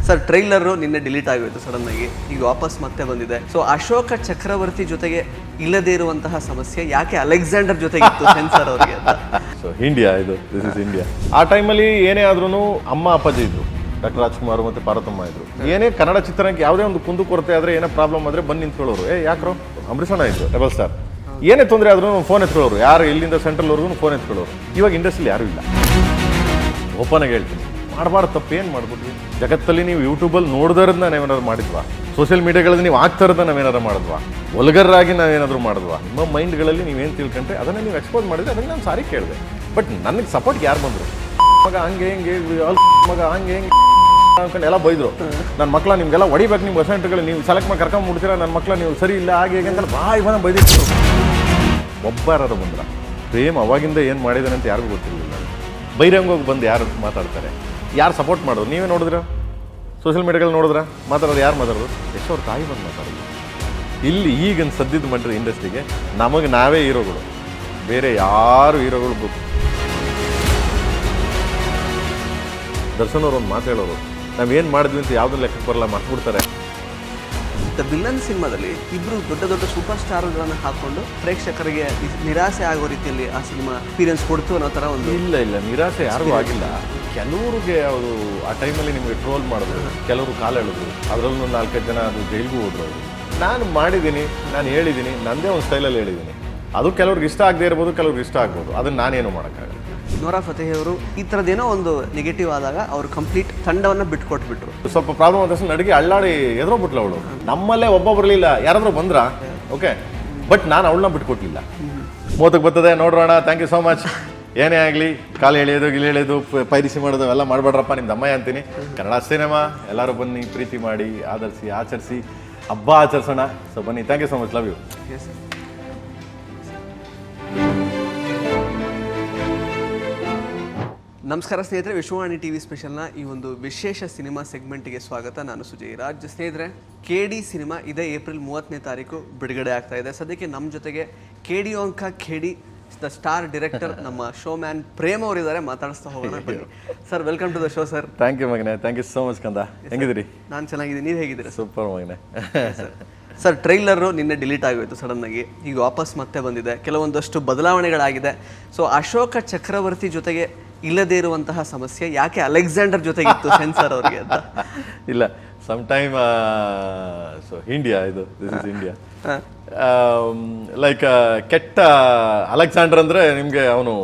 Sir trailer ನಿನ್ನೆ delete ಆಗೋಯ್ತು sudden ಆಗಿ, ಈಗ ವಾಪಸ್ ಮತ್ತೆ ಬಂದಿದೆ. ಸೊ ಅಶೋಕ ಚಕ್ರವರ್ತಿ ಜೊತೆಗೆ ಇಲ್ಲದೇ ಇರುವಂತಹ ಸಮಸ್ಯೆ ಯಾಕೆ ಅಲೆಕ್ಸಾಂಡರ್ ಜೊತೆಗೆ ಇತ್ತು ಸೆನ್ಸಾರ್ ಅವರಿಗೆ ಅಂತ. ಸೊ ಇಂಡಿಯಾ ಇದು, ದಿಸ್ ಇಸ್ ಇಂಡಿಯಾ. ಆ ಟೈಮಲ್ಲಿ ಏನೇ ಆದ್ರೂ ಅಮ್ಮ ಅಪ್ಪಾಜಿ ಇದ್ರು, ಡಾಕ್ಟರ್ ರಾಜ್ಕುಮಾರ್ ಮತ್ತೆ ಪಾರ್ವತಮ್ಮ ಇದ್ರು. ಏನೇ ಕನ್ನಡ ಚಿತ್ರಕ್ಕೆ ಯಾವುದೇ ಒಂದು ಕುಂದು ಕೊರತೆ ಆದ್ರೆ ಏನೇ ಪ್ರಾಬ್ಲಮ್ ಆದ್ರೆ ಬಂದು ನಿಂತ್ಕೊಳ್ಳೋರು. ಯಾಕ್ರೋ ಅಂಬರೀಷಣ್ಣ ಇದ್ರು ಡಬಲ್ ಸ್ಟಾರ್, ಏನೇ ತೊಂದರೆ ಆದ್ರೂ ಫೋನ್ ಎತ್ಕೊಳ್ಳೋರು. ಯಾರು ಇಲ್ಲಿಂದ ಸೆಂಟ್ರಲ್ವರೆಗೂ ಫೋನ್ ಎತ್ಕೊಳ್ಳೋರು. ಇವಾಗ ಇಂಡಸ್ಟ್ರಿಯಲ್ಲಿ ಯಾರೂ ಇಲ್ಲ. ಓಪನ್ ಆಗಿ ಹೇಳ್ತೀನಿ, ಮಾಡಬಾರ್ದು ತಪ್ಪು ಏನು ಮಾಡ್ಬಿಟ್ವಿ. ಜಗತ್ತಲ್ಲಿ ನೀವು ಯೂಟ್ಯೂಬಲ್ಲಿ ನೋಡ್ದರದ್ದು ನಾವೇನಾದ್ರು ಮಾಡಿದ್ವಾ, ಸೋಷಿಯಲ್ ಮೀಡಿಯಾಗಳಲ್ಲಿ ನೀವು ಆಗ್ತಾರದ್ದು ನಾವೇನಾದ್ರು ಮಾಡಿದ್ವಾ, ಒಲ್ಗರಾಗಿ ನಾವೇನಾದರೂ ಮಾಡಿದ್ವಾ, ನಿಮ್ಮ ಮೈಂಡ್ಗಳಲ್ಲಿ ನೀವೇನು ತಿಳ್ಕೊಂಡ್ರೆ ಅದನ್ನು ನೀವು ಎಕ್ಸ್ಪೋಸ್ ಮಾಡಿದ್ರೆ ಅದನ್ನು ನಾನು ಸಾರಿ ಕೇಳಿದೆ. ಬಟ್ ನನಗೆ ಸಪೋರ್ಟ್ ಯಾರು ಬಂದರು, ಮಗ ಹಂಗೆ ಹಿಂಗೆ ಮಗ ಹಂಗೆ ಹಿಂಗೆ ಅನ್ಕೊಂಡು ಎಲ್ಲ ಬೈದರು. ನನ್ನ ಮಕ್ಕಳ ನಿಮಗೆಲ್ಲ ಹೊಡಿಬೇಕು, ನಿಮ್ಮ ವೆಸೆಂಟ್ಗಳು ನೀವು ಸೆಲೆಕ್ಟ್ ಮಾಡಿ ಕರ್ಕೊಂಡ್ಬಿಡ್ತೀರಾ, ನನ್ನ ಮಕ್ಕಳ ನೀವು ಸರಿ ಇಲ್ಲ ಹಾಗೆ ಹೇಗೆ ಅಂತ ಬಾಯಿ ಬಂದು ಬೈದಿತ್ತು. ಒಬ್ಬರಾರು ಬಂದ್ರ ಪ್ರೇಮ್ ಅವಾಗಿಂದ ಏನು ಮಾಡಿದಾನೆ ಅಂತ ಯಾರಿಗೂ ಗೊತ್ತಿರಲಿಲ್ಲ. ಬೈರಂಗೋಗಿ ಬಂದು ಯಾರು ಮಾತಾಡ್ತಾರೆ, ಯಾರು ಸಪೋರ್ಟ್ ಮಾಡೋದು ನೀವೇ ನೋಡಿದ್ರ, ಸೋಷಿಯಲ್ ಮೀಡಿಯಾಗಳಲ್ಲಿ ನೋಡಿದ್ರ ಮಾತಾಡೋದು ಯಾರು ಮಾತಾಡೋದು, ಎಷ್ಟು ಅವ್ರ ತಾಯಿ ಬಂದು ಮಾತಾಡೋದು. ಇಲ್ಲಿ ಈಗಿನ ಸದ್ಯದ ಮಟ್ಟದ ಇಂಡಸ್ಟ್ರಿಗೆ ನಮಗೆ ನಾವೇ ಹೀರೋಗಳು, ಬೇರೆ ಯಾರು ಹೀರೋಗಳು ಗೊತ್ತು. ದರ್ಶನ್ ಅವ್ರು ಒಂದು ಮಾತು ಹೇಳೋರು, ನಾವೇನು ಮಾಡಿದ್ವಿ ಅಂತ ಯಾವುದೂ ಲೆಕ್ಕಕ್ಕೆ ಬರಲ್ಲ, ಮರ್ತ್ಬಿಡ್ತಾರೆ. ದ ವಿಲನ್ ಸಿನಿಮಾದಲ್ಲಿ ಇಬ್ಬರು ದೊಡ್ಡ ದೊಡ್ಡ ಸೂಪರ್ ಸ್ಟಾರ್ಗಳನ್ನು ಹಾಕೊಂಡು ಪ್ರೇಕ್ಷಕರಿಗೆ ನಿರಾಸೆ ಆಗೋ ರೀತಿಯಲ್ಲಿ ಆ ಸಿನಿಮಾ ಎಕ್ಸ್ಪೀರಿಯನ್ಸ್ ಕೊಡ್ತು ಅನ್ನೋ ಥರ ಒಂದು. ಇಲ್ಲ ನಿರಾಸೆ ಯಾರಿಗೂ ಆಗಿಲ್ಲ. ಕೆಲವ್ರಿಗೆ ಅವರು ಆ ಟೈಮಲ್ಲಿ ನಿಮಗೆ ಟ್ರೋಲ್ ಮಾಡಿದ್ರು, ಕೆಲವರು ಕಾಲು ಎಳೆದ್ರು, ಅದರಲ್ಲೂ 4-5 ಜನ ಅದು ಜೈಲಿಗೂ ಹೋದ್ರು. ಅವರು ನಾನು ಮಾಡಿದ್ದೀನಿ, ನಾನು ಹೇಳಿದ್ದೀನಿ, ನನ್ನದೇ ಒಂದು ಸ್ಟೈಲಲ್ಲಿ ಹೇಳಿದ್ದೀನಿ. ಅದು ಕೆಲವ್ರಿಗೆ ಇಷ್ಟ ಆಗದೆ ಇರ್ಬೋದು, ಕೆಲವ್ರಿಗೆ ಇಷ್ಟ ಆಗ್ಬೋದು, ಅದನ್ನು ನಾನೇನು ಮಾಡೋಕ್ಕಾಗಲ್ಲ. ನೋರಾ ಫತೇಹಿ ಅವರು ಈ ಥರದ್ದೇನೋ ಒಂದು ನೆಗೆಟಿವ್ ಆದಾಗ ಅವರು ಕಂಪ್ಲೀಟ್ ತಂಡವನ್ನು ಬಿಟ್ಕೊಟ್ಬಿಟ್ರು. ಸ್ವಲ್ಪ ಪ್ರಾಬ್ಲಮ್ ಆದ ತಕ್ಷಣ ನಡಿಗೆ ಅಳ್ಳಾಡಿ ಎದುರೋಗ್ಬಿಟ್ಲು ಅವಳು. ನಮ್ಮಲ್ಲೇ ಒಬ್ಬ ಬರಲಿಲ್ಲ, ಯಾರಾದರೂ ಬಂದ್ರ ಓಕೆ, ಬಟ್ ನಾನು ಅವಳನ್ನ ಬಿಟ್ಕೊಟ್ಲಿಲ್ಲ. 30ಕ್ಕೆ ಬರ್ತದೆ ನೋಡ್ರೋಣ, ಥ್ಯಾಂಕ್ ಯು ಸೋ ಮಚ್. ಏನೇ ಆಗಲಿ ಕಾಲು ಎಳೆಯೋದು ಗಿಳಿ ಎಳೆಯೋದು ಪೈರಿಸಿ ಮಾಡೋದು ಎಲ್ಲ ಮಾಡಬೇಡ್ರಪ್ಪ, ನಿಮ್ದು ಅಮ್ಮಯ್ಯ ಅಂತೀನಿ. ಕನ್ನಡ ಸಿನಿಮಾ ಎಲ್ಲರೂ ಬನ್ನಿ, ಪ್ರೀತಿ ಮಾಡಿ, ಆದರಿಸಿ, ಆಚರಿಸಿ, ಹಬ್ಬ ಆಚರಿಸೋಣ. ಸೊ ಬನ್ನಿ, thank you so much, love you. ನಮಸ್ಕಾರ ಸ್ನೇಹಿತರೆ, ವಿಶ್ವವಾಣಿ ಟಿವಿ ಸ್ಪೆಷಲ್ನ ಈ ಒಂದು ವಿಶೇಷ ಸಿನಿಮಾ ಸೆಗ್ಮೆಂಟ್ಗೆ ಸ್ವಾಗತ. ನಾನು ಸುಜಯ್ ರಾಜ್. ಸ್ನೇಹಿತರೆ, KD ಸಿನಿಮಾ ಇದೇ ಏಪ್ರಿಲ್ 30ನೇ ತಾರೀಕು ಬಿಡುಗಡೆ ಆಗ್ತಾ ಇದೆ. ಸದ್ಯಕ್ಕೆ ನಮ್ಮ ಜೊತೆಗೆ KD ಓಂಕಾ KD ದ ಸ್ಟಾರ್ ಡೈರೆಕ್ಟರ್ ನಮ್ಮ ಶೋ ಮ್ಯಾನ್ ಪ್ರೇಮ್ ಅವರಿದ್ದಾರೆ. ಮಾತಾಡಿಸ್ತಾ ಹೋಗೋಣ ಬನ್ನಿ. Sir, welcome to the show sir. Thank you ಮಗನೇ, ಥ್ಯಾಂಕ್ ಯು ಸೋ ಮಚ್ ಕಂದ. ಹೆಂಗಿದ್ದೀರಿ? ನಾನು ಚೆನ್ನಾಗಿದ್ದೀನಿ, ನೀವು ಹೇಗಿದ್ದೀರಾ? ಸೂಪರ್ ಮಗನೇ. ಸರ್ ಟ್ರೈಲರು ನಿನ್ನೆ ಡಿಲೀಟ್ ಆಗೋಯ್ತು ಸಡನ್ ಆಗಿ, ಈಗ ವಾಪಸ್ ಮತ್ತೆ ಬಂದಿದೆ. ಕೆಲವೊಂದಷ್ಟು ಬದಲಾವಣೆಗಳಾಗಿದೆ. ಸೊ ಅಶೋಕ ಚಕ್ರವರ್ತಿ ಜೊತೆಗೆ ಇಲ್ಲದೇ ಇರುವಂತಹ ಸಮಸ್ಯೆ ಯಾಕೆ ಅಲೆಕ್ಸಾಂಡರ್ ಜೊತೆಗೆ ಇತ್ತು ಸೆನ್ಸಾರ್ ಅವರಿಗೆ ಅಂತ. ಇಲ್ಲ, ಸಮ್ ಟೈಮ್ ಸೊ ಇಂಡಿಯಾ ಇದು, ದಿಸ್ ಇಸ್ ಇಂಡಿಯಾ. ಲೈಕ್ ಕೆಟ್ಟ ಅಲೆಕ್ಸಾಂಡರ್ ಅಂದ್ರೆ ನಿಮ್ಗೆ ಅವನು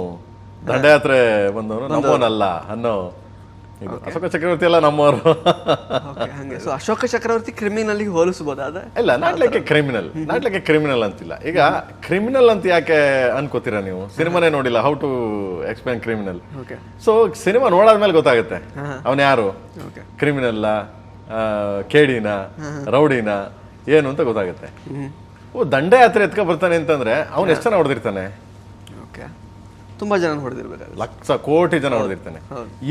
ದಂಡಯಾತ್ರೆ ಬಂದವನು, ನಮ್ಮವನಲ್ಲ ಅನ್ನೋ. ಅಶೋಕ ಚಕ್ರವರ್ತಿ ಎಲ್ಲ ನಮ್ಮವರು. ಹಂಗೆ ಸೊ ಅಶೋಕ ಚಕ್ರವರ್ತಿ ಕ್ರಿಮಿನಲ್ ಹೋಲಿಸಬಹುದಾದ? ಇಲ್ಲ, ನಾಟ್ ಲೈಕ್ ಎ ಕ್ರಿಮಿನಲ್ ಅಂತಿಲ್ಲ. ಈಗ ಕ್ರಿಮಿನಲ್ ಅಂತ ಯಾಕೆ ಅನ್ಕೋತೀರಾ ನೀವು? ಸಿನಿಮಾನೇ ನೋಡಿಲ್ಲ, how to explain criminal. So cinema ನೋಡಾದ್ಮೇಲೆ ಗೊತ್ತಾಗುತ್ತೆ ಅವನ್ ಯಾರು, ಕ್ರಿಮಿನಲ್ಲ, ಕೇಡಿನ, ರೌಡಿನ ಏನು ಅಂತ ಗೊತ್ತಾಗುತ್ತೆ. ದಂಡಯಾತ್ರೆ ಎತ್ಕ ಬರ್ತಾನೆ ಅಂತಂದ್ರೆ ಅವ್ನು ಎಷ್ಟು ಜನ ಹೊಡೆದಿರ್ತಾನೆ? ತುಂಬಾ ಜನ ಹೊಡೆದಿರ್ಬೇಕಾದ್ರೆ, ಲಕ್ಷ ಕೋಟಿ ಜನ ಹೊಡೆದಿರ್ತಾನೆ.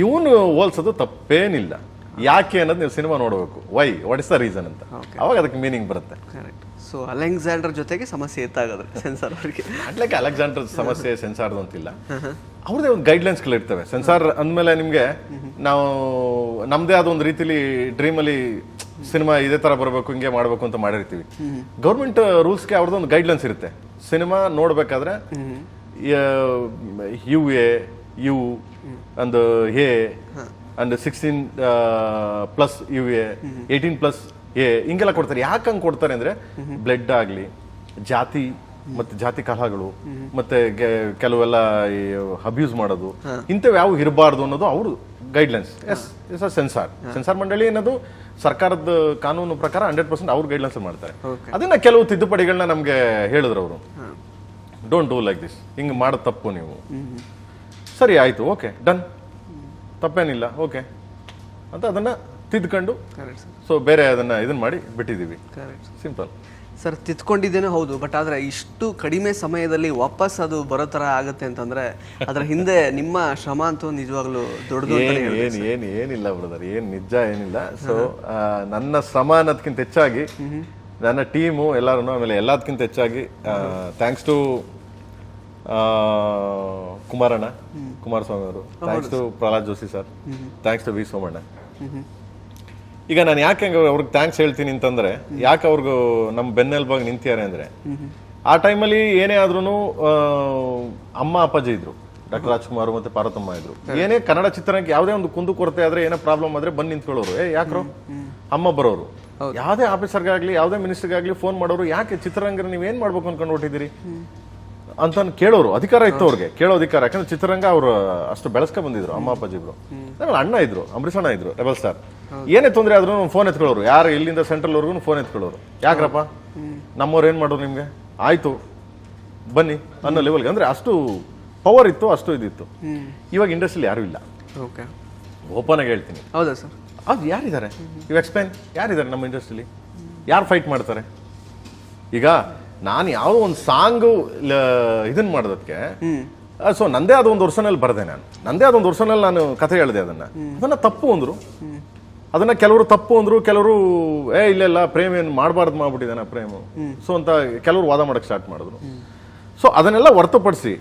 ಇವನು ಹೋಲ್ಸೋದು ತಪ್ಪೇನಿಲ್ಲ. ಯಾಕೆ ಅನ್ನೋದು ನೀವು ಸಿನಿಮಾ ನೋಡಬೇಕು. Why, what is the reason ಅಂತ, ಅವಾಗ ಅದಕ್ಕೆ ಮೀನಿಂಗ್ ಬರುತ್ತೆ. ಕರೆಕ್ಟ್. ಸೊ ಅಲೆಕ್ಸಾಂಡರ್ ಜೊತೆಗೆ ಸಮಸ್ಯೆ ಎತ್ತಾಗದ್ರೆ ಸೆನ್ಸಾರ್ ಅವರಿಗೆ. ಅಟ್ಲಕ್ಕೆ ಅಲೆಕ್ಸಾಂಡರ್ ಸಮಸ್ಯೆ ಸೆನ್ಸಾರ್ದು ಅಂತಿಲ್ಲ, ಅವ್ರದೇ ಒಂದು ಗೈಡ್ಲೈನ್ಸ್ಗಳು ಇರ್ತವೆ. ಸೆನ್ಸಾರ್ ಅಂದಮೇಲೆ ನಿಮಗೆ ನಾವು ನಮ್ದೇ ಆದ ಒಂದು ರೀತಿಲಿ ಡ್ರೀಮಲ್ಲಿ ಸಿನಿಮಾ ಇದೇ ತರ ಬರಬೇಕು, ಹಿಂಗೆ ಮಾಡಬೇಕು ಅಂತ ಮಾಡಿರ್ತೀವಿ. ಗೌರ್ಮೆಂಟ್ ರೂಲ್ಸ್ಗೆ ಅವ್ರದ್ದು ಒಂದು ಗೈಡ್ಲೈನ್ಸ್ ಇರುತ್ತೆ. ಸಿನಿಮಾ ನೋಡ್ಬೇಕಾದ್ರೆ UA and A and 16+ UA 18+ A ಹಿಂಗೆಲ್ಲ ಕೊಡ್ತಾರೆ. ಯಾಕೆ ಹಂಗೆ ಕೊಡ್ತಾರೆ ಅಂದ್ರೆ ಬ್ಲಡ್ ಆಗಲಿ, ಜಾತಿ ಮತ್ತೆ ಜಾತಿ ಕಲಹಗಳು, ಮತ್ತೆ ಕೆಲವೆಲ್ಲ ಅಬ್ಯೂಸ್ ಮಾಡೋದು, ಇಂಥವು ಯಾವ ಇರಬಾರ್ದು ಅನ್ನೋದು ಅವರು ಗೈಡ್ಲೈನ್ಸ್. ಎಸ್ ಸೆನ್ಸಾರ್ ಮಂಡಳಿ ಅನ್ನೋದು ಸರ್ಕಾರದ ಕಾನೂನು ಪ್ರಕಾರ 100% ಅವ್ರು ಗೈಡ್ಲೈನ್ಸ್ ಮಾಡ್ತಾರೆ. ಅದನ್ನ ಕೆಲವು ತಿದ್ದುಪಡಿಗಳನ್ನ ನಮ್ಗೆ ಹೇಳಿದ್ರು ಅವರು. ಡೋಂಟ್ ಡೂ ಲೈಕ್ ದಿಸ್, ಹಿಂಗೆ ಮಾಡೋದು ತಪ್ಪು ನೀವು. ಸರಿ ಆಯ್ತು, ಓಕೆ ಡನ್, ತಪ್ಪೇನಿಲ್ಲ, ಓಕೆ ಅಂತ ಅದನ್ನ ತಿದ್ಕೊಂಡು ಸೊ ಬೇರೆ ಇದನ್ನ ಮಾಡಿ ಬಿಟ್ಟಿದ್ದೀವಿ. ಸಿಂಪಲ್. ಸರ್, ತಿದ್ಕೊಂಡಿದ್ದೇನೆ ಹೌದು, ಬಟ್ ಆದ್ರೆ ಇಷ್ಟು ಕಡಿಮೆ ಸಮಯದಲ್ಲಿ ವಾಪಸ್ ಅದು ಬರೋ ತರ ಆಗುತ್ತೆ ಅಂತಂದ್ರೆ ಅದ್ರ ಹಿಂದೆ ನಿಮ್ಮ ಶ್ರಮ ಅಂತೂ ನಿಜವಾಗ್ಲೂ ದೊಡ್ಡದು. ಏನಿಲ್ಲ ಬ್ರದರ್, ನಿಜ ಏನಿಲ್ಲ. ಸೊ ನನ್ನ ಶ್ರಮ ಅನ್ನೋದಕ್ಕಿಂತ ಹೆಚ್ಚಾಗಿ ನನ್ನ ಟೀಮು ಎಲ್ಲರೂ, ಆಮೇಲೆ ಎಲ್ಲದಕ್ಕಿಂತ ಹೆಚ್ಚಾಗಿ ಥ್ಯಾಂಕ್ಸ್ ಟು ಕುಮಾರಸ್ವಾಮಿ ಅವರು, thanks to Prahlad Joshi sir, thanks to V Somanna. ಈಗ ನಾನು ಯಾಕೆ ಅವ್ರಿಗೆ ಥ್ಯಾಂಕ್ಸ್ ಹೇಳ್ತೀನಿ ಅಂತಂದ್ರೆ, ಯಾಕೆ ಅವ್ರಿಗೂ ನಮ್ಮ ಬೆನ್ನೆಲುಬಾಗಿ ನಿಂತಿದ್ದಾರೆ ಅಂದ್ರೆ, ಆ ಟೈಮಲ್ಲಿ ಏನೇ ಆದ್ರೂ ಅಮ್ಮ ಅಪ್ಪಾಜಿ ಇದ್ರು, ಡಾಕ್ಟರ್ ರಾಜ್ಕುಮಾರ್ ಮತ್ತೆ ಪಾರ್ವತಮ್ಮ ಇದ್ರು. ಏನೇ ಕನ್ನಡ ಚಿತ್ರಕ್ಕೆ ಯಾವುದೇ ಒಂದು ಕುಂದು ಕೊರತೆ ಆದ್ರೆ, ಏನೋ ಪ್ರಾಬ್ಲಮ್ ಆದ್ರೆ ಬಂದು ನಿಂತ್ಕೊಳ್ಳೋರು. ಯಾಕ್ರೋ ಅಮ್ಮ ಬರೋರು. ಯಾವುದೇ ಆಫೀಸರ್ಗಾಗ್ಲಿ ಯಾವುದೇ ಮಿನಿಸ್ಟರ್ಗಾಗ್ಲಿ ಫೋನ್ ಮಾಡೋರು, ಯಾಕೆ ಚಿತ್ರರಂಗ ನೀವೇನ್ ಮಾಡ್ಬೇಕು ಅನ್ಕೊಂಡು ಹೊಟ್ಟಿದ್ದೀರಿ ಅಂತ ಕೇಳೋರು. ಅಧಿಕಾರ ಇತ್ತು ಅವ್ರಿಗೆ, ಕೇಳೋ ಅಧಿಕಾರ. ಯಾಕಂದ್ರೆ ಚಿತ್ರರಂಗ ಅವ್ರು ಅಷ್ಟು ಬೆಳೆಸ್ಕೊ ಬಂದಿದ್ರು ಅಮ್ಮ ಅಪ್ಪಾಜಿ ಇಬ್ರು. ಅಣ್ಣ ಇದ್ರು, ಅಂಬರೀಷ್ ಅಣ್ಣ ಇದ್ರು, ರೆಬಲ್ ಸ್ಟಾರ್. ಏನೇ ತೊಂದರೆ ಆದ್ರೂ ಫೋನ್ ಎತ್ಕೊಳ್ಳೋರು. ಯಾರು ಇಲ್ಲಿಂದ ಸೆಂಟ್ರಲ್ ವರ್ಗು ಫೋನ್ ಎತ್ಕೊಳ್ಳೋರು. ಯಾಕ್ರಪ್ಪ ನಮ್ಮವ್ರು ಏನ್ ಮಾಡೋರು ನಿಮ್ಗೆ, ಆಯ್ತು ಬನ್ನಿ ಅನ್ನೋ ಲೆವೆಲ್ಗೆ. ಅಂದ್ರೆ ಅಷ್ಟು ಪವರ್ ಇತ್ತು, ಅಷ್ಟು ಇದಿತ್ತು. ಇವಾಗ ಇಂಡಸ್ಟ್ರಿಯಲ್ಲಿ ಯಾರು ಇಲ್ಲ, ಓಪನ್ ಆಗಿ ಹೇಳ್ತೀನಿ. ಹೌದಾ ಸರ್? ಅದು ಯಾರಿದ್ದಾರೆ ಇವ್ ಎಕ್ಸ್ಪ್ಲೈನ್, ಯಾರಿದ್ದಾರೆ ನಮ್ಮ ಇಂಡಸ್ಟ್ರಿಲಿ? ಯಾರು ಫೈಟ್ ಮಾಡ್ತಾರೆ? ಈಗ ನಾನು ಯಾವುದೋ ಒಂದು ಸಾಂಗ್ ಇದನ್ನ ಮಾಡೋದಕ್ಕೆ, ಸೊ ನಂದೇ ಆದ ಒಂದು ವರ್ಷನಲ್ಲಿ ಬರದೆ, ನಂದೇ ಆದ ಒಂದು ವರ್ಷನಲ್ಲಿ ನಾನು ಕಥೆ ಹೇಳಿದೆ. ಅದನ್ನ ತಪ್ಪು ಅಂದ್ರು, ಅದನ್ನ ಕೆಲವರು ತಪ್ಪು ಅಂದ್ರು, ಕೆಲವರು ಇಲ್ಲ ಪ್ರೇಮ್ ಏನು ಮಾಡಬಾರ್ದು ಮಾಡ್ಬಿಟ್ಟಿದ್ದಾನೆ ಪ್ರೇಮ್, ಸೊ ಅಂತ ಕೆಲವರು ವಾದ ಮಾಡಕ್ ಸ್ಟಾರ್ಟ್ ಮಾಡಿದ್ರು. ಸೊ ಅದನ್ನೆಲ್ಲ ಹೊರತುಪಡಿಸಿ,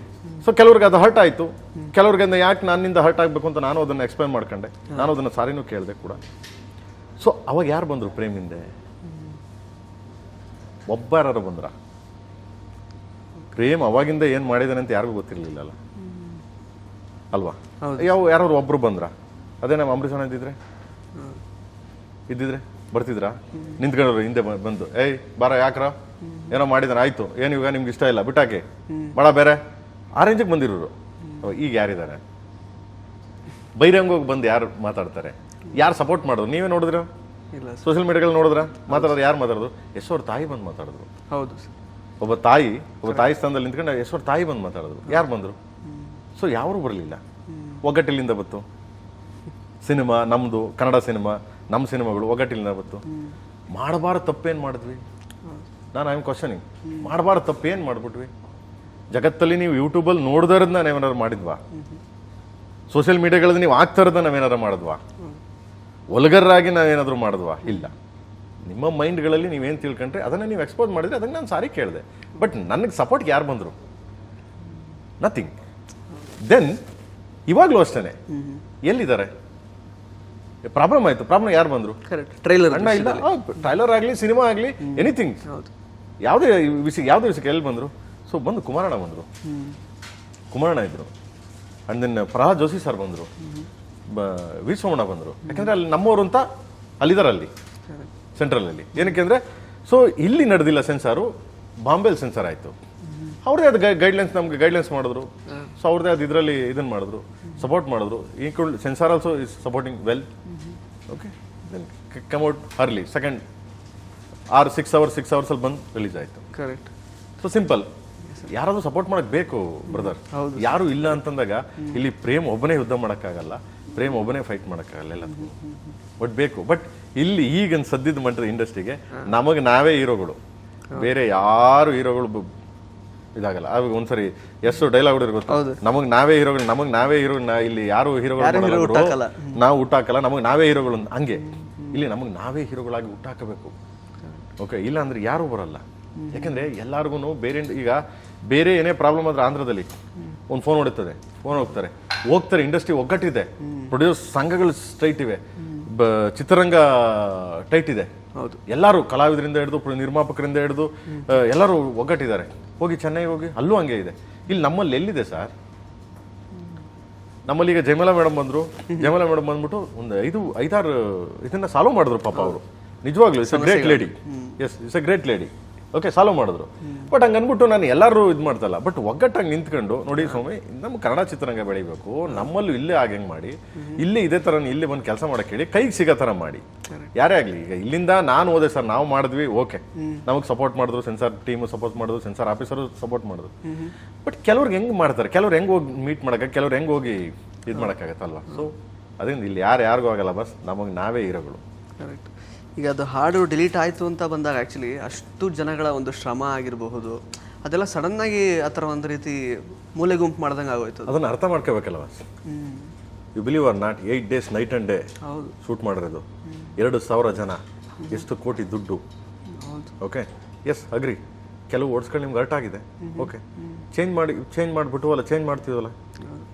ಸೊ ಕೆಲವ್ರಿಗೆ ಅದು ಹರ್ಟ್ ಆಯ್ತು, ಕೆಲವ್ರಿಗೆ ಯಾಕೆ ನನ್ನಿಂದ ಹರ್ಟ್ ಆಗ್ಬೇಕು ಅಂತ ನಾನು ಅದನ್ನ ಎಕ್ಸ್ಪ್ಲೈನ್ ಮಾಡ್ಕೊಂಡೆ. ನಾನು ಅದನ್ನ ಸಾರಿನೂ ಕೇಳಿದೆ ಕೂಡ. ಸೊ ಅವಾಗ ಯಾರು ಬಂದ್ರು ಪ್ರೇಮ್ ಹಿಂದೆ? ಒಬ್ಬ ಯಾರು ಬಂದ್ರ? ಪ್ರೇಮ್ ಅವಾಗಿಂದ ಏನ್ ಮಾಡಿದಾನೆ ಅಂತ ಯಾರಿಗೂ ಗೊತ್ತಿರ್ಲಿಲ್ಲ ಅಲ್ವಾ? ಯಾರು ಒಬ್ರು ಬಂದ್ರ? ಅದೇ ನಮ್ಮ ಅಂಬರೀಷ್ ಅಣ್ಣ ಇದ್ದಿದ್ರೆ ಬರ್ತಿದ್ರ? ನಿಂತ್ಕೊಂಡ್ರು ಹಿಂದೆ ಬಂದು, ಬಾರ ಯಾಕ್ರ ಏನೋ ಮಾಡಿದಾನೆ, ಆಯ್ತು ಏನು ಇವಾಗ ನಿಮ್ಗೆ ಇಷ್ಟ ಇಲ್ಲ ಬಿಟ್ಟಾಕಿ ಬಡ ಬೇರೆ, ಆ ರೇಂಜಿಗೆ ಬಂದಿರೋರು. ಈಗ ಯಾರಿದ್ದಾರೆ? ಬಹಿರಂಗೋಗಿ ಬಂದು ಯಾರು ಮಾತಾಡ್ತಾರೆ? ಯಾರು ಸಪೋರ್ಟ್ ಮಾಡೋದು? ನೀವೇ ನೋಡಿದ್ರ? ಸೋಷಿಯಲ್ ಮೀಡಿಯಾಗಳು ನೋಡಿದ್ರ? ಮಾತಾಡೋದು ಯಾರು ಮಾತಾಡೋದು? ಯಶೋರ್ ತಾಯಿ ಬಂದು ಮಾತಾಡಿದ್ರು. ಹೌದು, ಒಬ್ಬ ತಾಯಿ ಸ್ಥಾನದಲ್ಲಿ ನಿಂತ್ಕೊಂಡು ಯಶೋರ್ ತಾಯಿ ಬಂದು ಮಾತಾಡಿದ್ರು. ಯಾರು ಬಂದ್ರು? ಸೊ ಯಾರು ಬರಲಿಲ್ಲ. ಒಗ್ಗಟ್ಟಿಲಿಂದ ಬತ್ತು ಸಿನಿಮಾ, ನಮ್ದು ಕನ್ನಡ ಸಿನಿಮಾ, ನಮ್ಮ ಸಿನಿಮಾಗಳು ಒಗ್ಗಟ್ಟಿಲಿಂದ ಬತ್ತು. ಮಾಡಬಾರ್ದು ತಪ್ಪೇನ್ ಮಾಡಿದ್ವಿ? ನಾನು ಐ ಆಮ್ ಕ್ವಶನಿಂಗ್. ಮಾಡಬಾರ್ದು ತಪ್ಪೇನ್ ಮಾಡ್ಬಿಟ್ವಿ? ಜಗತ್ತಲ್ಲಿ ನೀವು ಯೂಟ್ಯೂಬಲ್ಲಿ ನೋಡ್ತಾ ಇರೋದನ್ನ ನಾವೇನಾರು ಮಾಡಿದ್ವಾ? ಸೋಷಿಯಲ್ ಮೀಡಿಯಾಗಳಲ್ಲಿ ನೀವು ಆಗ್ತಾ ಇರೋದನ್ನ ನಾವೇನಾರು ಮಾಡಿದ್ವಾ? ಒಲಗರಾಗಿ ನಾವೇನಾದ್ರೂ ಮಾಡಿದ್ವಾ? ಇಲ್ಲ. ನಿಮ್ಮ ಮೈಂಡ್ಗಳಲ್ಲಿ ನೀವೇನು ತಿಳ್ಕೊಂಡ್ರೆ ಅದನ್ನ ನೀವು ಎಕ್ಸ್ಪೋಸ್ ಮಾಡಿದ್ರೆ ಅದನ್ನ ನಾನು ಸಾರಿ ಕೇಳಿದೆ. ಬಟ್ ನನಗೆ ಸಪೋರ್ಟ್ ಯಾರು ಬಂದರು? ನಥಿಂಗ್. ದೆನ್ ಇವಾಗಲೂ ಅಷ್ಟೇ, ಎಲ್ಲಿದ್ದಾರೆ? ಪ್ರಾಬ್ಲಮ್ ಆಯ್ತು, ಪ್ರಾಬ್ಲಮ್ ಯಾರು ಬಂದ್ರು? ಟ್ರೈಲರ್ ಅಣ್ಣ ಇಲ್ಲ, ಟ್ರೈಲರ್ ಆಗಲಿ ಸಿನಿಮಾ ಆಗಲಿ ಎನಿಥಿಂಗ್, ಯಾವುದೇ ವಿಷಯಕ್ಕೆ ಎಲ್ಲಿ ಬಂದರು? ಸೊ ಬಂದು ಕುಮಾರಣ್ಣ ಬಂದರು, ಕುಮಾರಣ್ಣ ಇದ್ರು, and then Prahlad Joshi sir ಬಂದರು, ವಿ ಸೋಮಣ್ಣ ಬಂದರು. ಯಾಕಂದ್ರೆ ಅಲ್ಲಿ ನಮ್ಮವರು ಅಂತ ಅಲ್ಲಿದ್ದಾರೆ, ಅಲ್ಲಿ ಸೆಂಟ್ರಲಲ್ಲಿ. ಏನಕ್ಕೆ ಅಂದರೆ, ಸೊ ಇಲ್ಲಿ ನಡೆದಿಲ್ಲ ಸೆನ್ಸಾರು, ಬಾಂಬೆಲಿ ಸೆನ್ಸಾರ್ ಆಯಿತು. ಅವ್ರದೇ ಅದು ಗೈಡ್ಲೈನ್ಸ್, ನಮ್ಗೆ ಗೈಡ್ಲೈನ್ಸ್ ಮಾಡಿದ್ರು. ಸೊ ಅವ್ರದೇ ಅದು ಇದರಲ್ಲಿ ಇದನ್ನು ಮಾಡಿದ್ರು, ಸಪೋರ್ಟ್ ಮಾಡಿದ್ರು. Equal censor also is supporting well. Okay, then come out early, second 6 ಅವರ್ಸಲ್ಲಿ ಬಂದು ರಿಲೀಸ್ ಆಯಿತು. ಕರೆಕ್ಟ್. So simple. ಯಾರಾದ್ರೂ ಸಪೋರ್ಟ್ ಮಾಡಕ್ ಬೇಕು ಬ್ರದರ್. ಯಾರು ಇಲ್ಲ ಅಂತಂದಾಗ ಇಲ್ಲಿ ಪ್ರೇಮ್ ಒಬ್ಬನೇ ಯುದ್ಧ ಮಾಡೋಕ್ಕಾಗಲ್ಲ, ಪ್ರೇಮ್ ಒಬ್ಬನೇ ಫೈಟ್ ಮಾಡೋಕ್ಕಾಗಲ್ಲ, ಎಲ್ಲ ಬಟ್ ಬೇಕು. ಬಟ್ ಇಲ್ಲಿ ಈಗ ಸದ್ಯದ ಮಟ್ಟದ ಇಂಡಸ್ಟ್ರಿಗೆ ನಮಗೆ ನಾವೇ ಹೀರೋಗಳು, ಬೇರೆ ಯಾರು ಹೀರೋಗಳು ಇದಾಗಲ್ಲ. ಅವಾಗ ಒಂದ್ಸರಿ ಎಷ್ಟು ಡೈಲಾಗ್ ಗೊತ್ತು, ನಮಗ್ ನಾವೇ ಹೀರೋಗಳು, ಇಲ್ಲಿ ಯಾರು ಹೀರೋಗಳು ನಾವು ಊಟ ಹಾಕಲ್ಲ, ನಮಗ್ ನಾವೇ ಹೀರೋಗಳು. ಹಂಗೆ ಇಲ್ಲಿ ನಮಗ್ ನಾವೇ ಹೀರೋಗಳಾಗಿ ಊಟ ಹಾಕಬೇಕು. ಓಕೆ, ಇಲ್ಲ ಅಂದ್ರೆ ಯಾರು ಬರಲ್ಲ. ಯಾಕಂದ್ರೆ ಎಲ್ಲಾರ್ಗು ಬೇರೆ ಏನೇ ಪ್ರಾಬ್ಲಮ್ ಆದ್ರೆ ಆಂಧ್ರದಲ್ಲಿ ಒಂದು ಫೋನ್ ಹೊಡುತ್ತದೆ, ಫೋನ್ ಹೋಗ್ತಾರೆ. ಇಂಡಸ್ಟ್ರಿ ಒಗ್ಗಟ್ಟಿದೆ, ಪ್ರೊಡ್ಯೂಸ್ ಸಂಘಗಳು ಸ್ಟ್ರೈಟ್ ಇವೆ, ಚಿತ್ರರಂಗ ಟೈಟ್ ಇದೆ. ಹೌದು, ಎಲ್ಲರೂ ಕಲಾವಿದರಿಂದ ಹಿಡಿದು ನಿರ್ಮಾಪಕರಿಂದ ಹಿಡಿದು ಎಲ್ಲರೂ ಒಗ್ಗಟ್ಟಿದ್ದಾರೆ. ಹೋಗಿ ಚೆನ್ನೈ ಹೋಗಿ, ಅಲ್ಲೂ ಹಂಗೆ ಇದೆ. ಇಲ್ಲಿ ನಮ್ಮಲ್ಲಿ ಎಲ್ಲಿದೆ ಸರ್? ನಮ್ಮಲ್ಲಿ ಈಗ ಜಯಮಾಲಾ ಮೇಡಮ್ ಬಂದ್ರು, ಜಯಮಾಲಾ ಮೇಡಮ್ ಬಂದ್ಬಿಟ್ಟು ಒಂದು 5-6 ಇದನ್ನ ಸಾಲ್ವ್ ಮಾಡಿದ್ರು ಪಾಪ ಅವರು. ನಿಜವಾಗ್ಲೂ it's a great lady. Yes, it's a great lady. Okay, solve ಮಾಡಿದ್ರು. ಬಟ್ ಹಂಗೆ ಅಂದ್ಬಿಟ್ಟು ನಾನು ಎಲ್ಲರೂ ಇದು ಮಾಡ್ತಲ್ಲ, ಬಟ್ ಒಗ್ಗಟ್ಟಾಗಿ ನಿಂತ್ಕೊಂಡು ನೋಡಿ ಸ್ವಾಮಿ, ನಮ್ಮ ಕನ್ನಡ ಚಿತ್ರರಂಗ ಬೆಳಿಬೇಕು, ನಮ್ಮಲ್ಲೂ ಇಲ್ಲೇ ಆಗಂಗೆ ಮಾಡಿ, ಇಲ್ಲೇ ಇದೇ ಥರ ಇಲ್ಲೇ ಬಂದು ಕೆಲಸ ಮಾಡಕ್ಕೆ ಹೇಳಿ, ಕೈಗೆ ಸಿಗೋ ಥರ ಮಾಡಿ. ಯಾರೇ ಆಗಲಿ, ಈಗ ಇಲ್ಲಿಂದ ನಾನು ಹೋದೆ ಸರ್, ನಾವು ಮಾಡಿದ್ವಿ, ಓಕೆ, ನಮಗೆ ಸಪೋರ್ಟ್ ಮಾಡಿದ್ರು, ಸೆನ್ಸಾರ್ ಟೀಮು ಸಪೋರ್ಟ್ ಮಾಡಿದ್ರು, ಸೆನ್ಸಾರ್ ಆಫೀಸರು ಸಪೋರ್ಟ್ ಮಾಡಿದ್ರು. ಬಟ್ ಕೆಲವ್ರಿಗೆ ಹೆಂಗೆ ಮಾಡ್ತಾರೆ, ಕೆಲವ್ರು ಹೆಂಗೆ ಹೋಗಿ ಮೀಟ್ ಮಾಡೋಕ್ಕೆ, ಕೆಲವ್ರು ಹೆಂಗೆ ಹೋಗಿ ಇದು ಮಾಡೋಕ್ಕಾಗತ್ತಲ್ವ? ಸೊ ಅದರಿಂದ ಇಲ್ಲಿ ಯಾರಿಗೂ ಆಗಲ್ಲ, ಬಸ್ ನಮಗೆ ನಾವೇ ಹೀರೋಗಳು. ಕರೆಕ್ಟ್. ಈಗ ಅದು ಹಾಡು ಡಿಲೀಟ್ ಆಯಿತು ಅಂತ ಬಂದಾಗ ಆ್ಯಕ್ಚುಲಿ ಅಷ್ಟು ಜನಗಳ ಒಂದು ಶ್ರಮ ಆಗಿರಬಹುದು, ಅದೆಲ್ಲ ಸಡನ್ನಾಗಿ ಆ ಥರ ಒಂದು ರೀತಿ ಮೂಲೆ ಗುಂಪು ಮಾಡ್ದಂಗೆ ಆಗೋಯ್ತು. ಅದನ್ನು ಅರ್ಥ ಮಾಡ್ಕೋಬೇಕಲ್ಲ ಬಸ್. You believe or not, 8 days night and day shoot ಮಾಡಿರೋದು, 2,000 ಜನ, ಎಷ್ಟು ಕೋಟಿ ದುಡ್ಡು. Okay, yes agree. ಕೆಲವು ಓಡಿಸ್ಕೊಂಡು ನಿಮ್ಗೆ ಅರ್ಟ್ ಆಗಿದೆ, ಓಕೆ, ಚೇಂಜ್ ಮಾಡಿಬಿಟ್ಟು ಚೇಂಜ್ ಮಾಡ್ತೀವಲ್ಲ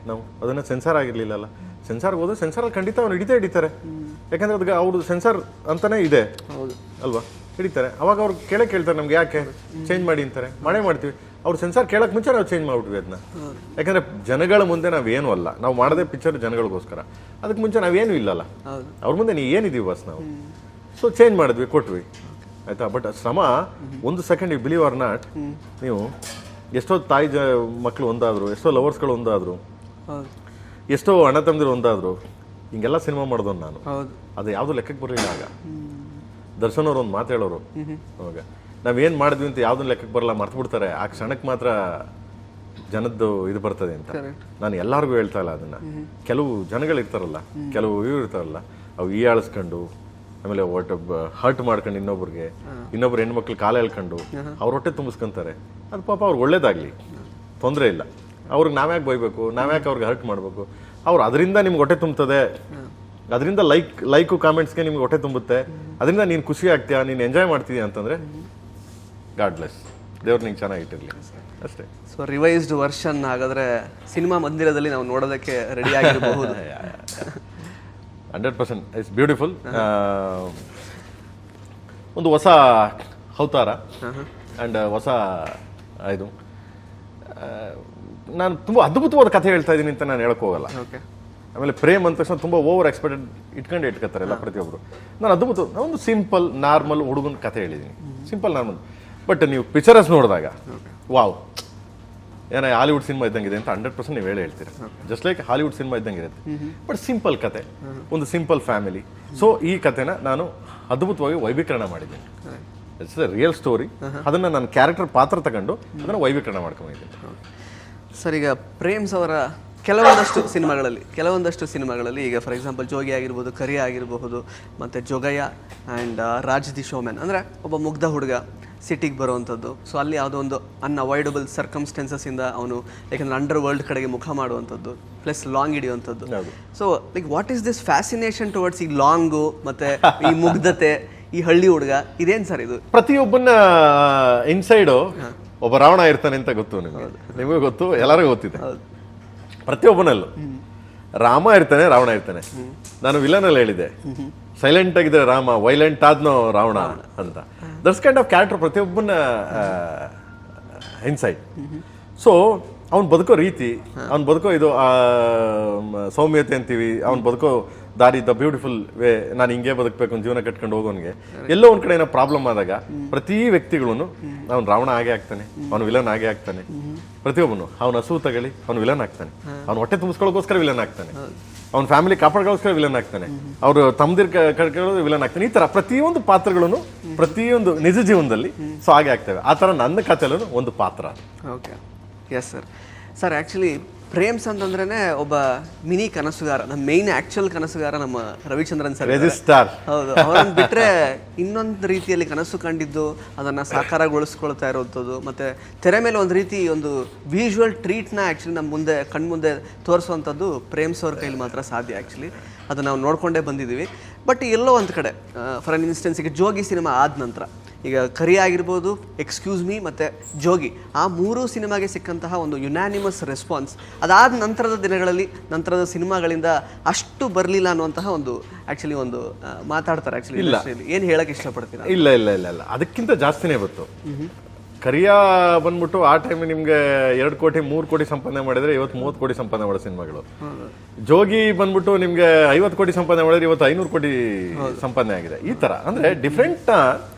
ನಾವು. ಅದನ್ನು ಸೆನ್ಸಾರ್ ಆಗಿರಲಿಲ್ಲಲ್ಲ, ಸೆನ್ಸಾರ್ಗೆ ಹೋದ್ರೆ ಸೆನ್ಸಾರಲ್ಲಿ ಖಂಡಿತ ಅವ್ನು ಹಿಡಿತಾರೆ. ಯಾಕಂದ್ರೆ ಅದಕ್ಕೆ ಅವ್ರದ್ದು ಸೆನ್ಸರ್ ಅಂತಾನೆ ಇದೆ ಅಲ್ವಾ, ಹಿಡಿತಾರೆ. ಅವಾಗ ಅವ್ರು ಕೇಳ್ತಾರೆ ನಮ್ಗೆ ಯಾಕೆ ಚೇಂಜ್ ಮಾಡಿ ಅಂತಾರೆ, ಮಾಡೇ ಮಾಡ್ತೀವಿ. ಅವ್ರು ಸೆನ್ಸಾರ್ ಕೇಳಕ್ ಮುಂಚೆ ನಾವು ಚೇಂಜ್ ಮಾಡ್ಬಿಟ್ವಿ ಅದನ್ನ. ಯಾಕಂದ್ರೆ ಜನಗಳ ಮುಂದೆ ನಾವೇನು ಅಲ್ಲ, ನಾವು ಮಾಡದೇ ಪಿಕ್ಚರ್ ಜನಗಳಿಗೋಸ್ಕರ, ಅದಕ್ಕೆ ಮುಂಚೆ ನಾವೇನು ಇಲ್ಲಲ್ಲ, ಅವ್ರ ಮುಂದೆ ನೀವು ಏನಿದೀವಿ ಬಸ್ ನಾವು. ಸೊ ಚೇಂಜ್ ಮಾಡಿದ್ವಿ, ಕೊಟ್ವಿ, ಆಯ್ತಾ. ಬಟ್ ಶ್ರಮ 1 second, you believe or not, ನೀವು ಎಷ್ಟೋ ತಾಯಿ ಮಕ್ಕಳು ಒಂದಾದ್ರು, ಎಷ್ಟೋ ಲವರ್ಸ್ಗಳು ಒಂದಾದ್ರು, ಎಷ್ಟೋ ಅಣ್ಣ ತಮ್ಮದಿರು ಒಂದಾದ್ರು, ಹಿಂಗೆಲ್ಲ ಸಿನಿಮಾ ಮಾಡಿದವ್ ನಾನು. ಅದು ಯಾವ್ದು ಲೆಕ್ಕಕ್ಕೆ ಬರಲಿಲ್ಲ ಆಗ. ದರ್ಶನ್ ಅವ್ರು ಒಂದು ಮಾತು ಹೇಳೋರು ಅವಾಗ, ನಾವೇನ್ ಮಾಡಿದ್ವಿ ಅಂತ ಯಾವ್ದನ್ನ ಲೆಕ್ಕಕ್ಕೆ ಬರಲ್ಲ, ಮರ್ತು ಬಿಡ್ತಾರೆ, ಆ ಕ್ಷಣಕ್ಕೆ ಮಾತ್ರ ಜನದ್ದು ಇದು ಬರ್ತದೆ ಅಂತ. ನಾನು ಎಲ್ಲರಿಗೂ ಹೇಳ್ತಾ ಇಲ್ಲ ಅದನ್ನ. ಕೆಲವು ಜನಗಳು ಇರ್ತಾರಲ್ಲ, ಕೆಲವು ಇವ್ರು ಇರ್ತಾರಲ್ಲ, ಅವು ಆಳಿಸ್ಕೊಂಡು, ಆಮೇಲೆ ಹರ್ಟ್ ಮಾಡ್ಕೊಂಡು ಇನ್ನೊಬ್ರು ಹೆಣ್ಮಕ್ಳು ಕಾಲ ಹೇಳ್ಕೊಂಡು ಅವ್ರ ಹೊಟ್ಟೆ ತುಂಬಿಸ್ಕೊಂತಾರೆ. ಅದು ಪಾಪ ಅವ್ರಿಗೆ ಒಳ್ಳೇದಾಗ್ಲಿ, ತೊಂದರೆ ಇಲ್ಲ. ಅವ್ರಿಗೆ ನಾವ್ಯಾಕೆ ಬೈಬೇಕು, ನಾವ್ಯಾಕೆ ಅವ್ರಿಗೆ ಹರ್ಟ್ ಮಾಡ್ಬೇಕು? ಅವ್ರು ಅದರಿಂದ ನಿಮ್ಗೆ ಹೊಟ್ಟೆ ತುಂಬುತ್ತದೆ, ಅದರಿಂದ ಲೈಕು ಕಾಮೆಂಟ್ಸ್ಗೆ ನಿಮ್ಗೆ ಹೊಟ್ಟೆ ತುಂಬುತ್ತೆ, ಅದರಿಂದ ನೀನು ಖುಷಿ ಆಗ್ತೀಯಾ, ನೀನು ಎಂಜಾಯ್ ಮಾಡ್ತೀಯಾ ಅಂತಂದ್ರೆ ಗಾಡ್ ಬ್ಲೆಸ್, ದೇವ್ರು ನಿಂಗೆ ಚೆನ್ನಾಗಿಟ್ಟಿರ್ಲಿ ಅಷ್ಟೇ. ಸೊ ರಿವೈಸ್ಡ್ ವರ್ಷನ್ ಹಾಗಾದ್ರೆ ಸಿನಿಮಾ ಮಂದಿರದಲ್ಲಿ ನಾವು ನೋಡೋದಕ್ಕೆ ರೆಡಿ ಆಗಿರಬಹುದು. 100% ಇಟ್ಸ್ ಬ್ಯೂಟಿಫುಲ್. ಒಂದು ಹೊಸ ಅವತಾರ ಆ್ಯಂಡ್ ಹೊಸ ಇದು. ನಾನು ತುಂಬ ಅದ್ಭುತವಾದ ಕಥೆ ಹೇಳ್ತಾ ಇದ್ದೀನಿ ಅಂತ ನಾನು ಹೇಳಕ್ ಹೋಗಲ್ಲ. ಆಮೇಲೆ ಪ್ರೇಮ್ ಅಂತ ತಕ್ಷಣ ತುಂಬ ಓವರ್ ಎಕ್ಸ್ಪೆಕ್ಟೆಡ್ ಇಟ್ಕೊತಾರೆ ಎಲ್ಲ ಪ್ರತಿಯೊಬ್ಬರು. ನಾನು ಅದ್ಭುತ, ಒಂದು ಸಿಂಪಲ್ ನಾರ್ಮಲ್ ಹುಡುಗನ ಕಥೆ ಹೇಳಿದ್ದೀನಿ, ಸಿಂಪಲ್ ನಾರ್ಮಲ್. ಬಟ್ ನೀವು ಪಿಕ್ಚರ್ಸ್ ನೋಡಿದಾಗ ವಾವ್, ಏನೋ ಹಾಲಿವುಡ್ ಸಿನಿಮಾ ಇದ್ದಂಗಿದೆ ಅಂತ 100% ನೀವು ಹೇಳ್ತೀರಾ. ಜಸ್ಟ್ ಲೈಕ್ ಹಾಲಿವುಡ್ ಸಿನಿಮಾ ಇದ್ದಂಗಿರುತ್ತೆ. ಬಟ್ ಸಿಂಪಲ್ ಕತೆ, ಒಂದು ಸಿಂಪಲ್ ಫ್ಯಾಮಿಲಿ. ಸೊ ಈ ಕತೆನ ನಾನು ಅದ್ಭುತವಾಗಿ ವೈಭೀಕರಣ ಮಾಡಿದ್ದೀನಿ. It's a real story. ಅದನ್ನ ನನ್ನ ಕ್ಯಾರೆಕ್ಟರ್ ಪಾತ್ರ ತಗೊಂಡು ಅದನ್ನ ವೈಭೀಕರಣ ಮಾಡ್ಕೊಂಡಿದ್ದೀನಿ. ಸರ್, ಈಗ ಪ್ರೇಮ್ಸ್ ಅವರ ಕೆಲವೊಂದಷ್ಟು ಸಿನಿಮಾಗಳಲ್ಲಿ ಈಗ ಫಾರ್ ಎಕ್ಸಾಂಪಲ್ ಜೋಗಿ ಆಗಿರ್ಬೋದು, ಕರಿಯ ಆಗಿರಬಹುದು, ಮತ್ತು ಜೊಗಯ್ಯ ಆ್ಯಂಡ್ ರಾಜ್ ದಿ ಶೋಮ್ಯಾನ್, ಅಂದರೆ ಒಬ್ಬ ಮುಗ್ಧ ಹುಡುಗ ಸಿಟಿಗೆ ಬರುವಂಥದ್ದು. ಸೊ ಅಲ್ಲಿ ಯಾವುದೋ ಒಂದು ಅನ್ಅವಾಯ್ಡಬಲ್ ಸರ್ಕಮ್ಸ್ಟೆನ್ಸಸ್ಸಿಂದ ಅವನು ಯಾಕಂದರೆ ಅಂಡರ್ ವರ್ಲ್ಡ್ ಕಡೆಗೆ ಮುಖ ಮಾಡುವಂಥದ್ದು, ಪ್ಲಸ್ ಲಾಂಗ್ ಹಿಡಿಯುವಂಥದ್ದು. So like what is this fascination towards ಈ ಲಾಂಗು ಮತ್ತು ಈ ಮುಗ್ಧತೆ, ಈ ಹಳ್ಳಿ ಹುಡುಗ, ಇದೇನು ಸರ್ ಇದು? ಪ್ರತಿಯೊಬ್ಬನ ಇನ್ಸೈಡು ಒಬ್ಬ ರಾವಣ ಇರ್ತಾನೆ ಅಂತ ಗೊತ್ತು ನಿಮಗೆ ಗೊತ್ತು, ಎಲ್ಲರಿಗೂ ಗೊತ್ತಿದೆ. ಪ್ರತಿಯೊಬ್ಬನಲ್ಲೂ ರಾಮ ಇರ್ತಾನೆ, ರಾವಣ ಇರ್ತಾನೆ. ನಾನು ವಿಲನಲ್ಲಿ ಹೇಳಿದ್ದೆ, ಸೈಲೆಂಟ್ ಆಗಿದ್ರೆ ರಾಮ, ವೈಲೆಂಟ್ ಆದ್ನೋ ರಾವಣ ಅಂತ. ದಟ್ಸ್ ಕೈಂಡ್ ಆಫ್ ಕ್ಯಾರೆಕ್ಟರ್ ಪ್ರತಿಯೊಬ್ಬನ ಇನ್ಸೈಡ್. ಸೊ ಅವ್ನು ಬದುಕೋ ರೀತಿ, ಅವ್ನು ಬದುಕೋ ಇದು ಸೌಮ್ಯತೆ ಅಂತೀವಿ, ಅವ್ನು ಬದುಕೋ ದಾರಿ, ದ ಬ್ಯೂಟಿಫುಲ್ ವೇ, ನಾನು ಹಿಂಗೆ ಬದುಕಬೇಕು ಅಂತ ಜೀವನ ಕಟ್ಕೊಂಡು ಹೋಗೋನ್ಗೆ ಎಲ್ಲೋ ಒಂದ್ ಕಡೆ ಏನೋ ಪ್ರಾಬ್ಲಮ್ ಆದಾಗ ಪ್ರತಿ ವ್ಯಕ್ತಿಗಳನ್ನು ಅವ್ನು ರಾವಣ ಆಗೇ ಆಗ್ತಾನೆ, ಅವನು ವಿಲನ್ ಆಗೇ ಆಗ್ತಾನೆ. ಪ್ರತಿಯೊಬ್ಬನು ಅವನ ಹಸು ತಗೊಳ್ಳಿ, ಅವನು ವಿಲನ್ ಆಗ್ತಾನೆ. ಅವ್ನು ಹೊಟ್ಟೆ ತುಂಬಿಸ್ಕೊಳ್ಳೋಕೋಸ್ಕರ ವಿಲನ್ ಆಗ್ತಾನೆ, ಅವ್ನ ಫ್ಯಾಮಿಲಿ ಕಾಪಾಡ್ಕೊಳ್ಳೋಸ್ಕರ ವಿಲನ್ ಆಗ್ತಾನೆ, ಅವರು ತಮ್ಮದಿರ್ ಕಟ್ಕೊಳ್ಳೋದು ವಿಲನ್ ಆಗ್ತಾನೆ. ಈ ತರ ಪ್ರತಿಯೊಂದು ಪಾತ್ರಗಳನ್ನು ಪ್ರತಿಯೊಂದು ನಿಜ ಜೀವನದಲ್ಲಿ ಸೊ ಹಾಗೆ ಆಗ್ತವೆ. ಆ ತರ ನನ್ನ ಕಥೆಯಲ್ಲೂ ಒಂದು ಪಾತ್ರ. Okay, yes sir. Sir, actually ಪ್ರೇಮ್ಸ್ ಅಂತಂದ್ರೇ ಒಬ್ಬ ಮಿನಿ ಕನಸುಗಾರ. ನಮ್ಮ ಮೇಯ್ನ್ ಆ್ಯಕ್ಚುಯಲ್ ಕನಸುಗಾರ ನಮ್ಮ ರವಿಚಂದ್ರನ್ ಸರ್. ಹೌದು, ಅವರನ್ನು ಬಿಟ್ಟರೆ ಇನ್ನೊಂದು ರೀತಿಯಲ್ಲಿ ಕನಸು ಕಂಡಿದ್ದು ಅದನ್ನು ಸಾಕಾರಗೊಳಿಸ್ಕೊಳ್ತಾ ಇರೋವಂಥದ್ದು, ಮತ್ತು ತೆರೆ ಮೇಲೆ ಒಂದು ರೀತಿ ಒಂದು ವಿಜುವಲ್ ಟ್ರೀಟ್ನ ಆ್ಯಕ್ಚುಲಿ ನಮ್ಮ ಮುಂದೆ ಕಣ್ಮುಂದೆ ತೋರಿಸುವಂಥದ್ದು ಪ್ರೇಮ್ಸ್ ಅವ್ರ ಕೈಲಿ ಮಾತ್ರ ಸಾಧ್ಯ. ಆ್ಯಕ್ಚುಲಿ ಅದು ನಾವು ನೋಡ್ಕೊಂಡೇ ಬಂದಿದ್ದೀವಿ. ಬಟ್ ಎಲ್ಲೋ ಒಂದು ಕಡೆ ಫಾರ್ ಅನ್ ಇನ್ಸ್ಟೆನ್ಸ್, ಈಗ ಜೋಗಿ ಸಿನಿಮಾ ಆದ ನಂತರ ಈಗ ಕರಿಯ ಆಗಿರ್ಬೋದು, ಎಕ್ಸ್ಕ್ಯೂಸ್ ಮೀ ಮತ್ತು ಜೋಗಿ, ಆ 3 ಸಿನಿಮಾಗೆ ಸಿಕ್ಕಂತಹ ಒಂದು ಯುನಾನಿಮಸ್ ರೆಸ್ಪಾನ್ಸ್ ಅದಾದ ನಂತರದ ದಿನಗಳಲ್ಲಿ ನಂತರದ ಸಿನಿಮಾಗಳಿಂದ ಅಷ್ಟು ಬರಲಿಲ್ಲ ಅನ್ನುವಂತಹ ಒಂದು ಆ್ಯಕ್ಚುಲಿ ಒಂದು ಮಾತಾಡ್ತಾರೆ. ಆ್ಯಕ್ಚುಲಿ ಏನು ಹೇಳಕ್ಕೆ ಇಷ್ಟಪಡ್ತೀನಿ? ಇಲ್ಲ ಇಲ್ಲ ಇಲ್ಲ ಇಲ್ಲ, ಅದಕ್ಕಿಂತ ಜಾಸ್ತಿನೇ ಬಂತು. ಕರಿಯ ಬಂದ್ಬಿಟ್ಟು ಆ ಟೈಮ್ ನಿಮ್ಗೆ 2 ಕೋಟಿ 3 ಕೋಟಿ ಸಂಪಾದನೆ ಮಾಡಿದ್ರೆ ಇವತ್ತು 30 ಕೋಟಿ ಸಂಪಾದನೆ ಮಾಡೋ ಸಿನಿಮಾಗಳು. ಜೋಗಿ ಬಂದ್ಬಿಟ್ಟು ನಿಮ್ಗೆ 50 ಕೋಟಿ ಸಂಪಾದನೆ ಮಾಡಿದ್ರೆ ಇವತ್ತು 500 ಕೋಟಿ ಸಂಪಾದನೆ ಆಗಿದೆ. ಈ ತರ ಅಂದ್ರೆ ಡಿಫ್ರೆಂಟ್.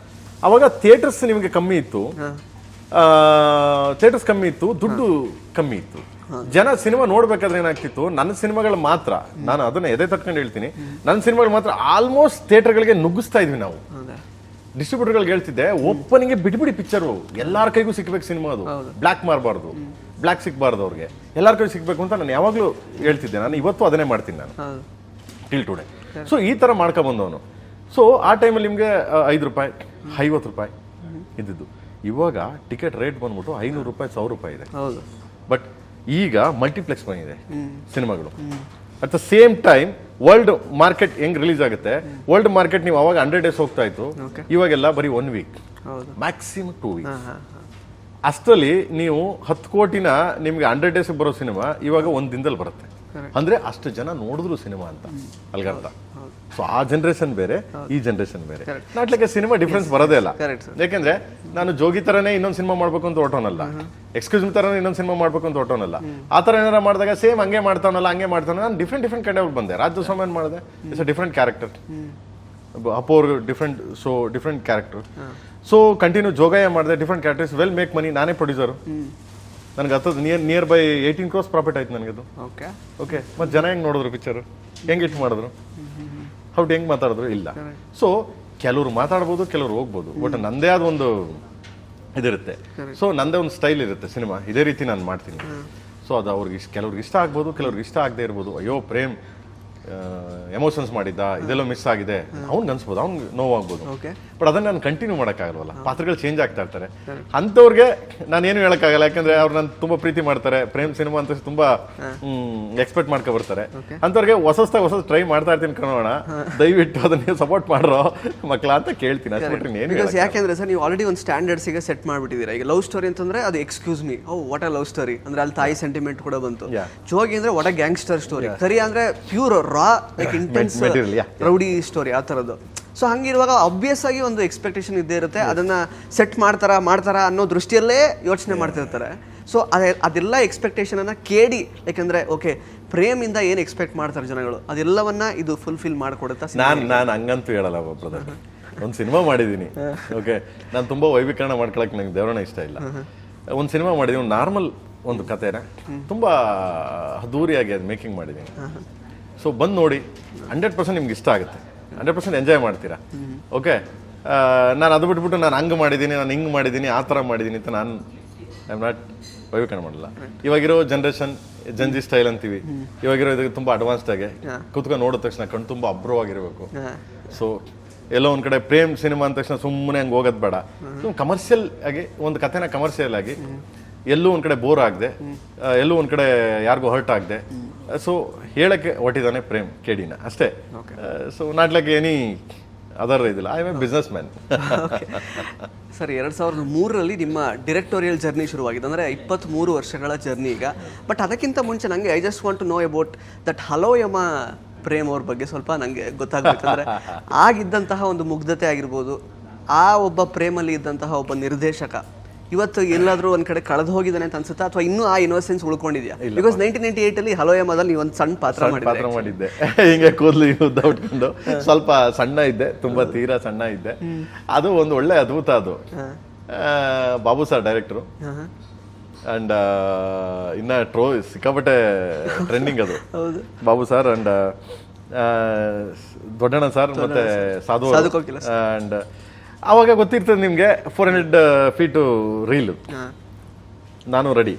ಅವಾಗ ಥಿಯೇಟರ್ಸ್ ನಿಮಗೆ ಕಮ್ಮಿ ಇತ್ತು, ದುಡ್ಡು ಕಮ್ಮಿ ಇತ್ತು. ಜನ ಸಿನಿಮಾ ನೋಡ್ಬೇಕಾದ್ರೆ ಏನಾಗ್ತಿತ್ತು, ನನ್ನ ಸಿನಿಮಾಗಳು ಮಾತ್ರ, ನಾನು ಅದನ್ನ ಎದೆ ತಟ್ಕೊಂಡು ಹೇಳ್ತೀನಿ, ನನ್ನ ಸಿನಿಮಾಗಳು ಮಾತ್ರ ಆಲ್ಮೋಸ್ಟ್ ಥಿಯೇಟರ್ಗಳಿಗೆ ನುಗ್ಗಿಸ್ತಾ ಇದ್ವಿ ನಾವು. ಡಿಸ್ಟ್ರಿಬ್ಯೂಟರ್ಗಳಿಗೆ ಹೇಳ್ತಿದ್ದೆ, ಓಪನಿಂಗ್ ಬಿಟ್ಬಿಡಿ ಪಿಕ್ಚರು, ಎಲ್ಲಾರ ಕೈಗೂ ಸಿಗ್ಬೇಕು ಸಿನಿಮಾ, ಅದು ಬ್ಲ್ಯಾಕ್ ಮಾರಬಾರ್ದು, ಬ್ಲ್ಯಾಕ್ ಸಿಗ್ಬಾರ್ದು ಅವ್ರಿಗೆ, ಎಲ್ಲಾರ ಕೈಗೂ ಸಿಗ್ಬೇಕು ಅಂತ ನಾನು ಯಾವಾಗ್ಲೂ ಹೇಳ್ತಿದ್ದೆ. ನಾನು ಇವತ್ತು ಅದನ್ನೇ ಮಾಡ್ತೀನಿ ನಾನು ಟಿಲ್ ಟುಡೇ. ಸೊ ಈ ತರ ಮಾಡ್ಕೊ ಬಂದವನು. ಸೊ ಆ ಟೈಮಲ್ಲಿ ನಿಮ್ಗೆ 5 ರೂಪಾಯಿ 50 ರೂಪಾಯಿ ಇದ್ದಿದ್ದು. ಇವಾಗ ಟಿಕೆಟ್ ರೇಟ್ ಬಂದ್ಬಿಟ್ಟು 500 ರೂಪಾಯಿ 1000 ರೂಪಾಯಿ ಇದೆ. ಬಟ್ ಈಗ ಮಲ್ಟಿಪ್ಲೆಕ್ಸ್ ಬಂದಿದೆ ಸಿನಿಮಾಗಳು. At the same time world market ಹೆಂಗ್ ರಿಲೀಸ್ ಆಗುತ್ತೆ, ವರ್ಲ್ಡ್ ಮಾರ್ಕೆಟ್ ನೀವು ಅವಾಗ 100 ಡೇಸ್ ಹೋಗ್ತಾ ಇತ್ತು, ಇವಾಗೆಲ್ಲ ಬರೀ 1 ವೀಕ್, ಮ್ಯಾಕ್ಸಿಮಮ್ 2 ವೀಕ್ಸ್. ಅಷ್ಟರಲ್ಲಿ ನೀವು 10 ಕೋಟಿನ ನಿಮ್ಗೆ 100 ಡೇಸ್ ಬರೋ ಸಿನಿಮಾ ಇವಾಗ 1 ದಿನದಲ್ಲಿ ಬರುತ್ತೆ. ಅಂದ್ರೆ ಅಷ್ಟು ಜನ ನೋಡಿದ್ರು ಸಿನಿಮಾ ಅಂತ ಅಲ್ಗರ್ಥ. ಸೊ ಆ ಜನರೇಷನ್ ಬೇರೆ, ಈ ಜನರೇಷನ್ ಬೇರೆ. ನಾಟ್ಲಿಕ್ಕೆ ಸಿನಿಮಾ ಡಿಫ್ರೆನ್ಸ್ ಬರೋದೇ ಇಲ್ಲ. ಯಾಕೆಂದ್ರೆ ನಾನು ಜೋಗಿ ತರನೇ ಇನ್ನೊಂದು ಸಿನಿಮಾ ಮಾಡ್ಬೇಕು ಅಂತ ಹೊರಟೋನಲ್ಲ, ಎಕ್ಸ್ಕ್ಯೂಸ್ ಮಿ ತರನೇ ಇನ್ನೊಂದು ಸಿನಿಮಾ ಮಾಡ್ಬೇಕು ಅಂತ ಹೊರಟೋನಲ್ಲ. ಆ ತರ ಏನಾರ ಮಾಡಿದಾಗ ಸೇಮ್ ಹಂಗೆ ಮಾಡ್ತಾನಲ್ಲ, ಹಂಗೆ ಮಾಡ್ತಾನೆ. ನಾನು ಡಿಫ್ರೆಂಟ್ ಕಡೆ ಬಂದೆ. ರಾಜ್ಯ ಸೋಮನ್ ಮಾಡಿದೆ, ಇಟ್ಸ್ ಅ ಡಿಫ್ರೆಂಟ್ ಕ್ಯಾರೆಕ್ಟರ್. ಅಪ್ಪೋರ್ different character. So continue Jogayya ಮಾಡಿದೆ, different characters, well make money. ನಾನೇ ಪ್ರೊಡ್ಯೂಸರು. ನನಗೆ ನಿಯರ್ ಬೈ 18 crores ಪ್ರಾಫಿಟ್ ಆಯ್ತು ನನಗೆ. ಓಕೆ, ಮತ್ತೆ ಜನ ಹೆಂಗ್ ನೋಡಿದ್ರು ಪಿಕ್ಚರ್, ಹೆಂಗ್ ಇಟ್ ಮಾಡಿದ್ರು, ಹೌದು ಹೆಂಗ್ ಮಾತಾಡಿದ್ರು ಇಲ್ಲ. ಸೊ ಕೆಲವ್ರು ಮಾತಾಡ್ಬೋದು, ಕೆಲವ್ರು ಹೋಗ್ಬೋದು, ಬಟ್ ನಂದೇ ಆದ ಒಂದು ಇದಿರುತ್ತೆ. ಸೊ ನಂದೇ ಒಂದು ಸ್ಟೈಲ್ ಇರುತ್ತೆ ಸಿನಿಮಾ, ಇದೇ ರೀತಿ ನಾನು ಮಾಡ್ತೀನಿ. ಸೊ ಅದು ಅವ್ರಿಗೆ ಕೆಲವ್ರಿಗೆ ಇಷ್ಟ ಆಗ್ಬೋದು, ಕೆಲವ್ರಿಗೆ ಇಷ್ಟ ಆಗದೆ ಇರ್ಬೋದು. ಅಯ್ಯೋ ಪ್ರೇಮ್ ಎಮೋಷನ್ಸ್ ಮಾಡಿದ್ದ, ಇದೆಲ್ಲ ಮಿಸ್ ಆಗಿದೆ, ಅವ್ನಿಗೆ ಅನ್ಸ್ಬೋದು, ಅವ್ನಿಗೆ ನೋವಾಗ್ಬೋದು. ಬಟ್ ಅದನ್ನ ನಾನು ಕಂಟಿನ್ಯೂ ಮಾಡೋಕ್ಕಾಗಲ್ವಲ್ಲ, ಪಾತ್ರಗಳು ಚೇಂಜ್ ಆಗ್ತಾ ಇರ್ತಾರೆ. ಅಂಥವ್ರಿಗೆ ನಾನೇನು ಹೇಳೋಕ್ಕಾಗಲ್ಲ, ಯಾಕಂದ್ರೆ ಅವ್ರು ನಾನು ತುಂಬಾ ಪ್ರೀತಿ ಮಾಡ್ತಾರೆ. ಪ್ರೇಮ್ ಸಿನಿಮಾ ಅಂತ ತುಂಬಾ ಎಕ್ಸ್ಪೆಕ್ಟ್ ಮಾಡ್ಕೊ ಬರ್ತಾರೆ. ಅಂಥವ್ರಿಗೆ ಹೊಸ ಟ್ರೈ ಮಾಡ್ತಾ ಇರ್ತೀನಿ ಕಣೋಣ. ದಯವಿಟ್ಟು ಅದನ್ನ ಸಪೋರ್ಟ್ ಮಾಡ್ರೋ ಮಕ್ಕಳ ಅಂತ ಕೇಳ್ತೀನಿ. ಯಾಕೆಂದ್ರೆ ಸರ್ ನೀವು ಆಲ್ರೆಡಿ ಒಂದು ಸ್ಟ್ಯಾಂಡರ್ಡ್ಸ್ ಈಗ ಸೆಟ್ ಮಾಡ್ಬಿಟ್ಟಿದ್ದೀರಾ. ಈಗ ಲವ್ ಸ್ಟೋರಿ ಅಂತಂದ್ರೆ ಅದು excuse me, what a love story ಅಂದ್ರೆ ಅಲ್ಲಿ ತಾಯಿ ಸೆಂಟಿಮೆಂಟ್ ಕೂಡ ಬಂತು. ಜೋಗಿ ಅಂದ್ರೆ ವಾಟ್ ಅ ಗ್ಯಾಂಗ್ಸ್ಟರ್ ಸ್ಟೋರಿ. ಕರಿ ಅಂದ್ರೆ ಪ್ಯೂರ್ ರಾ ಲೈಕ್ ಇಂಟೆನ್ಸ್ ರೌಡಿ ಸ್ಟೋರಿ ಆ ಥರದ್ದು. ಸೊ ಹಂಗಿರುವಾಗ ಅಬ್ವಿಯಸ್ ಆಗಿ ಒಂದು ಎಕ್ಸ್ಪೆಕ್ಟೇಷನ್ ಇದ್ದೇ ಇರುತ್ತೆ. ಅದನ್ನ ಸೆಟ್ ಮಾಡ್ತಾರ ಅನ್ನೋ ದೃಷ್ಟಿಯಲ್ಲೇ ಯೋಚನೆ ಮಾಡ್ತಿರ್ತಾರೆ. ಸೊ ಅದೆಲ್ಲ ಎಕ್ಸ್ಪೆಕ್ಟೇಷನನ್ನು ಕೇಳಿ, ಯಾಕಂದ್ರೆ ಓಕೆ ಪ್ರೇಮಿಂದ ಏನು ಎಕ್ಸ್ಪೆಕ್ಟ್ ಮಾಡ್ತಾರೆ ಜನಗಳು, ಅದೆಲ್ಲವನ್ನ ಇದು ಫುಲ್ಫಿಲ್ ಮಾಡಿಕೊಡುತ್ತಾ? ನಾನು ಹಂಗಂತೂ ಹೇಳಲ್ಲ ಬ್ರದರ್. ಒಂದು ಸಿನಿಮಾ ಮಾಡಿದ್ದೀನಿ, ಓಕೆ, ನಾನು ತುಂಬಾ ವೈವಿಕರಣ ಮಾಡ್ಕೊಳಕ್ಕೆ ನಂಗೆ ದೇವರನ್ನ ಇಷ್ಟ ಇಲ್ಲ. ಒಂದು ಸಿನಿಮಾ ಮಾಡಿದ್ದೀನಿ, ಒಂದು ನಾರ್ಮಲ್ ಒಂದು ಕಥೆನ ತುಂಬಾ ಅದ್ದೂರಿಯಾಗಿ ಅದು ಮೇಕಿಂಗ್ ಮಾಡಿದ್ದೀನಿ. ಸೊ ಬಂದು ನೋಡಿ, 100% ನಿಮ್ಗೆ ಇಷ್ಟ ಆಗುತ್ತೆ, 100% ಎಂಜಾಯ್ ಮಾಡ್ತೀರಾ. ಓಕೆ, ನಾನು ಅದು ಬಿಟ್ಬಿಟ್ಟು ನಾನು ಹಂಗೆ ಮಾಡಿದ್ದೀನಿ, ನಾನು ಹಿಂಗೆ ಮಾಡಿದ್ದೀನಿ, ಆ ಥರ ಮಾಡಿದ್ದೀನಿ ಅಂತ ನಾನು ಐ ಆಮ್ ನಾಟ್ ವೈವಿಕರಣ ಮಾಡಲ್ಲ. ಇವಾಗಿರೋ ಜನ್ರೇಷನ್ ಜಂಜಿ ಸ್ಟೈಲ್ ಅಂತೀವಿ. ಇವಾಗಿರೋ ಇದಕ್ಕೆ ತುಂಬ ಅಡ್ವಾನ್ಸ್ಡ್ ಆಗಿ ಕುತ್ಕೊಂಡು ನೋಡಿದ ತಕ್ಷಣ ಕಣ್ಣು ತುಂಬ ಅಬ್ರವಾಗಿರಬೇಕು. ಸೊ ಎಲ್ಲೋ ಒಂದು ಕಡೆ ಪ್ರೇಮ್ ಸಿನಿಮಾ ಅಂದ ತಕ್ಷಣ ಸುಮ್ಮನೆ ಹಂಗೆ ಹೋಗೋದು ಬೇಡ. ಕಮರ್ಷಿಯಲ್ ಆಗಿ ಒಂದು ಕಥೆನ ಕಮರ್ಷಿಯಲ್ ಆಗಿ, ಎಲ್ಲೂ ಒಂದು ಕಡೆ ಬೋರ್ ಆಗದೆ, ಎಲ್ಲೂ ಒಂದು ಕಡೆ ಯಾರಿಗೂ ಹರ್ಟ್ ಆಗದೆ, ಸೊ ಹೇಳಕ್ಕೆ ಹೊಟ್ಟಿದ್ದಾನೆ ಪ್ರೇಮ್ ಕೇಡಿನ ಅಷ್ಟೇ. So not like any other ಇದಿಲ್ಲ. I am a businessman. Sir 2003ರಲ್ಲಿ ನಿಮ್ಮ ಡಿರೆಕ್ಟೋರಿಯಲ್ ಜರ್ನಿ ಶುರುವಾಗಿದೆ, ಅಂದರೆ 23 ವರ್ಷಗಳ ಜರ್ನಿ ಈಗ. ಬಟ್ ಅದಕ್ಕಿಂತ ಮುಂಚೆ ನನಗೆ I just want to know about that hello Yama Prem ಅವ್ರ ಬಗ್ಗೆ ಸ್ವಲ್ಪ ನನಗೆ ಗೊತ್ತಾಗಬೇಕಂದ್ರೆ ಆಗಿದ್ದಂತಹ ಒಂದು ಮುಗ್ಧತೆ ಆಗಿರ್ಬೋದು, ಆ ಒಬ್ಬ ಪ್ರೇಮಲ್ಲಿ ಇದ್ದಂತಹ ಒಬ್ಬ ನಿರ್ದೇಶಕ ಇವತ್ತು ಎಲ್ಲಾದ್ರೂ ಒಂದ್ ಕಡೆ ಕಳೆದು ಹೋಗಿದ್ದಾನೆ ಅಂತ ಅನ್ಸುತ್ತಾ, ಅಥವಾ ಇನ್ನೂ ಆ ಇನ್ನೋಸೆನ್ಸ್ ಉಳ್ಕೊಂಡಿದ್ಯಾ? ಬಿಕಾಸ್ 1998 ಹಲೋ ಯಮದಲ್ಲಿ ನೀವು ಒಂದು ಸಣ್ಣ ಪಾತ್ರ ಮಾಡಿದ್ದೆ. ಹಿಂಗೆ ಕೂದಲು ಉದ್ದ ಉಟ್ಕೊಂಡು ಸ್ವಲ್ಪ ಸಣ್ಣ ಇದ್ದೆ, ತುಂಬಾ ತೀರಾ ಸಣ್ಣ ಇದ್ದೆ. ಅದು ಒಂದು ಒಳ್ಳೆ ಅದ್ಭುತ. ಅದು ಬಾಬು ಸರ್ ಡೈರೆಕ್ಟ್ರು, ಅಂಡ್ ಇನ್ನ ಸಿಕ್ಕಾಪಟ್ಟೆ ಟ್ರೆಂಡಿಂಗ್ ಅದು. Babu sir and Doddanna sir ಮತ್ತೆ ಸಾಧು ಅಂಡ್ ಅವಾಗ ಗೊತ್ತಿರ್ತದೆ ನಿಮ್ಗೆ 400 feet ರೀಲ್. ನಾನು ರೆಡಿ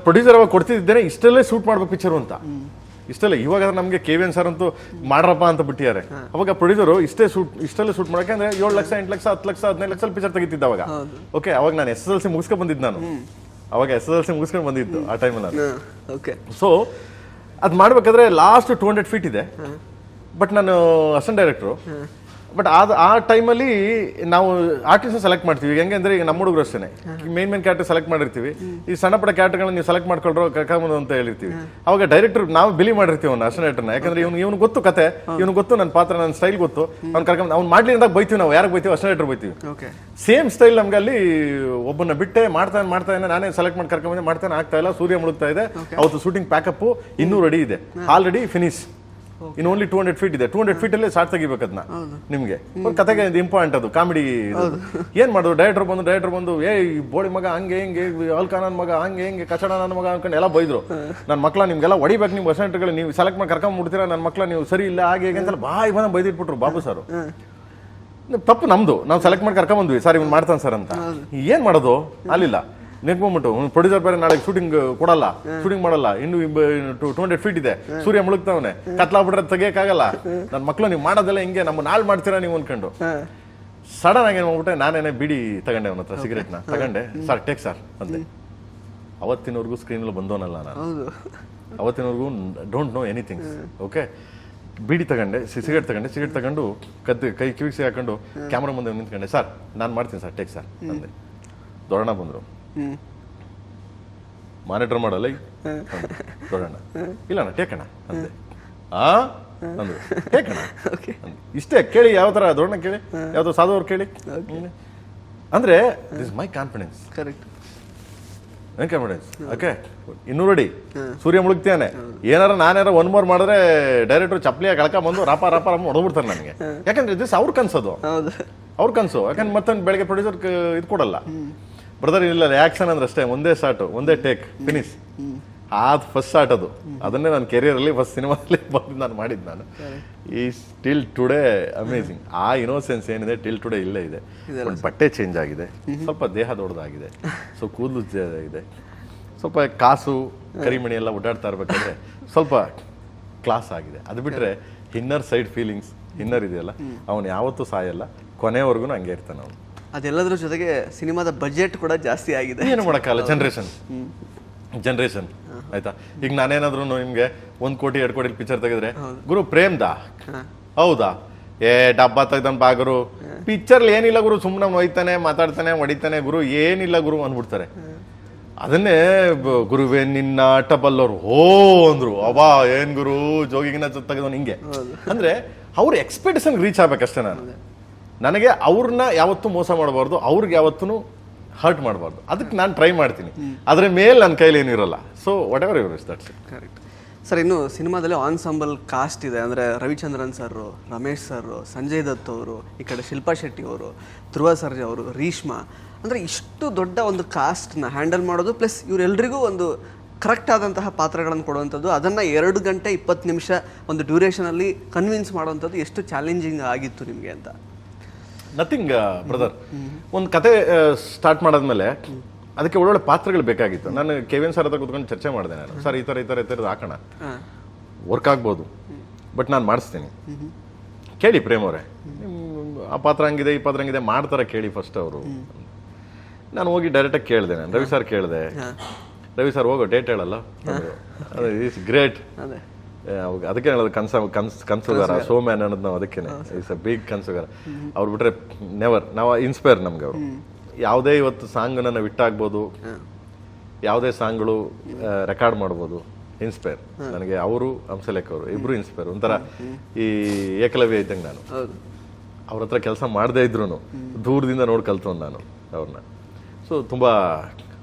ಪ್ರೊಡ್ಯೂಸರ್ ಅವಾಗ ಕೊಡ್ತಿದ್ದೇನೆ, ಇಷ್ಟೆಲ್ಲೇ ಶೂಟ್ ಮಾಡ್ಬೇಕು ಪಿಕ್ಚರ್ ಅಂತ, ಇಷ್ಟೆಲ್ಲ. ಇವಾಗ ನಮ್ಗೆ KVN ಸರ್ ಅಂತೂ ಮಾಡ್ರಪ್ಪ ಅಂತ ಬಿಟ್ಟಿದ್ದಾರೆ. ಅವಾಗ ಪ್ರೊಡ್ಯೂಸರು ಇಷ್ಟೆಲ್ಲ ಶೂಟ್ ಮಾಡಕ್ಕೆ ಅಂದ್ರೆ 7 ಲಕ್ಷ 8 ಲಕ್ಷ 10 ಲಕ್ಷ 15 ಲಕ್ಷ ಪಿಕ್ಚರ್ ತೆಗಿತಿದ್ದ ಅವಾಗ. ಓಕೆ, ಅವಾಗ ನಾನು SSLC ಮುಗಿಸ್ಕೊಂಡು ಬಂದಿದ್ದು. ನಾನು ಅವಾಗ SSLC ಮುಗಿಸ್ಕೊಂಡು ಬಂದಿದ್ದು ಆ ಟೈಮಲ್ಲಿ. ಸೊ ಅದು ಮಾಡ್ಬೇಕಾದ್ರೆ ಲಾಸ್ಟ್ 200 feet ಇದೆ. ಬಟ್ ನಾನು ಅಸಿಸ್ಟೆಂಟ್ ಡೈರೆಕ್ಟ್ರು. ಬಟ್ ಆ ಟೈಮಲ್ಲಿ ನಾವು ಆರ್ಟಿಸ್ಟ್ ಸೆಲೆಕ್ಟ್ ಮಾಡ್ತೀವಿ. ಹೆಂಗೆ ಅಂದ್ರೆ ಈಗ ನಮ್ಮ ಹುಡುಗರು ಅಷ್ಟೇ ಮೇನ್ ಕ್ಯಾರೆಕ್ಟರ್ ಸೆಲೆಕ್ಟ್ ಮಾಡಿರ್ತೀವಿ. ಈ ಸಣ್ಣ ಪುಟ್ಟ ಕ್ಯಾರೆಕ್ಟರ್ಗಳನ್ನ ನೀವು ಸೆಲೆಕ್ಟ್ ಮಾಡ್ಕೊಳ್ರೋ ಕರ್ಕೊಂಬಂದು ಅಂತ ಹೇಳಿರ್ತೀವಿ. ಅವಾಗ ಡೈರೆಕ್ಟರ್ ನಾವು ಬಿಲಿ ಮಾಡಿರ್ತೀವಿ ಅವ್ನ ಅಸಿಸ್ಟೆಂಟ್ ಡೈರೆಕ್ಟರ್ನ. ಯಾಕಂದ್ರೆ ಇವ್ನು ಗೊತ್ತು ಕತೆ, ಇವ್ನು ಗೊತ್ತು ನನ್ನ ಪಾತ್ರ, ನನ್ನ ಸ್ಟೈಲ್ ಗೊತ್ತು. ಅವ್ನು ಕರ್ಕೊಂಡು ಅವ್ನು ಮಾಡ್ಲಿ ಅಂದಾಗ ಬೈತೀವಿ ನಾವು. ಯಾರಿಗೆ ಬೈತೀವಿ? ಅಸಿಸ್ಟೆಂಟ್ ಡೈರೆಕ್ಟರ್ ಬೈತೀವಿ. ಸೇಮ್ ಸ್ಟೈಲ್ ನಮ್ಗೆ ಅಲ್ಲಿ ಒಬ್ಬನ ಬಿಟ್ಟೆ ಮಾಡ್ತಾ ನಾನೇ ಸೆಲೆಕ್ಟ್ ಮಾಡಿ ಕರ್ಕೊಂಬಂದೆ, ಮಾಡ್ತಾನೆ, ಆಗ್ತಾ ಇಲ್ಲ. ಸೂರ್ಯ ಮುಳುಗ್ತಾ ಇದೆ. ಅವತ್ತು ಶೂಟಿಂಗ್ ಪ್ಯಾಕಪ್ ಇನ್ನೂ ರೆಡಿ ಇದೆ, ಆಲ್ರೆಡಿ ಫಿನಿಶ್. ಇನ್ನು ಓನ್ಲಿ 200 feet ಇದೆ. 200 feet ಅಲ್ಲೇ ಶಾರ್ಟ್ ತೆಗಿಬೇಕದ್ನ. ನಿಮ್ಗೆ ಒಂದು ಕತೆಗೆ ಇಂಪಾರ್ಟೆಂಟ್ ಅದು, ಕಾಮಿಡಿ. ಏನ್ ಮಾಡೋದು? ಡೈರೆಕ್ಟರ್ ಬಂದು ಏ ಬೋಳಿ ಮಗ ಹಂಗೆ ಹಿಂಗೆ, ಅಲ್ಕಾ ನನ್ನ ಮಗ ಹಂಗೆ ಹಿಂಗೆ, ಕಚಡ ನನ್ನ ಮಗ ಅನ್ಕೊಂಡು ಎಲ್ಲ ಬೈದ್ರು. ನನ್ನ ಮಕ್ಳ ನಿಮ್ಗೆಲ್ಲ ಹೊಡಿಬೇಕು, ನೀವು ಅಸಿಸ್ಟೆಂಟ್ಗಳು ನೀವು ಸೆಲೆಕ್ಟ್ ಮಾಡಿ ಕರ್ಕೊಂಡ್ಬಿಡ್ತೀರಾ, ನನ್ನ ಮಕ್ಳ ನೀವು ಸರಿ ಇಲ್ಲ ಹಾಗೆ ಹೇಗೆ ಅಂತೆಲ್ಲ ಬಾಯಿ ಬಂದ ಬೈದಿಟ್ಬಿಟ್ರು ಬಾಬು ಸರ್. ತಪ್ಪು ನಮ್ದು, ನಾವು ಸೆಲೆಕ್ಟ್ ಮಾಡಿ ಕರ್ಕೊಂಡ್ಬಂದ್ವಿ. ಸರ್ ಇವ್ನು ಮಾಡ್ತಾನೆ ಸರ್ ಅಂತ. ಏನ್ ಮಾಡೋದು? ಅಲ್ಲಿಲ್ಲ ನೆನ್ಕೊಂಡ್ಬಿಟ್ಟು ಪ್ರೊಡ್ಯೂಸರ್ ಬೇರೆ ನಾಳೆ ಶೂಟಿಂಗ್ ಕೊಡಲ್ಲ, ಶೂಟಿಂಗ್ ಮಾಡಲ್ಲ, ಇನ್ನು 200 feet ಇದೆ, ಸೂರ್ಯ ಮುಳುಗ್ತಾವನೆ, ಕತ್ಲಾಗ್ಬಿಟ್ರೆ ತೆಗಿಯಕ್ಕಾಗಲ್ಲ. ನನ್ನ ಮಕ್ಳು ನೀವು ಮಾಡೋದೆಲ್ಲ ಹಿಂಗೆ ನಮ್ಮ ನಾಳೆ ಮಾಡ್ತೀರಾ ನೀವು ಅನ್ಕೊಂಡು ಸಡನ್ ಆಗಿ ಏನ್ ಮಾಡ್ಬಿಟ್ಟೆ, ನಾನೇನೆ ಬಿಡಿ ತಗೊಂಡೆ ಅವನ ಹತ್ರ, ಸಿಗರೇಟ್ನ ತಗೊಂಡೆ. ಸರ್ ಟೇಕ್ ಸರ್ ಅಂದೆ. ಅವತ್ತಿನವರೆಗೂ ಸ್ಕ್ರೀನಲ್ಲಿ ಬಂದವನಲ್ಲ ನಾನು, ಅವತ್ತಿನವರೆಗೂ ಡೋಂಟ್ ನೋ ಎನಿಥಿಂಗ್. ಓಕೆ, ಬೀಡಿ ತಗೊಂಡೆ, ಸಿಗರೇಟ್ ತಗೊಂಡು ಕೈ ಕಿವಿಗೆ ಹಾಕೊಂಡು ಕ್ಯಾಮ್ರಾ ಮುಂದೆ ನಿಂತ್ಕೊಂಡೆ. ಸರ್ ನಾನು ಮಾಡ್ತೀನಿ ಸರ್, ಟೇಕ್ ಸರ್ ಅಂದೆ. ದೊಡ್ಡಣ್ಣ ಬಂದ್ರು. ಮಾನಿಟರ್ ಮಾಡಲ್ಲ ದೊಡ್ಡಣ್ಣ. ಇಲ್ಲ ಟೇಕಣ್ಣ ಅಂದೆ. ಅಂದ್ರು ಹೇ ಕಣ ಇಷ್ಟೇ ಕೇಳಿ ಯಾವ ಥರ ದೊಡ್ಡ ಕೇಳಿ ಯಾವ್ದೋ ಸಾಧುವ್ರು ಕೇಳಿ ಅಂದ್ರೆ this my confidence correct confidence okay ಇನ್ನೂ ರೆಡಿ ಸೂರ್ಯ ಮುಳುಗ್ತಾನೆ ಏನಾರ ನಾನೇನಾರ ಒನ್ ಮೋರ್ ಮಾಡಿದ್ರೆ ಡೈರೆಕ್ಟರ್ ಚಪ್ಲಿಯ ಕಳ್ಕೊಂಬಂದು ರಾಪ ಹೊಡೆದ್ಬಿಡ್ತಾರೆ ನನಗೆ ಯಾಕಂದ್ರೆ ದಿಸ್ ಅವ್ರ ಕನ್ಸೋದು ಹೌದು ಅವ್ರ ಕನ್ಸು ಯಾಕಂದ್ರೆ ಮತ್ತೆ ಬೆಳಗ್ಗೆ ಪ್ರೊಡ್ಯೂಸರ್ ಇದು ಕೊಡಲ್ಲ ಬ್ರದರ್ ಇಲ್ಲ ಆಕ್ಷನ್ ಅಂದ್ರೆ ಅಷ್ಟೇ ಒಂದೇ ಶಾಟ್ ಒಂದೇ ಟೇಕ್ ಫಿನಿಶ್ ಅದು ಫಸ್ಟ್ ಶಾಟ್ ಅದನ್ನೇ ನನ್ನ ಕೆರಿಯರಲ್ಲಿ ಫಸ್ಟ್ ಸಿನಿಮಾದಲ್ಲಿ ಬಂದು ನಾನು ಮಾಡಿದ್ದು ನಾನು ಈ ಟಿಲ್ ಟುಡೇ ಅಮೇಝಿಂಗ್ ಆ ಇನೋಸೆನ್ಸ್ ಏನಿದೆ ಟಿಲ್ ಟುಡೇ ಇಲ್ಲೇ ಇದೆ ಒಂದು ಬಟ್ಟೆ ಚೇಂಜ್ ಆಗಿದೆ ಸ್ವಲ್ಪ ದೇಹ ದೊಡ್ಡದಾಗಿದೆ ಸೊ ಕೂದಲು ಇದೆ ಸ್ವಲ್ಪ ಕಾಸು ಕರಿಮಣಿ ಎಲ್ಲ ಓಡಾಡ್ತಾ ಇರ್ಬೇಕಾದ್ರೆ ಸ್ವಲ್ಪ ಕ್ಲಾಸ್ ಆಗಿದೆ ಅದು ಬಿಟ್ರೆ ಇನ್ನರ್ ಸೈಡ್ ಫೀಲಿಂಗ್ಸ್ ಇನ್ನರ್ ಇದೆಯಲ್ಲ ಅವನು ಯಾವತ್ತೂ ಸಾಯಲ್ಲ ಕೊನೆವರೆಗೂ ಹಂಗೆ ಇರ್ತಾನೆ ಅವನು ಅದೆಲ್ಲದ್ರ ಜೊತೆಗೆ ಸಿನಿಮಾದ ಬಜೆಟ್ ಕೂಡ ಜಾಸ್ತಿ ಆಗಿದೆ ಏನು ಮಾಡೋಕ್ಕಾಗಲ್ಲ ಜನರೇಷನ್ ಆಯ್ತಾ ಈಗ ನಾನೇನಾದ್ರೂ ನಿಮ್ಗೆ 1 ಕೋಟಿ 2 ಕೋಟಿ ಪಿಕ್ಚರ್ ತೆಗೆದ್ರೆ ಗುರು ಪ್ರೇಮ್ದಾ ಹೌದಾ ಡಬ್ಬಾ ತೆಗ್ದನ್ ಬಾ ಗುರು ಪಿಕ್ಚರ್ ಏನಿಲ್ಲ ಗುರು ಸುಮ್ಮನೆ ಒಯ್ತಾನೆ ಮಾತಾಡ್ತಾನೆ ಹೊಡಿತಾನೆ ಗುರು ಏನಿಲ್ಲ ಗುರು ಅಂದ್ಬಿಡ್ತಾರೆ ಅದನ್ನೇ ಗುರುವೇ ನಿನ್ನ ಟಬಲ್ಲವ್ರು ಹೋ ಅಂದ್ರು ಅವಾ ಏನ್ ಗುರು ಜೋಗಿಗಿನ ತೆಗೆದವನು ಹಿಂಗೆ ಅಂದ್ರೆ ಅವ್ರ ಎಕ್ಸ್ಪೆಕ್ಟೇಷನ್ ರೀಚ್ ಆಗ್ಬೇಕಷ್ಟೇ ನನಗೆ ಅವ್ರನ್ನ ಯಾವತ್ತೂ ಮೋಸ ಮಾಡಬಾರ್ದು ಅವ್ರಿಗೆ ಯಾವತ್ತೂ ಹರ್ಟ್ ಮಾಡಬಾರ್ದು ಅದಕ್ಕೆ ನಾನು ಟ್ರೈ ಮಾಡ್ತೀನಿ ಅದ್ರ ಮೇಲೆ ನನ್ನ ಕೈಲಿ ಏನಿರಲ್ಲ so whatever your is that's correct sir ಇನ್ನು ಸಿನಿಮಾದಲ್ಲಿ ಆನ್ಸಾಂಬಲ್ ಕಾಸ್ಟ್ ಇದೆ ಅಂದರೆ ರವಿಚಂದ್ರನ್ ಸರ್ ರಮೇಶ್ ಸರ್ ಸಂಜಯ್ ದತ್ ಅವರು ಈ ಕಡೆ ಶಿಲ್ಪಾ ಶೆಟ್ಟಿ ಅವರು ಧ್ರುವ ಸರ್ಜಾ ಅವರು ರೀಶ್ಮಾ ಅಂದರೆ ಇಷ್ಟು ದೊಡ್ಡ ಒಂದು ಕಾಸ್ಟ್ನ ಹ್ಯಾಂಡಲ್ ಮಾಡೋದು ಪ್ಲಸ್ ಇವರೆಲ್ಲರಿಗೂ ಒಂದು ಕರೆಕ್ಟ್ ಆದಂತಹ ಪಾತ್ರಗಳನ್ನು ಕೊಡುವಂಥದ್ದು ಅದನ್ನು 2 ಗಂಟೆ 20 ನಿಮಿಷ ಒಂದು ಡ್ಯೂರೇಷನಲ್ಲಿ ಕನ್ವಿನ್ಸ್ ಮಾಡುವಂಥದ್ದು ಎಷ್ಟು ಚಾಲೆಂಜಿಂಗ್ ಆಗಿತ್ತು ನಿಮಗೆ ಅಂತ ನಥಿಂಗ್ ಬ್ರದರ್ ಒಂದು ಕತೆ ಸ್ಟಾರ್ಟ್ ಮಾಡಾದ್ಮೇಲೆ ಅದಕ್ಕೆ ಒಳ್ಳೊಳ್ಳೆ ಪಾತ್ರಗಳು ಬೇಕಾಗಿತ್ತು ನಾನು ಕೆವಿನ್ ಸರ್ ಹತ್ರ ಕೂತ್ಕೊಂಡು ಚರ್ಚೆ ಮಾಡಿದೆ ನಾನು ಸರ್ ಈ ಥರ ಹಾಕೋಣ ವರ್ಕ್ ಆಗ್ಬೋದು ಬಟ್ ನಾನು ಮಾಡಿಸ್ತೀನಿ ಕೇಳಿ ಪ್ರೇಮ್ ಅವರೇ ಆ ಪಾತ್ರ ಹಂಗಿದೆ ಈ ಪಾತ್ರ ಹಂಗಿದೆ ಮಾಡ್ತಾರೆ ಕೇಳಿ ಫಸ್ಟ್ ಅವರು ನಾನು ಹೋಗಿ ಡೈರೆಕ್ಟಾಗಿ ಕೇಳಿದೆ ನಾನು ರವಿ ಸರ್ ಕೇಳಿದೆ ರವಿ ಸರ್ ಹೋಗೋ ಡೇಟ್ ಹೇಳಲ್ಲ ಈಸ್ ಗ್ರೇಟ್ ಅದಕ್ಕೆ ಹೇಳೋದು ಕನ್ಸುಗಾರ ಸೋಮ್ಯಾನ್ ಅನ್ನೋದು ನಾವು ಅದಕ್ಕೇನೆ ಇಸ್ ಅ ಬಿಗ್ ಕನ್ಸುಗಾರ ಅವ್ರು ಬಿಟ್ರೆ ನೆವರ್ ನಾವು ಇನ್ಸ್ಪೈರ್ ನಮ್ಗೆ ಅವರು ಯಾವುದೇ ಇವತ್ತು ಸಾಂಗ್ ನಾವು ಇಟ್ಟಾಗ್ಬೋದು ಯಾವುದೇ ಸಾಂಗ್ಗಳು ರೆಕಾರ್ಡ್ ಮಾಡ್ಬೋದು ಇನ್ಸ್ಪೈರ್ ನನಗೆ ಅವರು ಹಂಸಲೇಖ ಅವರು ಇಬ್ರು ಇನ್ಸ್ಪೈರ್ ಒಂಥರ ಈ ಏಕಲವ್ಯ ಇದ್ದಂಗೆ ನಾನು ಅವ್ರ ಹತ್ರ ಕೆಲಸ ಮಾಡದೇ ಇದ್ರು ದೂರದಿಂದ ನೋಡಿ ಕಲ್ತವನು ನಾನು ಅವ್ರನ್ನ ಸೊ ತುಂಬಾ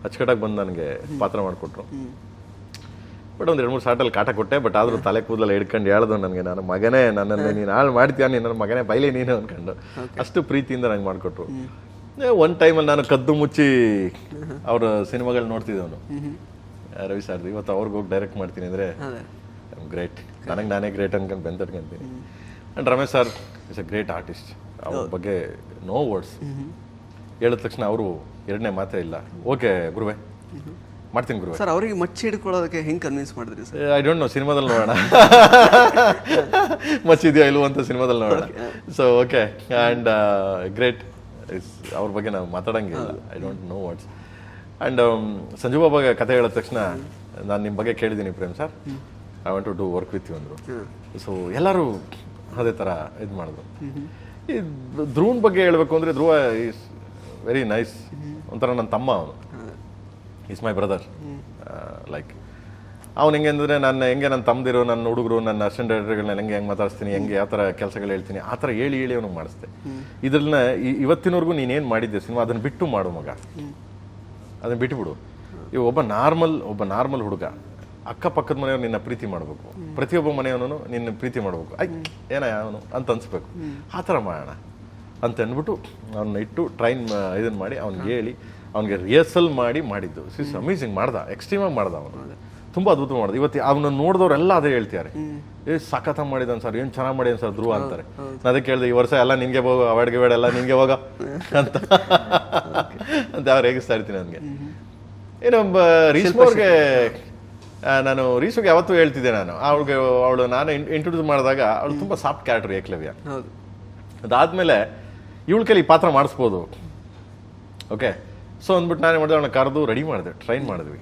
ಅಚ್ಚುಕಟ್ಟಾಗಿ ಬಂದು ನನಗೆ ಪಾತ್ರ ಮಾಡಿಕೊಟ್ರು ಬಟ್ ಒಂದು 2-3 ಶಾರ್ಟಲ್ಲಿ ಕಾಟ ಕೊಟ್ಟೆ ಬಟ್ ಆದ್ರೂ ತಲೆ ಕೂದಲೆಲ್ಲ ಹಿಡ್ಕೊಂಡು ಹೇಳ್ದು ನನಗೆ ನನ್ನ ಮಗನೇ ನನ್ನನ್ನು ನೀನು ಹಾಳು ಮಾಡ್ತೀಯ ನನ್ನ ಮಗನೇ ಬೈಲಿ ನೀನು ಅನ್ಕೊಂಡು ಅಷ್ಟು ಪ್ರೀತಿಯಿಂದ ನಂಗೆ ಮಾಡಿಕೊಟ್ರು ಒಂದು ಟೈಮಲ್ಲಿ ನಾನು ಕದ್ದು ಮುಚ್ಚಿ ಅವ್ರ ಸಿನಿಮಾಗಳು ನೋಡ್ತಿದ್ದವನು ರವಿ ಸರ್ದು ಇವತ್ತು ಅವ್ರಿಗೆ ಹೋಗಿ ಡೈರೆಕ್ಟ್ ಮಾಡ್ತೀನಿ ಅಂದರೆ ಗ್ರೇಟ್ ನನಗೆ ನಾನೇ ಗ್ರೇಟ್ ಅನ್ಕೊಂಡು ಬೆಂತಟ್ಕೊಂತೀನಿ and Ramesh sir is a great artist ಅವ್ರ ಬಗ್ಗೆ ನೋ ವರ್ಡ್ಸ್ ಹೇಳಿದ ತಕ್ಷಣ ಅವರು ಎರಡನೇ ಮಾತೇ ಇಲ್ಲ ಓಕೆ ಗುರುವೆ ಮಾಡ್ತೀನಿ ಗುರು ಸರ್ ಅವರಿಗೆ ಮಚ್ಚಿ ಹಿಡ್ಕೊಳ್ಳೋದಕ್ಕೆ ಹೆಂಗೆ ಕನ್ವಿನ್ಸ್ ಮಾಡಿದ್ರಿ ಸರ್ ಐ ಡೋಂಟ್ ನೋ ಸಿನಿಮಾದಲ್ಲಿ ನೋಡೋಣ ಮಚ್ಚಿದೆಯಾ ಇಲ್ವೋ ಅಂತ ಸಿನಿಮಾದಲ್ಲಿ ನೋಡೋಣ ಸೊ ಓಕೆ ಆ್ಯಂಡ್ ಗ್ರೇಟ್ ಅವ್ರ ಬಗ್ಗೆ ನಾವು ಮಾತಾಡಂಗಿಲ್ಲ I don't know words and Sanju Baba ಕತೆ ಹೇಳಿದ ತಕ್ಷಣ ನಾನು ನಿಮ್ಮ ಬಗ್ಗೆ ಕೇಳಿದ್ದೀನಿ Prem sir I want to do work with you ಅಂದರು ಸೊ ಎಲ್ಲರೂ ಅದೇ ಥರ ಇದು ಮಾಡಿದ್ರು ಈ ಧ್ರುವನ್ ಬಗ್ಗೆ ಹೇಳಬೇಕು ಅಂದರೆ ಧ್ರುವ ಈಸ್ ವೆರಿ ನೈಸ್ ಒಂಥರ ನನ್ನ ತಮ್ಮ ಅವನು ಈಸ್ ಮೈ ಬ್ರದರ್ ಲೈಕ್ ಅವ್ನು ಹೆಂಗೆ ಅಂದರೆ ನನ್ನ ತಮ್ಮದಿರು ನನ್ನ ಹುಡುಗರು ನನ್ನ ಅಸಿಸ್ಟೆಂಟ್ ಡೈರೆಕ್ಟರ್ಗಳನ್ನ ಹೆಂಗೆ ಮಾತಾಡ್ತೀನಿ ಹೆಂಗೆ ಯಾವ ಥರ ಕೆಲಸಗಳು ಹೇಳ್ತೀನಿ ಆ ಥರ ಹೇಳಿ ಅವ್ನಿಗೆ ಮಾಡಿಸ್ದೆ ಇದ್ರನ್ನ ಇವತ್ತಿನವರೆಗೂ ನೀನೇನು ಮಾಡಿದ್ದೆ ಸಿನಿಮಾ ಅದನ್ನು ಬಿಟ್ಟು ಮಾಡು ಮಗ ಅದನ್ನು ಬಿಟ್ಟುಬಿಡು ಇವು ಒಬ್ಬ ನಾರ್ಮಲ್ ಹುಡುಗ ಅಕ್ಕಪಕ್ಕದ ಮನೆಯವ್ರು ನಿನ್ನ ಪ್ರೀತಿ ಮಾಡಬೇಕು ಪ್ರತಿಯೊಬ್ಬ ಮನೆಯವನು ನಿನ್ನ ಪ್ರೀತಿ ಮಾಡಬೇಕು ಏನ ಅವನು ಅಂತ ಅನ್ಸ್ಬೇಕು ಆ ಥರ ಮಾಡೋಣ ಅಂತ ಅಂದ್ಬಿಟ್ಟು ಅವನ್ನ ಇಟ್ಟು ಟ್ರೈನ್ ಇದನ್ನು ಮಾಡಿ ಅವ್ನಿಗೆ ಹೇಳಿ ಅವ್ನಿಗೆ ರಿಹರ್ಸಲ್ ಮಾಡಿದ್ದು ಸಿಸ್ ಅಮೇಸಿಂಗ್ ಮಾಡ್ದ ಎಕ್ಸ್ಟ್ರೀಮಾಗಿ ಮಾಡ್ದ ಅವನು ತುಂಬ ಅದ್ಭುತ ಮಾಡ್ದ ಇವತ್ತು ಅವನ್ನ ನೋಡಿದವರೆಲ್ಲ ಅದೇ ಹೇಳ್ತಾರೆ ಸಖತ ಮಾಡಿದಾನೆ ಸರ್ ಏನು ಚೆನ್ನಾಗಿ ಮಾಡಿದಾನೆ ಸರ್ ಧ್ರುವ ಅಂತಾರೆ ನಾನು ಅದಕ್ಕೆ ಹೇಳಿದೆ ಈ ವರ್ಷ ಎಲ್ಲ ನಿನ್ಗೆ ಹೋಗೋ ಅವಾರ್ಡ್ಗೆ ಬೇಡ ಎಲ್ಲ ನಿನ್ಗೆ ಹೋಗ ಅಂತ ಅವ್ರು ರೇಗಿಸ್ತಾ ಇರ್ತೀನಿ ನನಗೆ ಏನು ರೀಶ್ಮವ್ರಿಗೆ ನಾನು ರೀಸುಗೆ ಯಾವತ್ತೂ ಹೇಳ್ತಿದ್ದೆ ನಾನು ಅವಳು ನಾನು ಇಂಟ್ರೊಡ್ಯೂಸ್ ಮಾಡಿದಾಗ ಅವಳು ತುಂಬ ಸಾಫ್ಟ್ ಕ್ಯಾರೆಕ್ಟರ್ ಏಕಲವ್ಯ ಅದಾದ್ಮೇಲೆ ಇವಳ ಕೈಲಿ ಈ ಪಾತ್ರ ಮಾಡಿಸ್ಬೋದು ಓಕೆ ಸೊ ಅಂದ್ಬಿಟ್ಟು ನಾನೇ ಮಾಡಿದೆ ಅವಳನ್ನ ಕರೆದು ರೆಡಿ ಮಾಡಿದೆ ಟ್ರೈನ್ ಮಾಡಿದ್ವಿ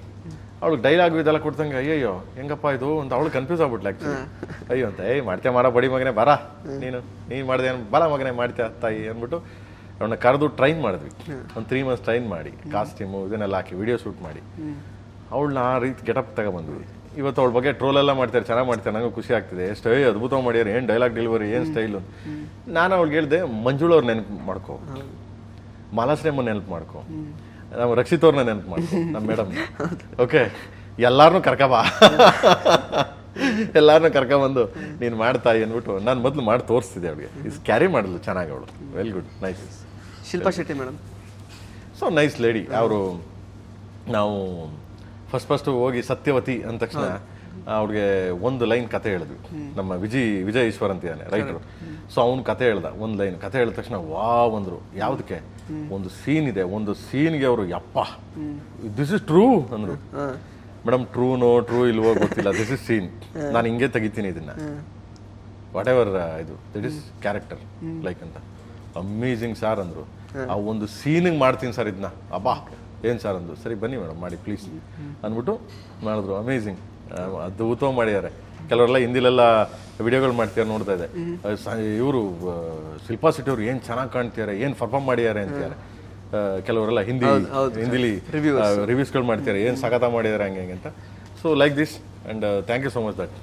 ಅವಳಿಗೆ ಡೈಲಾಗ್ ಇದೆಲ್ಲ ಕೊಡ್ತಂಗೆ ಅಯ್ಯೋ ಹೆಂಗಪ್ಪ ಇದು ಅಂತ ಅವಳು ಕನ್ಫ್ಯೂಸ್ ಆಗ್ಬಿಟ್ಲು ಆ್ಯಕ್ಚುಲಿ ಅಯ್ಯೋ ಅಂತ ಮಾಡ್ತೀಯ ಮಾರ ಬಡಿ ಮಗನೇ ಬರ ನೀನು ಮಾಡಿದೆ ಬರ ಮಗನೇ ಮಾಡ್ತೀಯ ತಾಯಿ ಅಂದ್ಬಿಟ್ಟು ಅವಳನ್ನ ಕರೆದು ಟ್ರೈನ್ ಮಾಡಿದ್ವಿ ಒಂದು 3 months ಟ್ರೈನ್ ಮಾಡಿ ಕಾಸ್ಟ್ಯೂಮು ಇದನ್ನೆಲ್ಲ ಹಾಕಿ ವಿಡಿಯೋ ಶೂಟ್ ಮಾಡಿ ಅವಳನ್ನ ಆ ರೀತಿ ಗೆಟಪ್ ತಗೊಬಂದ್ವಿ ಇವತ್ತು ಅವಳ ಬಗ್ಗೆ ಟ್ರೋಲ್ ಎಲ್ಲ ಮಾಡ್ತಾರೆ, ಚೆನ್ನಾಗಿ ಮಾಡ್ತಾರೆ, ನನಗೂ ಖುಷಿ ಆಗ್ತಿದೆ. ಎಷ್ಟು ಅದ್ಭುತ ಮಾಡ್ಯಾರ, ಏನು ಡೈಲಾಗ್ ಡೆಲಿವರಿ, ಏನು ಸ್ಟೈಲು. ನಾನು ಅವ್ಳಿಗೆ ಹೇಳಿದೆ, ಮಂಜುಳ ಅವ್ರ ನೆನಪು ಮಾಡ್ಕೊ, ಮಾಲಾಶ್ರೇಮನ್ ನೆನಪು ಮಾಡ್ಕೊ, ನಮ್ಮ ರಕ್ಷಿತ್ ಅವ್ರನ್ನ ನೆನಪು ಮಾಡ್ಕೊ, ನಮ್ಮ ಮೇಡಮ್. ಓಕೆ, ಎಲ್ಲಾರನ್ನೂ ಕರ್ಕಬಾ, ಎಲ್ಲಾರನ್ನೂ ಕರ್ಕೊಂಬಂದು ನೀನು ಮಾಡ್ತಾಯಿ ಅಂದ್ಬಿಟ್ಟು ನಾನು ಮೊದಲು ಮಾಡಿ ತೋರಿಸ್ತಿದ್ದೆ ಅವಳಿಗೆ. ಇಸ್ ಕ್ಯಾರಿ ಮಾಡಲು ಚೆನ್ನಾಗಿ ಅವಳು. Well good, nice. Shilpa Shetty madam so nice lady ಅವರು. ನಾವು ಫಸ್ಟು ಹೋಗಿ ಸತ್ಯವತಿ ಅಂದ ತಕ್ಷಣ ಅವ್ರಿಗೆ ಒಂದು ಲೈನ್ ಕತೆ ಹೇಳಿದ್ವಿ. ನಮ್ಮ ವಿಜಯ್ ಈಶ್ವರ್ ಅಂತ ಇದ್ದಾನೆ ರೈಟರು. ಸೊ ಅವ್ನು ಕತೆ ಹೇಳ್ದ, ಒಂದು ಲೈನ್ ಕತೆ ಹೇಳಿದ ತಕ್ಷಣ ವಾವ್ ಅಂದ್ರು. ಯಾವುದಕ್ಕೆ? ಒಂದು ಸೀನ್ ಇದೆ, ಒಂದು ಸೀನ್ಗೆ ಅವರು ಯಪ್ಪ ದಿಸ್ ಇಸ್ ಟ್ರೂ ಅಂದ್ರು. ಮೇಡಮ್ ಟ್ರೂ ಇಲ್ವೋ ಗೊತ್ತಿಲ್ಲ, ದಿಸ್ ಇಸ್ ಸೀನ್, ನಾನು ಹಿಂಗೆ ತೆಗಿತೀನಿ ಇದನ್ನ, ವಾಟ್ ಎವರ್ ಇದು ದಿಟ್ ಇಸ್ ಕ್ಯಾರೆಕ್ಟರ್ ಲೈಕ್ ಅಂತ. ಅಮೇಝಿಂಗ್ ಸಾರ್ ಅಂದ್ರು. ಆ ಒಂದು ಸೀನಿಗೆ ಮಾಡ್ತೀನಿ ಸರ್ ಇದನ್ನ. ಅಬ್ಬಾ ಏನು ಸರ್ ಅಂದ್ರು. ಸರಿ ಬನ್ನಿ ಮೇಡಮ್ ಮಾಡಿ ಪ್ಲೀಸ್ ಅಂದ್ಬಿಟ್ಟು ಮಾಡಿದ್ರು. ಅಮೇಝಿಂಗ್, ಅದ್ಭುತ ಮಾಡಿದ್ದಾರೆ. ಕೆಲವರೆಲ್ಲ ಹಿಂದಿಲೆಲ್ಲ ವಿಡಿಯೋಗಳು ಮಾಡ್ತಾರೆ, ನೋಡ್ತಾ ಇದೆ. ಇವರು ಶಿಲ್ಪಾ ಶೆಟ್ಟಿ ಅವ್ರು ಏನು ಚೆನ್ನಾಗಿ ಕಾಣ್ತಿದ್ದಾರೆ, ಏನು ಪರ್ಫಾರ್ಮ್ ಮಾಡಿದ್ದಾರೆ ಅಂತಾರೆ. ಕೆಲವರೆಲ್ಲ ಹಿಂದಿಲಿ ರಿವ್ಯೂಸ್ಗಳು ಮಾಡ್ತಾರೆ, ಏನು ಸಖತ ಮಾಡಿದ್ದಾರೆ ಹಂಗೆ ಅಂತ. So like this and thank you so much that.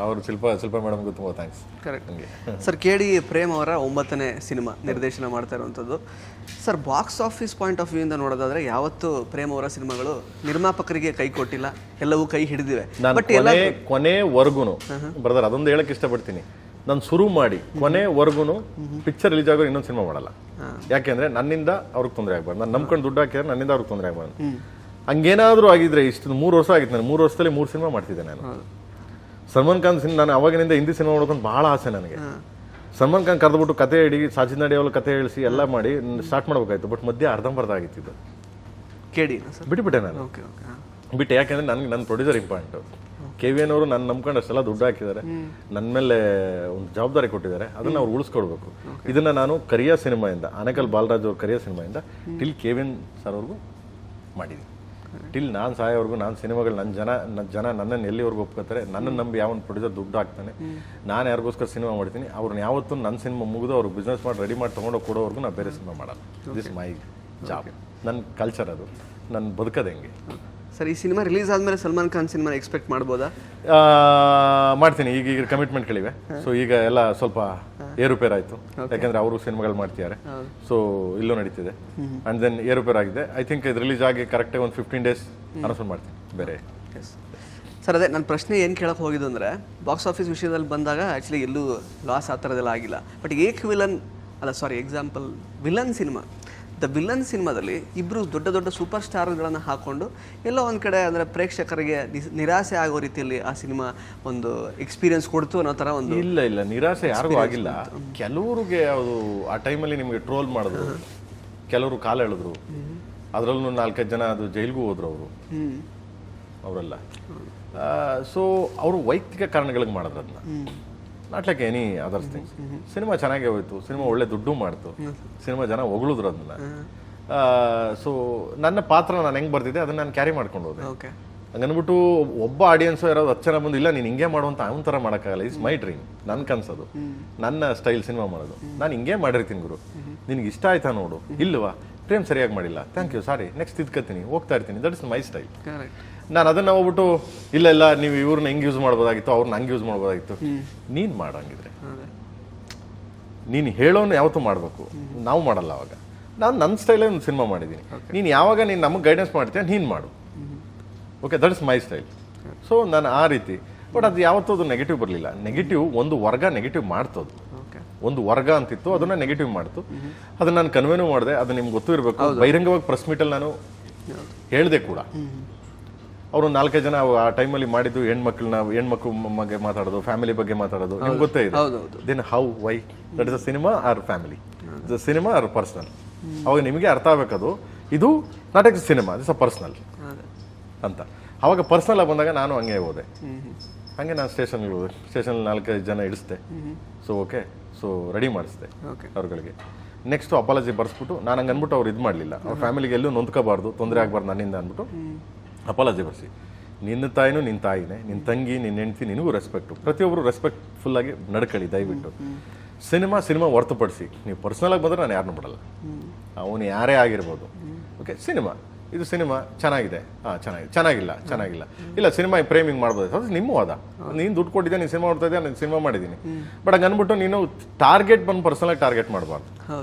ಅವರು ಶಿಲ್ಪಾ ಮೇಡಮ್ಗೂ ತುಂಬ ಥ್ಯಾಂಕ್ಸ್. ಕರೆಕ್ಟ್. ಹಂಗೆ ಸರ್, KD ಪ್ರೇಮ್ ಅವರ 9ನೇ ಸಿನಿಮಾ ನಿರ್ದೇಶನ ಮಾಡ್ತಾ ಇರುವಂಥದ್ದು. Sir, box office point of view ಇಂದ ನೋಡೋದಾದ್ರೆ ಯಾವತ್ತು ಪ್ರೇಮ್ ಅವರ ಸಿನಿಮಾಗಳು ನಿರ್ಮಾಪಕರಿಗೆ ಕೈ ಕೊಟ್ಟಿಲ್ಲ, ಎಲ್ಲವೂ ಕೈ ಹಿಡಿದಿವೆ. ಬಟ್ ಕೊನೆವರೆಗೂ ಬ್ರದರ್ ಅದೊಂದು ಹೇಳಕ್ ಇಷ್ಟಪಡ್ತೀನಿ, ನಾನು ಶುರು ಮಾಡಿ ಕೊನೆವರೆಗೂ ಪಿಕ್ಚರ್ ರಿಲೀಸ್ ಆಗೋರು ಇನ್ನೊಂದು ಸಿನಿಮಾ ಮಾಡಲ್ಲ. ಯಾಕೆಂದ್ರೆ ನನ್ನಿಂದ ಅವ್ರಿಗೆ ತೊಂದರೆ ಆಗ್ಬಾರ್ದು, ನಾನು ನಂಬ್ಕೊಂಡು ದುಡ್ಡು ಹಾಕಿದ್ರೆ ನನ್ನಿಂದ ಅವ್ರಿಗೆ ತೊಂದರೆ ಆಗ್ಬಾರ್ದು. ಹಂಗೇನಾದ್ರೂ ಆಗಿದ್ರೆ ಇಷ್ಟು 3 ವರ್ಷ ಆಗಿತ್ತು, ನಾನು 3 ವರ್ಷದಲ್ಲಿ 3 ಸಿನಿಮಾ ಮಾಡ್ತಿದ್ದೆ. ನಾನು ಸಲ್ಮಾನ್ ಖಾನ್ ನಾನು ಅವಾಗಿನಿಂದ ಹಿಂದಿ ಸಿನಿಮಾ ನೋಡ್ಕೊಂಡು ಬಹಳ ಆಸೆ ನನಗೆ. ಸಲ್ಮಾನ್ ಖಾನ್ ಕರೆದ್ಬಿಟ್ಟು ಕತೆ ಹೇಳಿ, ಸಾಜಿದ್ ನಡಿ ಅವ್ರ ಕತೆ ಹೇಳಿಸಿ ಎಲ್ಲ ಮಾಡಿ ಸ್ಟಾರ್ಟ್ ಮಾಡ್ಬೇಕಾಯ್ತು. ಬಟ್ ಮಧ್ಯೆ ಅರ್ಧಂಬರ್ಧ ಆಗಿತ್ತು, ಬಿಟ್ಟುಬಿಟ್ಟೆ ನಾನು. ಬಿಟ್ಟೆ ಯಾಕೆಂದ್ರೆ ನನಗೆ ನನ್ನ ಪ್ರೊಡ್ಯೂಸರ್ ಇಂಪಾರ್ಟೆಂಟು. KVN ಅವರು ನನ್ನ ನಂಬ್ಕೊಂಡು ಅಷ್ಟೆಲ್ಲ ದುಡ್ಡು ಹಾಕಿದ್ದಾರೆ, ನನ್ನ ಮೇಲೆ ಒಂದು ಜವಾಬ್ದಾರಿ ಕೊಟ್ಟಿದ್ದಾರೆ, ಅದನ್ನ ಅವ್ರು ಉಳಿಸ್ಕೊಳ್ಬೇಕು. ಇದನ್ನ ನಾನು ಕರಿಯ ಸಿನಿಮಾಯಿಂದ, ಆನೇಕಲ್ ಬಾಲರಾಜ್ ಅವ್ರ ಕರಿಯ ಸಿನಿಮಾಯಿಂದ ಟಿಲ್ KVN ಸರ್ ಅವ್ರಿಗೂ ಮಾಡಿದ್ದೀನಿ. ಟಿಲ್ ನಾನು ಸಾಯೋವರೆಗೂ ನಾನು ಸಿನಿಮಾಗಳು ನನ್ನ ಜನ ನನ್ನನ್ನು ಎಲ್ಲಿವರೆಗೂ ಒಪ್ಕೋತಾರೆ, ನನ್ನನ್ನು ನಂಬಿ ಯಾವ ಒಂದು ಪ್ರೊಡ್ಯೂಸರ್ ದುಡ್ಡು ಹಾಕ್ತಾನೆ, ನಾನು ಯಾರಿಗೋಸ್ಕರ ಸಿನಿಮಾ ಮಾಡ್ತೀನಿ, ಅವ್ರನ್ನ ಯಾವತ್ತೂ ನನ್ನ ಸಿನಿಮಾ ಮುಗಿದು ಅವ್ರಿಗೆ ಬಿಸ್ನೆಸ್ ಮಾಡಿ ರೆಡಿ ಮಾಡಿ ತೊಗೊಂಡೋಗಿ ಕೊಡೋವರೆಗೂ ನಾನು ಬೇರೆ ಸಿನಿಮಾ ಮಾಡಲ್ಲ. ದಿಸ್ ಮೈ ಜಾಬ್, ನನ್ನ ಕಲ್ಚರ್, ಅದು ನನ್ನ ಬದುಕೋದು ಹೆಂಗೆ. ಸರ್, ಈ ಸಿನಿಮಾ ರಿಲೀಸ್ ಆದ್ಮೇಲೆ ಸಲ್ಮಾನ್ ಖಾನ್ ಸಿನಿಮಾ ಎಕ್ಸ್ಪೆಕ್ಟ್ ಮಾಡ್ಬೋದಾ? ಮಾಡ್ತೀನಿ. ಈಗ ಕಮಿಟ್ಮೆಂಟ್ಗಳಿವೆ. ಸೊ ಈಗ ಎಲ್ಲ ಸ್ವಲ್ಪ ಏರುಪೇರು ಆಯಿತು, ಯಾಕೆಂದ್ರೆ ಅವರು ಸಿನಿಮಾಗಳು ಮಾಡ್ತಿದ್ದಾರೆ. ಸೊ ಇಲ್ಲೂ ನಡೀತಿದೆ. ಅಂಡ್ ದೆನ್ ಏರುಪೇರು ಆಗಿದೆ. ಐ ಥಿಂಕ್ ಇದು ರಿಲೀಸ್ ಆಗಿ ಕರೆಕ್ಟಾಗಿ ಒಂದು 15 days ಅನೌನ್ಸ್ಮೆಂಟ್ ಮಾಡ್ತೀನಿ ಬೇರೆ. ಸರ್, ಅದೇ ನನ್ನ ಪ್ರಶ್ನೆ ಏನು ಕೇಳಕ್ಕೆ ಹೋಗಿದ್ದು ಅಂದರೆ, ಬಾಕ್ಸ್ ಆಫೀಸ್ ವಿಷಯದಲ್ಲಿ ಬಂದಾಗ ಆ್ಯಕ್ಚುಲಿ ಎಲ್ಲೂ ಲಾಸ್ ಆ ಥರದ್ದೆಲ್ಲ ಆಗಿಲ್ಲ. But example villain cinema, the villain ಸಿನಿಮಾದಲ್ಲಿ ಇಬ್ಬರು ದೊಡ್ಡ ಸೂಪರ್ ಸ್ಟಾರ್ಗಳನ್ನು ಹಾಕೊಂಡು ಎಲ್ಲೋ ಒಂದು ಕಡೆ ಅಂದರೆ ಪ್ರೇಕ್ಷಕರಿಗೆ ನಿರಾಸೆ ಆಗೋ ರೀತಿಯಲ್ಲಿ ಆ ಸಿನಿಮಾ ಒಂದು ಎಕ್ಸ್ಪೀರಿಯನ್ಸ್ ಕೊಡ್ತು ಅನ್ನೋ ಥರ ಒಂದು. ಇಲ್ಲ ನಿರಾಸೆ ಯಾರಿಗೂ ಆಗಿಲ್ಲ. ಕೆಲವ್ರಿಗೆ ಅದು ಆ ಟೈಮಲ್ಲಿ ನಿಮಗೆ ಟ್ರೋಲ್ ಮಾಡಿದ್ರು, ಕೆಲವರು ಕಾಲ ಎಳೆದ್ರು, ಅದರಲ್ಲೂ 4-5 ಜನ ಅದು ಜೈಲ್ಗೂ ಹೋದ್ರು ಅವರೆಲ್ಲ. ಸೊ ಅವರು ವೈಯಕ್ತಿಕ ಕಾರಣಗಳಿಗೆ ಮಾಡಿದ್ರು ಅದನ್ನ, not like any others things. Cinema ಚೆನ್ನಾಗೇ ಹೋಯ್ತು, ಸಿನಿಮಾ ಒಳ್ಳೆ ದುಡ್ಡು ಮಾಡ್ತು, ಸಿನಿಮಾ ಜನ ಹೊಗಳಿದ್ರು ಅದನ್ನ. ಸೊ ನನ್ನ ಪಾತ್ರ ನಾನು ಹೆಂಗೆ ಬರ್ತಿದ್ದೆ ಅದನ್ನ ನಾನು ಕ್ಯಾರಿ ಮಾಡ್ಕೊಂಡು ಹೋದೆ. ಹಂಗನ್ಬಿಟ್ಟು ಒಬ್ಬ ಆಡಿಯನ್ಸು ಯಾರಾದ್ರು 10 ಜನ ಬಂದು ಇಲ್ಲ ನೀನು ಹಿಂಗೆ ಮಾಡುವಂತ ಅವನ ಥರ ಮಾಡೋಕ್ಕಾಗಲ್ಲ. ಇಟ್ಸ್ ಮೈ ಡ್ರೀಮ್, ನನ್ನ ಕನ್ಸೋದು, ನನ್ನ ಸ್ಟೈಲ್ ಸಿನಿಮಾ ಮಾಡೋದು. ನಾನು ಹಿಂಗೆ ಮಾಡಿರ್ತೀನಿ ಗುರು, ನಿನಗೆ ಇಷ್ಟ ಆಯ್ತಾ ನೋಡು, ಇಲ್ವಾ ಪ್ರೇಮ್ ಸರಿಯಾಗಿ ಮಾಡಿಲ್ಲ, ಥ್ಯಾಂಕ್ ಯು, ಸಾರಿ, ನೆಕ್ಸ್ಟ್ ಇದ್ಕತ್ತೀನಿ, ಹೋಗ್ತಾ ಇರ್ತೀನಿ. That is my style. ನಾನು ಅದನ್ನ ಹೋಗ್ಬಿಟ್ಟು ಇಲ್ಲ ನೀವು ಇವ್ರನ್ನ ಹೆಂಗೆ ಯೂಸ್ ಮಾಡ್ಬೋದಾಗಿತ್ತು, ಅವ್ರನ್ನ ಹಂಗೆ ಯೂಸ್ ಮಾಡ್ಬೋದಾಗಿತ್ತು. ನೀನು ಮಾಡಂಗಿದ್ರೆ ನೀನು ಹೇಳೋನು ಯಾವತ್ತೂ ಮಾಡಬೇಕು, ನಾವು ಮಾಡಲ್ಲ. ಅವಾಗ ನಾನು ನನ್ನ ಸ್ಟೈಲೇ ಒಂದು ಸಿನಿಮಾ ಮಾಡಿದ್ದೀನಿ. ನೀನು ಯಾವಾಗ ನೀನು ನಮಗೆ ಗೈಡೆನ್ಸ್ ಮಾಡ್ತೀಯ ನೀನು ಮಾಡು. Okay, that is my style. So ನಾನು ಆ ರೀತಿ. ಬಟ್ ಅದು ಯಾವತ್ತೂ ಅದು ನೆಗೆಟಿವ್ ಬರಲಿಲ್ಲ. ನೆಗೆಟಿವ್ ಒಂದು ವರ್ಗ ನೆಗೆಟಿವ್ ಮಾಡ್ತದು, ಒಂದು ವರ್ಗ ಅಂತಿತ್ತು, ಅದನ್ನ ನೆಗೆಟಿವ್ ಮಾಡ್ತು. ಅದನ್ನ ನಾನು ಕನ್ವೇನೂ ಮಾಡಿದೆ. ಅದು ನಿಮ್ಗೆ ಗೊತ್ತೂ ಇರಬೇಕು. ಬಹಿರಂಗವಾಗಿ ಪ್ರೆಸ್ ಮೀಟಲ್ಲಿ ನಾನು ಹೇಳಿದೆ ಕೂಡ. ಅವರು 4-5 ಜನ ಆ ಟೈಮಲ್ಲಿ ಮಾಡಿದ್ದು ಹೆಣ್ಮಕ್ಳು ಬಗ್ಗೆ ಮಾತಾಡೋದು, ಫ್ಯಾಮಿಲಿ ಬಗ್ಗೆ ಮಾತಾಡೋದು, ನಿಮ್ಗೆ ಗೊತ್ತೇ ಇದೆ. Then how why that is a cinema or family, the cinema or personal. ಅವಾಗ ನಿಮಗೆ ಅರ್ಥ ಆಗಬೇಕದು, ಇದು not X cinema, this a personal ಅಂತ. ಅವಾಗ ಪರ್ಸನಲ್ ಆಗಿ ಬಂದಾಗ ನಾನು ಹಂಗೆ ಹೋದೆ. ಹಂಗೆ ನಾನು ಸ್ಟೇಷನ್ಗೆ ಹೋದೆ. ಸ್ಟೇಷನಲ್ಲಿ 4-5 ಜನ ಇಡಿಸ್ದೆ. ಸೊ ಓಕೆ, ಸೊ ರೆಡಿ ಮಾಡಿಸ್ದೆ ಅವ್ರುಗಳಿಗೆ. ನೆಕ್ಸ್ಟು ಅಪಾಲಜಿ ಬರ್ಸ್ಬಿಟ್ಟು, ನಾನು ಹಂಗೆ ಅಂದ್ಬಿಟ್ಟು ಅವ್ರು ಇದು ಮಾಡಲಿಲ್ಲ. ಅವ್ರ ಫ್ಯಾಮಿಲಿಗೆ ಎಲ್ಲೂ ನೊಂದ್ಕೋಬಾರ್ದು, ತೊಂದರೆ ಆಗಬಾರ್ದು ನನ್ನಿಂದ ಅಂದ್ಬಿಟ್ಟು ಅಪಾಲಜಿ ಬರ್ಸಿ. ನಿನ್ನ ತಾಯಿನೂ ನಿನ್ನ ತಾಯಿನೇ, ನಿನ್ನ ತಂಗಿ, ನಿನ್ನ ಹೆಂಡತಿ, ನಿನಗೂ ರೆಸ್ಪೆಕ್ಟು. ಪ್ರತಿಯೊಬ್ಬರು ರೆಸ್ಪೆಕ್ಟ್ಫುಲ್ಲಾಗಿ ನಡ್ಕೊಳ್ಳಿ ದಯವಿಟ್ಟು. ಸಿನಿಮಾ ಹೊರತುಪಡಿಸಿ ನೀವು ಪರ್ಸ್ನಲಾಗಿ ಬಂದರೆ ನಾನು ಯಾರನ್ನೂ ಬಿಡಲ್ಲ, ಅವನು ಯಾರೇ ಆಗಿರ್ಬೋದು. ಓಕೆ, ಸಿನಿಮಾ ಇದು ಸಿನಿಮಾ ಚೆನ್ನಾಗಿದೆ, ಚೆನ್ನಾಗಿಲ್ಲ ಇಲ್ಲ ಸಿನಿಮಾ ಫ್ರೇಮಿಂಗ್ ಮಾಡ್ಬೋದು, ಅದು ನಿಮ್ಮ ವಾದ. ನೀನು ದುಡ್ಡು ಕೊಟ್ಟಿದ್ದೆ, ನೀನು ಸಿನಿಮಾ ನೋಡ್ತಾ ಇದ್ದೆ, ನಾನು ಸಿನಿಮಾ ಮಾಡಿದ್ದೀನಿ. ಬಟ್ ಹಂಗೆ ಅಂದ್ಬಿಟ್ಟು ನೀನು ಟಾರ್ಗೆಟ್ ಬಂದು ಪರ್ಸನಲಾಗಿ ಟಾರ್ಗೆಟ್ ಮಾಡಬಾರ್ದು.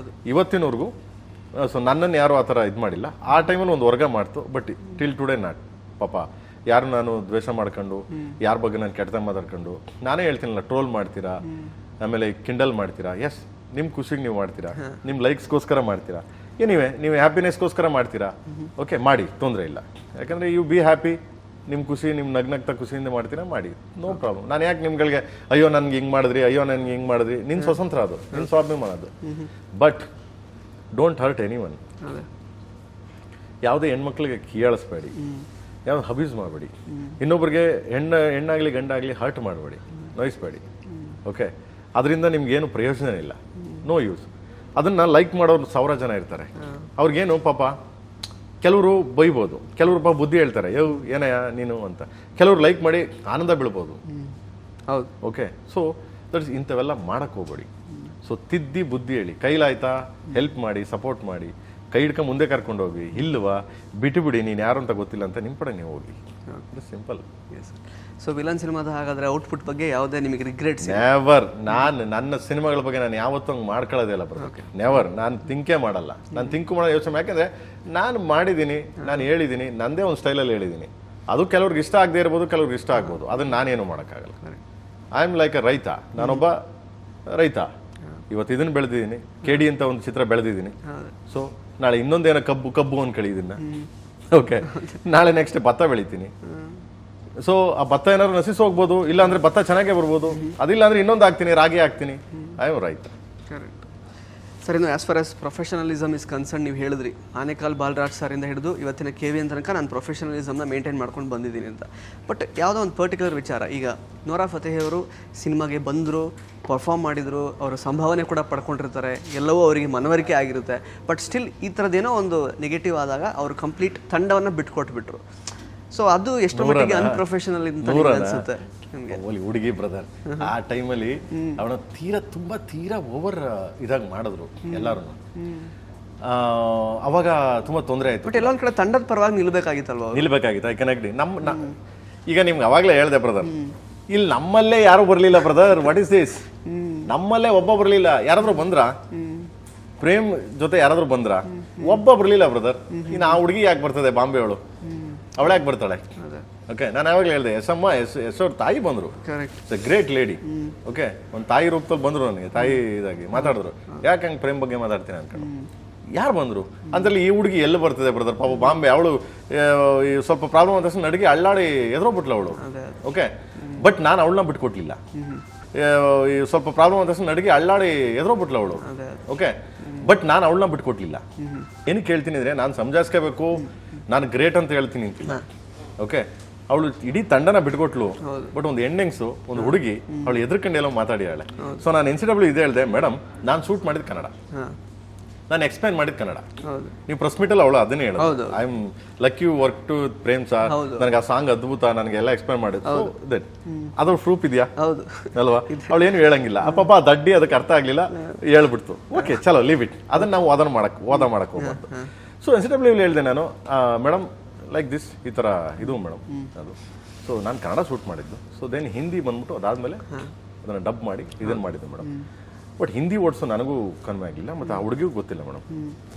ಇವತ್ತಿನವರೆಗೂ ಸೊ ನನ್ನನ್ನು ಯಾರು ಆ ಥರ ಇದು ಮಾಡಿಲ್ಲ. ಆ ಟೈಮಲ್ಲಿ ಒಂದು ವರ್ಗ ಮಾಡ್ತು, ಬಟ್ ಟಿಲ್ ಟುಡೇ ನಾಟ್. ಪಾಪ ಯಾರು ನಾನು ದ್ವೇಷ ಮಾಡ್ಕೊಂಡು, ಯಾರ ಬಗ್ಗೆ ನಾನು ಕೆಟ್ಟದಾಗ ಮಾತಾಡ್ಕೊಂಡು, ನಾನೇ ಹೇಳ್ತೀನಲ್ಲ, ಟ್ರೋಲ್ ಮಾಡ್ತೀರಾ, ಆಮೇಲೆ ಕಿಂಡಲ್ ಮಾಡ್ತೀರಾ. ಎಸ್, ನಿಮ್ಮ ಖುಷಿಗೆ ನೀವು ಮಾಡ್ತೀರಾ, ನಿಮ್ಮ ಲೈಕ್ಸ್ಗೋಸ್ಕರ ಮಾಡ್ತೀರಾ, ನೀವು ಹ್ಯಾಪಿನೆಸ್ಗೋಸ್ಕರ ಮಾಡ್ತೀರಾ. ಓಕೆ, ಮಾಡಿ, ತೊಂದರೆ ಇಲ್ಲ. ಯಾಕಂದರೆ ಯು ಬಿ ಹ್ಯಾಪಿ, ನಿಮ್ಮ ಖುಷಿ, ನಿಮ್ಮ ನಗ್ನಗ್ತಾ ಖುಷಿಯಿಂದ ಮಾಡ್ತೀರಾ, ಮಾಡಿ, ನೋ ಪ್ರಾಬ್ಲಮ್. ನಾನು ಯಾಕೆ ನಿಮ್ಗಳಿಗೆ ಅಯ್ಯೋ ನನಗೆ ಹಿಂಗೆ ಮಾಡಿದ್ರಿ, ನಿನ್ನ ಸ್ವತಂತ್ರ ಅದು, ನಿನ್ನ ಸ್ವಾಭಿಮಾನ ಅದು. But don't hurt any one. ಯಾವುದೇ ಹೆಣ್ಮಕ್ಳಿಗೆ ಕೀಯಾಳಿಸ್ಬೇಡಿ, ಯಾವ್ದು ಅಬ್ಯೂಸ್ ಮಾಡಬೇಡಿ, ಇನ್ನೊಬ್ರಿಗೆ ಹೆಣ್ಣಾಗಲಿ ಗಂಡಾಗಲಿ ಹರ್ಟ್ ಮಾಡಬೇಡಿ, ನೋಯಿಸ್ಬೇಡಿ. ಓಕೆ, ಅದರಿಂದ ನಿಮ್ಗೇನು ಪ್ರಯೋಜನ ಇಲ್ಲ, ನೋ ಯೂಸ್. ಅದನ್ನ ಲೈಕ್ ಮಾಡೋರು 1000 ಜನ ಇರ್ತಾರೆ. ಅವ್ರಿಗೇನು ಪಾಪ, ಕೆಲವರು ಬೈಬೋದು, ಕೆಲವರು ಪಾಪ ಬುದ್ಧಿ ಹೇಳ್ತಾರೆ, ಏನಯ್ಯ ನೀನು ಅಂತ. ಕೆಲವರು ಲೈಕ್ ಮಾಡಿ ಆನಂದ ಬೀಳ್ಬೋದು. ಹೌದು, ಓಕೆ. ಸೊ ದಟ್ಸ್, ಇಂಥವೆಲ್ಲ ಮಾಡಕ್ ಹೋಗ್ಬೇಡಿ. ಸೊ ತಿದ್ದಿ ಬುದ್ಧಿ ಹೇಳಿ, ಕೈಲಾಯ್ತಾ ಹೆಲ್ಪ್ ಮಾಡಿ, ಸಪೋರ್ಟ್ ಮಾಡಿ, ಕೈ ಹಿಡ್ಕೊಂಡು ಮುಂದೆ ಕರ್ಕೊಂಡು ಹೋಗಿ. ಇಲ್ವಾ ಬಿಟ್ಟು ಬಿಡಿ, ನೀನು ಯಾರು ಅಂತ ಗೊತ್ತಿಲ್ಲ ಅಂತ ನಿಮ್ಮ ಕಡೆ ನೀವು ಹೋಗಿ. ಸಿಂಪಲ್. ಸೊ ವಿಲನ್ ಸಿನಿಮಾದ ಹಾಗಾದ್ರೆ ಔಟ್ಪುಟ್ ಬಗ್ಗೆ ಯಾವುದೇ ನಿಮಗೆ ರಿಗ್ರೆಟ್ಸ್? ನೆವರ್. ನನ್ನ ಸಿನಿಮಾಗಳ ಬಗ್ಗೆ ನಾನು ಯಾವತ್ತೂ ಹಂಗೆ ಮಾಡ್ಕೊಳ್ಳೋದೇ ಇಲ್ಲ ಬ್ರೋ. ನೆವರ್. ನಾನು ಥಿಂಕೇ ಮಾಡಲ್ಲ, ನಾನು ಥಿಂಕ್ ಮಾಡೋ ಯೋಚನೆ. ಯಾಕೆಂದ್ರೆ ನಾನು ಮಾಡಿದ್ದೀನಿ, ನಾನು ಹೇಳಿದ್ದೀನಿ, ನಂದೇ ಒಂದು ಸ್ಟೈಲಲ್ಲಿ ಹೇಳಿದ್ದೀನಿ. ಅದು ಕೆಲವ್ರಿಗೆ ಇಷ್ಟ ಆಗದೆ ಇರ್ಬೋದು, ಕೆಲವ್ರಿಗೆ ಇಷ್ಟ ಆಗ್ಬೋದು. ಅದನ್ನ ನಾನೇನು ಮಾಡೋಕ್ಕಾಗಲ್ಲ. ಐ ಆಮ್ ಲೈಕ್ ಅ ರೈತ. ನಾನೊಬ್ಬ ರೈತ. ಇವತ್ತು ಇದನ್ನು ಬೆಳೆದಿದ್ದೀನಿ, KD ಅಂತ ಒಂದು ಚಿತ್ರ ಬೆಳೆದಿದ್ದೀನಿ. ಸೊ ನಾಳೆ ಇನ್ನೊಂದೇನೋ ಕಬ್ಬು ಅನ್ಕೊಳ್ಳಿ ಇದನ್ನ. ಓಕೆ, ನಾಳೆ ನೆಕ್ಸ್ಟ್ ಭತ್ತ ಬೆಳಿತೀನಿ. ಸೊ ಆ ಭತ್ತ ಏನಾದ್ರು ನಶಿಸಿ ಹೋಗ್ಬೋದು, ಇಲ್ಲ ಅಂದ್ರೆ ಭತ್ತ ಚೆನ್ನಾಗೇ ಬರ್ಬೋದು, ಅದಿಲ್ಲ ಅಂದ್ರೆ ಇನ್ನೊಂದು ಹಾಕ್ತೀನಿ, ರಾಗಿ ಹಾಕ್ತೀನಿ. ಐ ಆಮ್ ರೈತ. ಸರ್, ಇನ್ನು as far as professionalism is concern, ನೀವು ಹೇಳಿದ್ರಿ ಆನೇಕಲ್ ಬಾಲರಾಜ್ ಸರಿಂದ ಹಿಡಿದು ಇವತ್ತಿನ KVN ತನಕ ನಾನು ಪ್ರೊಫೆಷನಲಿಸಮ್ನ ಮೇಂಟೈನ್ ಮಾಡ್ಕೊಂಡು ಬಂದಿದ್ದೀನಿ ಅಂತ. ಬಟ್ ಯಾವುದೋ ಒಂದು ಪರ್ಟಿಕ್ಯುಲರ್ ವಿಚಾರ, ಈಗ ನೋರಾ ಫತೇಹಿ ಅವರು ಸಿನಿಮಾಗೆ ಬಂದರು, ಪರ್ಫಾರ್ಮ್ ಮಾಡಿದರು, ಅವರ ಸಂಭಾವನೆ ಕೂಡ ಪಡ್ಕೊಂಡಿರ್ತಾರೆ, ಎಲ್ಲವೂ ಅವರಿಗೆ ಮನವರಿಕೆ ಆಗಿರುತ್ತೆ. ಬಟ್ ಸ್ಟಿಲ್ ಈ ಥರದ್ದೇನೋ ಒಂದು ನೆಗೆಟಿವ್ ಆದಾಗ ಅವರು ಕಂಪ್ಲೀಟ್ ತಂಡವನ್ನು ಬಿಟ್ಕೊಟ್ಬಿಟ್ರು. ಸೊ ಅದು ಎಷ್ಟು ಮಟ್ಟಿಗೆ ಅನ್ಪ್ರೊಫೆಷನಲ್ ಅಂತ ಅನ್ಸುತ್ತೆ ನಿಮಗೆ? ಹುಡುಗಿ ಬ್ರದರ್ ಆ ಟೈಮಲ್ಲಿ ಅವನ ತೀರಾ ಓವರ್ ಇದಾಗಿ ಮಾಡಿದ್ರು ಎಲ್ಲಾರು. ಅವಾಗ ತುಂಬಾ ತೊಂದರೆ ಆಯ್ತು. ಬಟ್ ಎಲ್ಲೊಂದ್ ಕಡೆ ತಂಡದ ಪರವಾಗಿ ನಿಲ್ಬೇಕಾಗಿತ್ತು. I connect. ಈಗ ನಿಮ್ಗೆ ಅವಾಗಲೇ ಹೇಳ್ದೆ ಬ್ರದರ್, ಇಲ್ಲಿ ನಮ್ಮಲ್ಲೇ ಯಾರು ಬರ್ಲಿಲ್ಲ ಬ್ರದರ್. What is this? ನಮ್ಮಲ್ಲೇ ಒಬ್ಬ ಬರ್ಲಿಲ್ಲ. ಯಾರಾದ್ರೂ ಬಂದ್ರ? ಪ್ರೇಮ್ ಜೊತೆ ಯಾರಾದ್ರೂ ಬಂದ್ರ? ಒಬ್ಬ ಬರ್ಲಿಲ್ಲ ಬ್ರದರ್. ಇನ್ನು ಆ ಹುಡುಗಿ ಯಾಕೆ ಬರ್ತದೆ? ಬಾಂಬೆ ಅವಳು ಯಾಕೆ ಬರ್ತಾಳೆ? ಓಕೆ, ನಾನು ಯಾವಾಗಲೂ ಹೇಳಿದೆ, ಎಸ್ ಅವ್ರ ತಾಯಿ ಬಂದ್ರು. It's A great lady. Okay, ಒಂದು ತಾಯಿ ರೂಪದಲ್ಲಿ ಬಂದ್ರು, ನನಗೆ ತಾಯಿ ಇದಾಗಿ ಮಾತಾಡಿದ್ರು. ಯಾಕೆ ಹಂಗೆ ಪ್ರೇಮ್ ಬಗ್ಗೆ ಮಾತಾಡ್ತೀನಿ ಅನ್ಕೊಂಡು. ಯಾರು ಬಂದ್ರು ಅಂತಲ್ಲಿ ಈ ಹುಡುಗಿ ಎಲ್ಲಿ ಬರ್ತದೆ ಬ್ರದರ್? ಪಾಪ ಬಾಂಬೆ ಅವಳು ಸ್ವಲ್ಪ ಪ್ರಾಬ್ಲಮ್ ಆದ ತಕ್ಷಣ ನಡಿಗೆ ಅಳ್ಳಾಡಿ ಎದುರೋಗ್ಬಿಟ್ಲು ಅವಳು. ಓಕೆ, ಬಟ್ ನಾನು ಅವಳನ್ನ ಬಿಟ್ಕೊಟ್ಲಿಲ್ಲ. ಸ್ವಲ್ಪ ಪ್ರಾಬ್ಲಮ್ ಆದ ತಕ್ಷಣ ನಡಿಗೆ ಅಳ್ಳಾಡಿ ಎದುರೋಗ್ಬಿಟ್ಲು ಅವಳು. ಓಕೆ, ಬಟ್ ನಾನು ಅವಳನ್ನ ಬಿಟ್ಕೊಟ್ಲಿಲ್ಲ. ಏನಕ್ಕೆ ಹೇಳ್ತೀನಿ ಅಂದ್ರೆ, ನಾನು ಸಮಜಾಯಿಸ್ಕೋಬೇಕು, ನಾನು ಗ್ರೇಟ್ ಅಂತ ಹೇಳ್ತೀನಿ ಅಂತಿಲ್ಲ. ಓಕೆ, ಅವಳು ಇಡೀ ತಂಡನ ಬಿಟ್ಕೊಟ್ಲು. ಬಟ್ ಒಂದು ಹೆಣ್ಣೆಂಗ್ಸು, ಒಂದು ಹುಡುಗಿ, ಅವಳು ಎದ್ರಕಂಡು ಎಲ್ಲೋ ಮಾತಾಡಿಯಾಳೆ. ಸೊ ನಾನು NCW ಇದೆ ಹೇಳಿದೆ, ಮೇಡಮ್ ನಾನು ಶೂಟ್ ಮಾಡಿದ ಕನ್ನಡ, ನಾನು ಎಕ್ಸ್ಪ್ಲೈನ್ ಮಾಡಿದ ಕನ್ನಡ. ನೀವು ಪ್ರೆಸ್ ಮೀಟಲ್ಲಿ ಅವಳು ಅದನ್ನೇ ಹೇಳೋದು, I am luck you work to Prem sir, ನನಗೆ ಆ ಸಾಂಗ್ ಅದ್ಭುತ, ನನಗೆಲ್ಲ ಎಕ್ಸ್ಪ್ಲೈನ್ ಮಾಡಿದ್ದು. ಅದ್ರ ಪ್ರೂಫ್ ಇದೆಯಾ ಅಲ್ವಾ? ಅವಳು ಏನು ಹೇಳಂಗಿಲ್ಲ. ಪಾಪ ದಡ್ಡಿ ಅದಕ್ಕೆ ಅರ್ಥ ಆಗ್ಲಿಲ್ಲ, ಹೇಳ್ಬಿಡ್ತು. ಓಕೆ, ಚಲೋ ಲೀವ್ ಇಟ್. ಅದನ್ನ ನಾವು ವಾದ ಮಾಡಕ್ ಹೋಗ್ಬಾರ್ದು. ಸೊ NCW ಹೇಳಿದೆ ನಾನು, ಮೇಡಮ್ ಲೈಕ್ ದಿಸ್, ಈ ಥರ ಇದು ಮೇಡಮ್ ಅದು. ಸೊ ನಾನು ಕನ್ನಡ ಶೂಟ್ ಮಾಡಿದ್ದು. ಸೊ ದೆನ್ ಹಿಂದಿ ಬಂದ್ಬಿಟ್ಟು ಅದಾದಮೇಲೆ ಅದನ್ನು ಡಬ್ ಮಾಡಿ ಇದನ್ನು ಮಾಡಿದ್ದು ಮೇಡಮ್. ಬಟ್ ಹಿಂದಿ ಓಡಿಸೋ ನನಗೂ ಕಡಿಮೆ ಆಗಿಲ್ಲ, ಮತ್ತು ಆ ಹುಡುಗಿಗೂ ಗೊತ್ತಿಲ್ಲ ಮೇಡಮ್.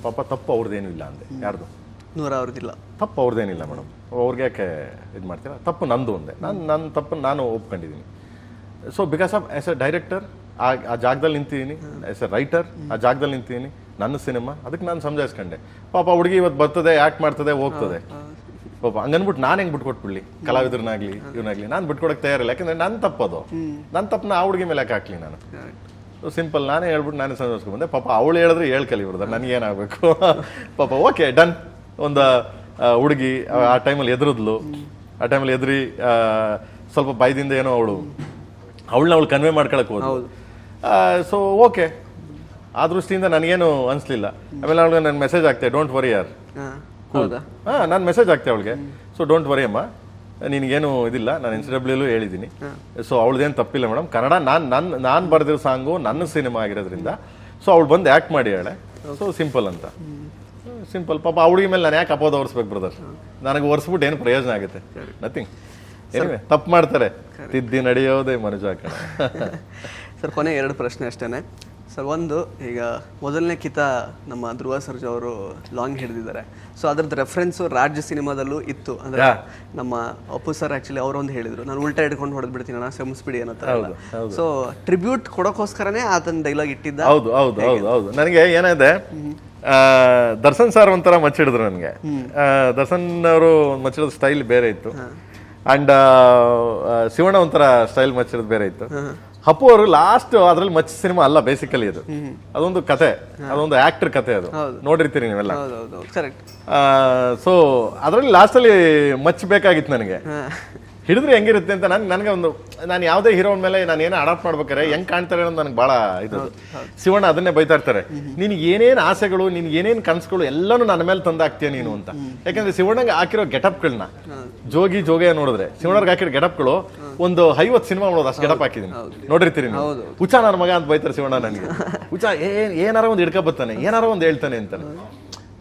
ಪಾಪ ತಪ್ಪು ಅವ್ರದ್ದೇನೂ ಇಲ್ಲ ಅಂದೆ. ಯಾರ್ದು? ನೂರ ಅವ್ರದ್ದಿಲ್ಲ. ತಪ್ಪು ಅವ್ರದ್ದೇನಿಲ್ಲ ಮೇಡಮ್. ಅವ್ರಿಗೆ ಯಾಕೆ ಇದು ಮಾಡ್ತೀರಾ? ತಪ್ಪು ನಂದು ಒಂದೇ. ನನ್ನ ತಪ್ಪನ್ನು ನಾನು ಒಪ್ಕೊಂಡಿದ್ದೀನಿ. So because of as a director ಆ ಜಾಗದಲ್ಲಿ ನಿಂತಿದ್ದೀನಿ, ಆಸ್ ಎ ರೈಟರ್ ಆ ಜಾಗದಲ್ಲಿ ನಿಂತಿದ್ದೀನಿ, ನನ್ನ ಸಿನಿಮಾ, ಅದಕ್ಕೆ ನಾನು ಸಮಜಾಯಿಸ್ಕೊಂಡೆ. ಪಾಪ ಹುಡುಗಿ ಇವತ್ತು ಬರ್ತದೆ, ಆ್ಯಕ್ಟ್ ಮಾಡ್ತದೆ, ಹೋಗ್ತದೆ. ಪಾಪ ಹಂಗನ್ಬಿಟ್ಟು ನಾನು ಹೆಂಗೆ ಬಿಟ್ಕೊಟ್ಬಿಡ್ಲಿ? ಕಲಾವಿದ್ರನ್ನಾಗ್ಲಿ ಇವನಾಗ್ಲಿ ನಾನು ಬಿಟ್ಕೊಡಕ್ಕೆ ತಯಾರಿಲ್ಲ. ಯಾಕಂದ್ರೆ ನನ್ನ ತಪ್ಪದು. ನನ್ನ ತಪ್ಪನ್ನ ಆ ಹುಡುಗಿ ಮೇಲೆ ಯಾಕೆ ಹಾಕ್ಲಿ ನಾನು? ಸಿಂಪಲ್, ನಾನೇ ಹೇಳ್ಬಿಟ್ಟು ನಾನೇ ಸಂಜಾಯಿಸ್ಕೊಂಡ್ ಬಂದೆ. ಪಾಪ ಅವಳು ಹೇಳಿದ್ರೆ ಹೇಳ್ಕಲಿ ಬಿಡ್ದ, ನನಗೇನಾಗಬೇಕು? ಪಾಪ ಓಕೆ ಡನ್. ಒಂದು ಹುಡುಗಿ ಆ ಟೈಮಲ್ಲಿ ಎದುರಿದ್ಲು. ಆ ಟೈಮಲ್ಲಿ ಎದುರಿ ಸ್ವಲ್ಪ ಭಯದಿಂದ ಏನೋ ಅವಳನ್ನ ಕನ್ವೆ ಮಾಡ್ಕೊಳಕ್ ಹೋದ್ರು. ಸೊ ಓಕೆ, ಆ ದೃಷ್ಟಿಯಿಂದ ನನಗೇನು ಅನಿಸ್ಲಿಲ್ಲ. ಆಮೇಲೆ ಅವಳಿಗೆ ನಾನು ಮೆಸೇಜ್ ಆಗ್ತೆ, ಡೋಂಟ್ ವರಿ ಯಾರ್. ನಾನು ಮೆಸೇಜ್ ಆಗ್ತೆ ಅವಳಿಗೆ. ಸೊ ಡೋಂಟ್ ವರಿ ಅಮ್ಮ, ನಿನಗೇನು ಇದಿಲ್ಲ, ನಾನು NCW ಹೇಳಿದ್ದೀನಿ. ಸೊ ಅವಳದೇನು ತಪ್ಪಿಲ್ಲ ಮೇಡಮ್. ಕನ್ನಡ ನಾನು ಬರೆದಿರೋ ಸಾಂಗು ನನ್ನ ಸಿನಿಮಾ ಆಗಿರೋದ್ರಿಂದ ಸೊ ಅವಳು ಬಂದು ಆ್ಯಕ್ಟ್ ಮಾಡಿ ಹೇಳೆ. ಸೊ ಸಿಂಪಲ್ ಅಂತ ಸಿಂಪಲ್. ಪಾಪ ಆ ಹುಡುಗಿ ಮೇಲೆ ನಾನು ಯಾಕೆ ಅಪೋದ ಹೊರಿಸ್ಬೇಕು ಬ್ರದರ್? ನನಗೆ ಒರೆಸ್ಬಿಟ್ಟು ಏನು ಪ್ರಯೋಜನ ಆಗುತ್ತೆ? ನಥಿಂಗ್. ಏನಿವೆ ತಪ್ಪು ಮಾಡ್ತಾರೆ, ತಿದ್ದಿ ನಡೆಯೋದೇ ಮನುಜ ಕಣ. ಸರ್ ಕೊನೆ 2 ಪ್ರಶ್ನೆ ಅಷ್ಟೇ ಸರ್. ಒಂದು, ಈಗ ಮೊದಲನೇ ಕಿತ ನಮ್ಮ ಧ್ರುವ ಸರ್ಜಾ ಅವರು ಲಾಂಗ್ ಹಿಡಿದಿದ್ದಾರೆ. ಸೊ ಅದ್ರದ್ದು ರೆಫರೆನ್ಸು ರಾಜ್ಯ ಸಿನಿಮಾದಲ್ಲೂ ಇತ್ತು. ಅಂದ್ರೆ ನಮ್ಮ ಅಪ್ಪು ಸರ್ ಆಕ್ಚುಲಿ ಅವರೊಂದು ಹೇಳಿದ್ರು, ನಾನು ಉಲ್ಟಾ ಹಿಡ್ಕೊಂಡು ಹೊಡೆದ್ಬಿಡ್ತೀನಿ ಅಣ್ಣ ಕ್ಷಮಿಸ್ಬಿಡಿ ಅನ್ನೋ. ಸೊ ಟ್ರಿಬ್ಯೂಟ್ ಕೊಡೋಕೋಸ್ಕರನೇ ಆತನ ಡೈಲಾಗ್ ಇಟ್ಟಿದ್ದ. ಹೌದು ಹೌದು ಹೌದು ಹೌದು. ನನಗೆ ಏನಿದೆ, ದರ್ಶನ್ ಸರ್ ಒಂಥರ ಮಚ್ಚಿಡಿದ್ರು ನನಗೆ. ದರ್ಶನ್ ಅವರು ಮಚ್ಚಿಡೋದು ಸ್ಟೈಲ್ ಬೇರೆ ಇತ್ತು, ಅಂಡ್ ಶಿವಣ್ಣ ಒಂಥರ ಸ್ಟೈಲ್ ಮಚ್ಚಿಡೋದು ಬೇರೆ ಇತ್ತು. ಅಪ್ಪು ಅವರು ಲಾಸ್ಟ್ ಅದ್ರಲ್ಲಿ ಮಚ್ಚ ಸಿನಿಮಾ ಅಲ್ಲ ಬೇಸಿಕಲಿ, ಅದೊಂದು ಕತೆ, ಅದೊಂದು ಆಕ್ಟರ್ ಕತೆ, ಅದು ನೋಡಿರ್ತೀರಿ ನೀವೆಲ್ಲ. ಸೊ ಅದ್ರಲ್ಲಿ ಲಾಸ್ಟ್ ಅಲ್ಲಿ ಮಚ್ ಬೇಕಾಗಿತ್ತು ನನಗೆ. ಹಿಡಿದ್ರೆ ಹೆಂಗಿರುತ್ತೆ ಅಂತ ನನಗೆ ನಾನು ಯಾವುದೇ ಹೀರೋನ್ ಮೇಲೆ ನಾನು ಏನೋ ಅಡಾಪ್ಟ್ ಮಾಡ್ಬೇಕಾರೆ ಹೆಂಗ್ ಕಾಣ್ತಾರೆ ಅನ್ನೋದು ನನಗೆ ಬಹಳ ಇದು. ಶಿವಣ್ಣ ಅದನ್ನೇ ಬೈತಾ ಇರ್ತಾರೆ, ನಿನ್ಗೆ ಏನೇನ್ ಆಸೆಗಳು, ನಿನ್ಗೆ ಏನೇನ್ ಕನ್ಸುಗಳು ಎಲ್ಲಾನು ನನ್ನ ಮೇಲೆ ತಂದಾಕ್ತೀಯ ನೀನು ಅಂತ. ಯಾಕಂದ್ರೆ ಶಿವಣ್ಣಗೆ ಹಾಕಿರೋ ಗೆಟಪ್ಗಳನ್ನ ಜೋಗಿಯ ನೋಡಿದ್ರೆ, ಶಿವಣ್ಣರ್ಗೆ ಹಾಕಿರೋ ಗೆಟಪ್ಗಳು ಒಂದು 50 ಸಿನಿಮಾ ನೋಡೋದು ಅಷ್ಟು ಗೆಟಪ್ ಹಾಕಿದೀನಿ, ನೋಡಿರ್ತೀರಿ ನೀವು. ಹುಚ್ಚ ನನ್ನ ಮಗ ಅಂತ ಬೈತಾರೆ ಶಿವಣ್ಣ ನನಗೆ. ಹುಚ್ಚ ಏನಾರ ಒಂದು ಹಿಡ್ಕೊ ಬರ್ತಾನೆ, ಏನಾರ ಒಂದು ಹೇಳ್ತಾನೆ ಅಂತಾನೆ.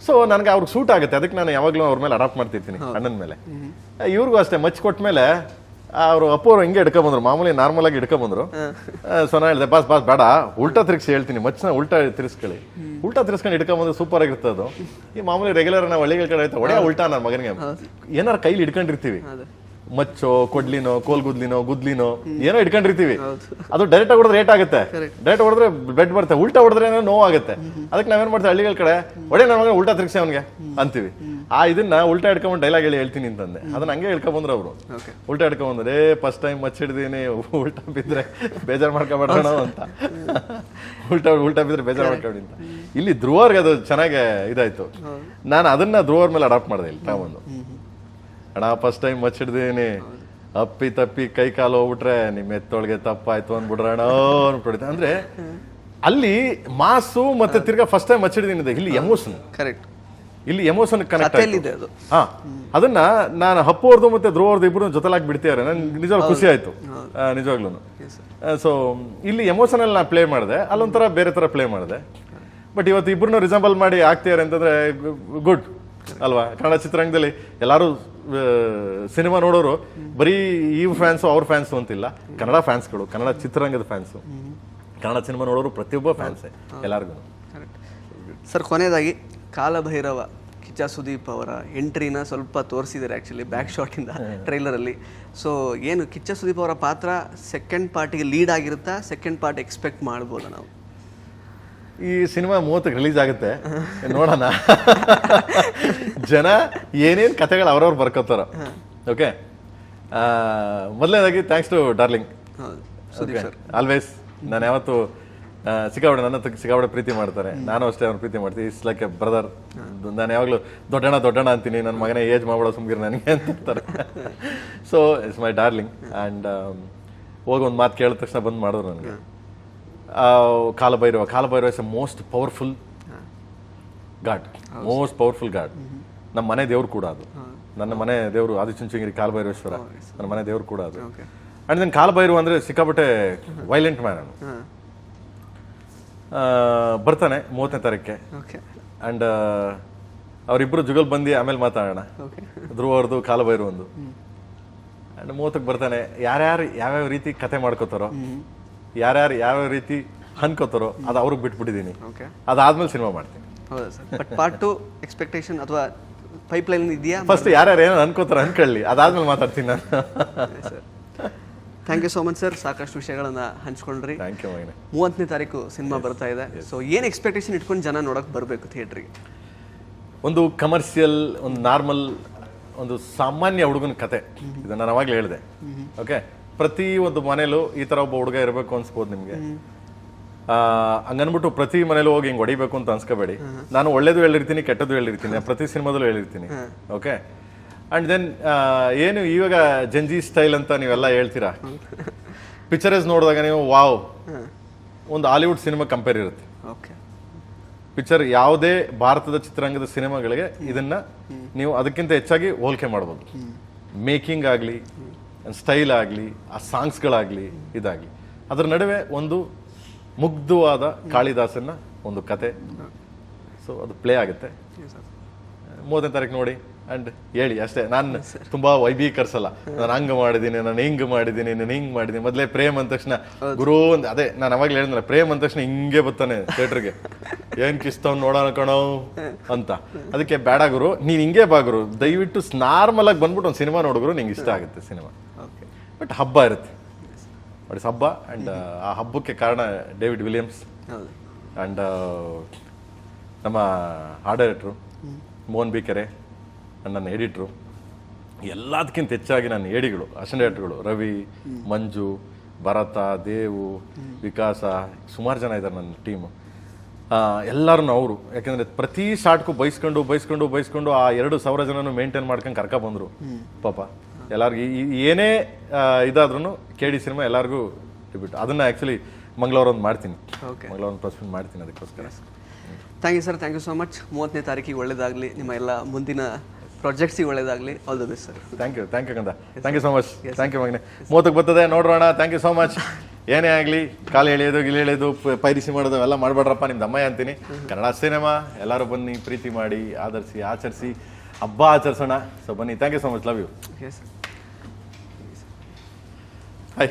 ಸೊ ನನಗೆ ಅವ್ರಿಗೆ ಸೂಟ್ ಆಗುತ್ತೆ, ಅದಕ್ಕೆ ನಾನು ಯಾವಾಗಲೂ ಅವ್ರ ಮೇಲೆ ಅಡಾಪ್ಟ್ ಮಾಡ್ತಿರ್ತೀನಿ, ಅಣ್ಣನ ಮೇಲೆ. ಇವ್ರಿಗೂ ಅಷ್ಟೇ ಮಚ್ ಕೊಟ್ಟ ಮೇಲೆ ಅವರು ಅಪ್ಪು ಅವ್ರು ಹಿಂಗೆ ಹಿಡ್ಕೊಂಬಂದ್ರು, ಮಾಮೂಲಿ ನಾರ್ಮಲ್ ಆಗಿ ಹಿಡ್ಕೊಂಬಂದ್ರು. ಸೊ ನಾನು ಹೇಳಿದೆ, ಬಾಸ್ ಬೇಡ, ಉಲ್ಟಾ ತಿರ್ಗಿಸಿ ಹೇಳ್ತೀನಿ, ಮಚ್ಚನ ಉಲ್ಟಾ ತಿರ್ಸ್ಕೊಳ್ಳಿ. ಉಲ್ಟಾ ತಿರ್ಸ್ಕೊಂಡು ಹಿಡ್ಕೊಂಬಂದ್ರೆ ಸೂಪರ್ ಆಗಿರ್ತದೆ ಅದು. ಈ ಮಾಮೂಲಿ ರೆಗ್ಯುಲರ್ ನಾವು ಹಳ್ಳಿಗಳ ಕಡೆ ಆಯ್ತಾ ಒಳ್ಳೆ ಉಲ್ಟಾ ನನ್ನ ಮಗನಿಗೆ ಏನಾರು ಕೈಲಿ ಹಿಡ್ಕೊಂಡಿರ್ತೀವಿ, ಮಚ್ಚೋ, ಕೊಡ್ಲಿನೋ, ಕೋಲ್ಗುದ್ಲಿನೋ, ಗುದ್ಲಿನೋ ಏನೋ ಇಟ್ಕೊಂಡಿರ್ತೀವಿ. ಅದು ಡೈರೆಕ್ಟ್ ಆಗಿ ಹೊಡೆದ್ರೆ ರೇಟ್ ಆಗುತ್ತೆ, ಡೈರೆಕ್ಟ್ ಹೊಡೆದ್ರೆ ಬೆಡ್ ಬರುತ್ತೆ, ಉಲ್ಟಾ ಹೊಡೆದ್ರೆ ನೋವಾಗುತ್ತೆ. ಅದಕ್ಕೆ ನಾವೇನ್ ಮಾಡ್ತೀವಿ ಹಳ್ಳಿಗಳ ಕಡೆ, ಒಡೆ ನನ್ನ ಉಲ್ಟಾ ತಿರ್ಗಿಸಿ ಅವನಿಗೆ ಅಂತೀವಿ. ಇದನ್ನ ಉಲ್ಟಾ ಹಿಡ್ಕೊಂಡ್ ಡೈಲಾಗ್ ಹೇಳ್ತೀನಿ ಅಂತಂದೆ, ಅದನ್ನ ಹಂಗೆ ಹೇಳ್ಕೊಂಡ್ಬಂದ್ರು ಅವರು. ಉಲ್ಟಾ ಹಿಡ್ಕೊಂಡ್ಬಂದ್ರೆ ಫಸ್ಟ್ ಟೈಮ್ ಮಚ್ಚಿಡ್ದೀನಿ, ಉಲ್ಟಾ ಬಿದ್ರೆ ಬೇಜಾರ್ ಮಾಡ್ಕೊಬೇಡ ಅಂತ. ಉಲ್ಟಾ ಬಿದ್ರೆ ಬೇಜಾರ್ ಮಾಡ್ಕೊಬೇಡಿ ಅಂತ. ಇಲ್ಲಿ ಧ್ರುವರ್ಗೆ ಅದು ಚೆನ್ನಾಗಿ ಇದಾಯ್ತು. ನಾನು ಅದನ್ನ ಧ್ರುವರ್ ಮೇಲೆ ಅಡಾಪ್ಟ್ ಮಾಡಿದೆ ಇಲ್ಲಿ ತಗೊಂಡು. ಅಣ್ಣ ಫಸ್ಟ್ ಟೈಮ್ ಮಚ್ಚಿಡ್ದೀನಿ, ಅಪ್ಪಿ ತಪ್ಪಿ ಕೈ ಕಾಲು ಹೋಗ್ಬಿಟ್ರೆ ನಿಮ್ಮ ಎತ್ತೊಳಗೆ ತಪ್ಪಾಯ್ತು ಅಂದ್ಬಿಡ್ರಣ ಅನ್ಬಿಡ್ತೆ. ಅಂದ್ರೆ ಅಲ್ಲಿ ಮಾಸು ಮತ್ತೆ ತಿರ್ಗಾ ಫಸ್ಟ್ ಟೈಮ್ ಮಚ್ಚಿಡ್ದೀನಿ, ಇಲ್ಲಿ ಎಮೋಷನ್, ಕರೆಕ್ಟ್, ಇಲ್ಲಿ ಎಮೋಷನ್ ಕನೆಕ್ಟ್ ಆಗಿದೆ. ಹಾ, ಅದನ್ನ ನಾನು ಅಪ್ಪು ಅವ್ರದ್ದು ಮತ್ತೆ ಧ್ರುವ ಅವ್ರದ್ದು ಇಬ್ರು ಜೊತೆಲಾಗಿ ಬಿಡ್ತಿದ್ದಾರೆ, ನನ್ಗೆ ನಿಜವಾಗ್ಲೂ ಖುಷಿ ಆಯ್ತು ನಿಜವಾಗ್ಲೂ. ಸೊ ಇಲ್ಲಿ ಎಮೋಷನಲ್ ನಾ ಪ್ಲೇ ಮಾಡಿದೆ, ಅಲ್ಲೊಂಥರ ಬೇರೆ ತರ ಪ್ಲೇ ಮಾಡಿದೆ. ಬಟ್ ಇವತ್ತು ಇಬ್ರು ರಿಸಂಬಲ್ ಮಾಡಿ ಆಗ್ತಿದ್ದಾರೆ ಅಂತಂದ್ರೆ ಗುಡ್ ಅಲ್ವಾ? ಕನ್ನಡ ಚಿತ್ರರಂಗದಲ್ಲಿ ಎಲ್ಲಾರು ಸಿನಿಮಾ ನೋಡೋರು ಬರೀ ಈ ಫ್ಯಾನ್ಸು ಅವ್ರ ಫ್ಯಾನ್ಸು ಅಂತಿಲ್ಲ, ಕನ್ನಡ ಫ್ಯಾನ್ಸ್ಗಳು, ಕನ್ನಡ ಚಿತ್ರರಂಗದ ಫ್ಯಾನ್ಸು, ಕನ್ನಡ ಸಿನಿಮಾ ನೋಡೋರು ಪ್ರತಿಯೊಬ್ಬ ಫ್ಯಾನ್ಸೇ ಎಲ್ಲರಿಗೂ. ಸರ್ ಕೊನೆಯದಾಗಿ ಕಾಲಭೈರವ ಕಿಚ್ಚ ಸುದೀಪ್ ಅವರ ಎಂಟ್ರಿನ ಸ್ವಲ್ಪ ತೋರಿಸಿದ್ದಾರೆ ಆ್ಯಕ್ಚುಲಿ ಬ್ಯಾಕ್ ಶಾಟಿಂದ ಟ್ರೈಲರಲ್ಲಿ. ಸೊ ಏನು ಕಿಚ್ಚ ಸುದೀಪ್ ಅವರ ಪಾತ್ರ ಸೆಕೆಂಡ್ ಪಾರ್ಟಿಗೆ ಲೀಡ್ ಆಗಿರುತ್ತಾ, ಸೆಕೆಂಡ್ ಪಾರ್ಟ್ ಎಕ್ಸ್ಪೆಕ್ಟ್ ಮಾಡ್ಬೋದಾ ನಾವು? ಈ ಸಿನಿಮಾ 30ಕ್ಕೆ ರಿಲೀಸ್ ಆಗುತ್ತೆ, ನೋಡೋಣ. ಜನ ಏನೇನು ಕಥೆಗಳು ಅವ್ರವ್ರು ಬರ್ಕೋತಾರ. ಓಕೆ, ಮೊದಲನೇದಾಗಿ ಥ್ಯಾಂಕ್ಸ್ ಟು ಡಾರ್ಲಿಂಗ್, ಆಲ್ವೇಸ್. ನಾನು ಯಾವತ್ತು ಸಿಕ್ಕಾಪಟ್ಟೆ ನನ್ನ ಸಿಕ್ಕಾಪಟ್ಟೆ ಪ್ರೀತಿ ಮಾಡ್ತಾರೆ, ನಾನು ಅಷ್ಟೇ ಅವ್ರ ಪ್ರೀತಿ ಮಾಡ್ತೀನಿ. It's like A brother. ನಾನು ಯಾವಾಗಲೂ ದೊಡ್ಡಣ್ಣ ಅಂತೀನಿ, ನನ್ನ ಮಗನೇ ಏಜ್ ಮಾಡ್ಬಿಡೋ ಸುಮ್ಗಿರಿ ನನಗೆ ಅಂತಾರೆ. So it's my darling. And ಹೋಗಿ ಒಂದು ಮಾತು ಕೇಳಿದ ತಕ್ಷಣ ಬಂದು ಮಾಡಿದ್ರು ನನಗೆ. Kalabhairava is A most powerful god, most powerful god. ನಮ್ಮ ಮನೆ ದೇವ್ರು ಕೂಡ ಅದು, ನನ್ನ ಮನೆ ದೇವರು ಆದಿಚುಂಚನಗಿರಿ ಕಾಲಭೈರವೇಶ್ವರ, ನನ್ನ ಮನೆ ದೇವ್ರು ಕೂಡ ಅದು. ಅಂಡ್ ದೆನ್ ಕಾಲಭೈರವ ಅಂದ್ರೆ ಸಿಕ್ಕಾಪಟ್ಟೆ ವೈಲೆಂಟ್ ಮ್ಯಾನ್. ಬರ್ತಾನೆ 30ನೇ ತಾರೀಕೆ. ಅಂಡ್ ಅವರಿಬ್ರು ಜುಗಲ್ ಬಂದು ಆಮೇಲೆ ಮಾತಾಡೋಣ. ಧ್ರುವ ಅವ್ರದ್ದು ಕಾಲಭೈರವ ಒಂದು. ಅಂಡ್ 30ಕ್ಕೆ ಬರ್ತಾನೆ. ಯಾರ್ಯಾರು ಯಾವ್ಯಾವ ರೀತಿ ಕತೆ ಮಾಡ್ಕೋತಾರೋ, ಯಾರ್ಯಾರು ಯಾವ್ಯಾವ ರೀತಿ ಅನ್ಕೋತಾರೋ ಅದು ಅವ್ರಿಗೆ ಬಿಟ್ಬಿಟ್ಟಿದ್ದೀನಿ. ಅದಾದ್ಮೇಲೆ ಸಿನಿಮಾ ಮಾಡ್ತೀನಿ. ಹೌದಾ ಸರ್? ಬಟ್ ಪಾರ್ಟ್ 2 ಎಕ್ಸ್ಪೆಕ್ಟೇಷನ್ ಅಥವಾ ಪೈಪ್ಲೈನ್ ಇದೆಯಾ? ಫಸ್ಟ್ ಯಾರ್ಯಾರು ಏನೋ ಅನ್ಕೋತಾರೆ ಅನ್ಕೊಳ್ಳಿ, ಅದಾದ್ಮೇಲೆ ಮಾತಾಡ್ತೀನಿ ನಾನು. Thank you so much sir, ಸಾಕಷ್ಟು ವಿಷಯಗಳನ್ನ ಹಂಚ್ಕೊಂಡ್ರಿ. Thank you. 30ನೇ ತಾರೀಕು ಸಿನಿಮಾ ಬರ್ತಾ ಇದೆ. ಸೊ ಏನು ಎಕ್ಸ್ಪೆಕ್ಟೇಷನ್ ಇಟ್ಕೊಂಡು ಜನ ನೋಡಕ್ ಬರಬೇಕು ಥಿಯೇಟ್ರಿಗೆ? ಒಂದು ಕಮರ್ಷಿಯಲ್, ಒಂದು ನಾರ್ಮಲ್, ಒಂದು ಸಾಮಾನ್ಯ ಹುಡುಗನ ಕತೆ. ಇದು ನಾನು ಅವಾಗಲೇ ಹೇಳಿದೆ. ಓಕೆ, ಪ್ರತಿ ಒಂದು ಮನೇಲೂ ಈ ತರ ಒಬ್ಬ ಹುಡುಗ ಇರಬೇಕು ಅನ್ಸ್ಬೋದು ನಿಮ್ಗೆ. ಹಂಗನ್ಬಿಟ್ಟು ಪ್ರತಿ ಮನೇಲೂ ಹೋಗಿ ಹಿಂಗ್ ಹೊಡಿಬೇಕು ಅಂತ ಅನ್ಸ್ಕೋಬೇಡಿ. ನಾನು ಒಳ್ಳೇದು ಹೇಳಿರ್ತೀನಿ, ಕೆಟ್ಟದ್ದು ಹೇಳಿರ್ತೀನಿ, ಪ್ರತಿ ಸಿನಿಮಾದಲ್ಲೂ ಹೇಳಿರ್ತೀನಿ. ಓಕೆ, ಅಂಡ್ ದೆನ್ ಏನು ಇವಾಗ ಜಂಜಿ ಸ್ಟೈಲ್ ಅಂತ ನೀವೆಲ್ಲ ಹೇಳ್ತೀರಾ, ಪಿಕ್ಚರ್ಸ್ ನೋಡಿದಾಗ ನೀವು ವಾವ್, ಒಂದು ಹಾಲಿವುಡ್ ಸಿನಿಮಾ ಕಂಪೇರ್ ಇರುತ್ತೆ. ಪಿಕ್ಚರ್ ಯಾವುದೇ ಭಾರತದ ಚಿತ್ರರಂಗದ ಸಿನಿಮಾಗಳಿಗೆ ಇದನ್ನ ನೀವು ಅದಕ್ಕಿಂತ ಹೆಚ್ಚಾಗಿ ಹೋಲಿಕೆ ಮಾಡ್ಬೋದು. ಮೇಕಿಂಗ್ ಆಗಲಿ, ಸ್ಟೈಲ್ ಆಗಲಿ, ಆ ಸಾಂಗ್ಸ್ಗಳಾಗಲಿ, ಇದಾಗಲಿ, ಅದರ ನಡುವೆ ಒಂದು ಮುಗ್ಧವಾದ ಕಾಳಿದಾಸನ ಒಂದು ಕತೆ. ಸೊ ಅದು ಪ್ಲೇ ಆಗುತ್ತೆ. Yes, sir. 30ನೇ ತಾರೀಕು ನೋಡಿ ಆ್ಯಂಡ್ ಹೇಳಿ ಅಷ್ಟೇ. ನಾನು ತುಂಬ ವೈಭೀಕರಿಸಲ್ಲ, ನಾನು ಹಂಗೆ ಮಾಡಿದ್ದೀನಿ, ನಾನು ಹಿಂಗೆ ಮಾಡಿದ್ದೀನಿ, ನಾನು ಹಿಂಗೆ ಮಾಡಿದ್ದೀನಿ. ಮೊದಲೇ ಪ್ರೇಮ್ ಅಂದ ತಕ್ಷಣ ಗುರು ಅಂತ, ಅದೇ ನಾನು ಅವಾಗಲೇ ಹೇಳಿದ್ನಲ್ಲ, ಪ್ರೇಮ್ ಅಂದ ತಕ್ಷಣ ಹಿಂಗೆ ಬರ್ತಾನೆ ಥಿಯೇಟ್ರಿಗೆ, ಏನು ಕಿಸ್ತವ್ನು ನೋಡೋಣ ಕಣೋ ಅಂತ. ಅದಕ್ಕೆ ಬೇಡ ಗುರು, ನೀನು ಹಿಂಗೆ ಬಾ ಗುರು, ದಯವಿಟ್ಟು ನಾರ್ಮಲ್ ಆಗಿ ಬಂದ್ಬಿಟ್ಟು ಒಂದು ಸಿನಿಮಾ ನೋಡಿದ್ರು ನಿಂಗೆ ಇಷ್ಟ ಆಗುತ್ತೆ ಸಿನಿಮಾ. Okay. ಬಟ್ ಹಬ್ಬ ಇರುತ್ತೆ, ನೋಡಿ ಹಬ್ಬ. ಆ್ಯಂಡ್ ಆ ಹಬ್ಬಕ್ಕೆ ಕಾರಣ ಡೇವಿಡ್ ವಿಲಿಯಮ್ಸ್ ಹೌದು. ಆ್ಯಂಡ್ ನಮ್ಮ ಆರ್ಟ್ ಡೈರೆಕ್ಟ್ರು ಮೋಹನ್ ಬಿ ಕೆರೆ ಆ್ಯಂಡ್ ನನ್ನ ಎಡಿಟ್ರು, ಎಲ್ಲದಕ್ಕಿಂತ ಹೆಚ್ಚಾಗಿ ನನ್ನ ಏಡಿಗಳು, ಅಸಿಸ್ಟೆಂಟ್ ಡೈರೆಕ್ಟ್ರುಗಳು ರವಿ, ಮಂಜು, ಭರತ, ದೇವು, ವಿಕಾಸ, ಸುಮಾರು ಜನ ಇದ್ದಾರೆ ನನ್ನ ಟೀಮು. ಎಲ್ಲರೂ ಅವರು, ಯಾಕೆಂದರೆ ಪ್ರತಿ ಶಾರ್ಟ್ಗೂ ಬೈಸ್ಕೊಂಡು ಆ 2,000 ಜನನು ಮೇಂಟೈನ್ ಮಾಡ್ಕೊಂಡು ಕರ್ಕೊಬಂದರು ಪಾಪ. ಎಲ್ಲರಿಗೂ ಏನೇ ಇದಾದ್ರೂ KD ಸಿನಿಮಾ ಎಲ್ಲರಿಗೂ ಡಿಬ್ಯೂಟ್. ಅದನ್ನು ಆ್ಯಕ್ಚುಲಿ ಮಂಗಳವಾರ ಒಂದು ಮಾಡ್ತೀನಿ, ಮಂಗಳವಾರ ಒಂದು ಪ್ರೆಸ್ ಮಾಡ್ತೀನಿ ಅದಕ್ಕೋಸ್ಕರ. Thank you sir, thank you so much. 30ನೇ ತಾರೀಕಿಗೆ ಒಳ್ಳೇದಾಗಲಿ, ನಿಮ್ಮ ಎಲ್ಲ ಮುಂದಿನ ಪ್ರಾಜೆಕ್ಟ್ಸಿಗೆ ಒಳ್ಳೇದಾಗಲಿ. All the best sir. Thank you ಕಂದ, thank you so much. Thank you ಮಗನೇ. 30ಕ್ಕೆ ಬರ್ತದೆ ನೋಡೋಣ. Thank you so much. ಏನೇ ಆಗಲಿ, ಕಾಲು ಎಳೆಯೋದು ಗಿಳಿ ಎಳೆಯೋದು ಪೈರಿಸಿ ಮಾಡೋದು ಅವೆಲ್ಲ ಮಾಡಬೇಡ್ರಪ್ಪ, ನಿಮ್ದು ಅಮ್ಮಯ್ಯ ಅಂತೀನಿ. ಕನ್ನಡ ಸಿನಿಮಾ ಎಲ್ಲರೂ ಬನ್ನಿ, ಪ್ರೀತಿ ಮಾಡಿ, ಆದರಿಸಿ, ಆಚರಿಸಿ, ಹಬ್ಬ ಆಚರಿಸೋಣ. ಸೊ ಬನ್ನಿ. Thank you so much. Love you. Hi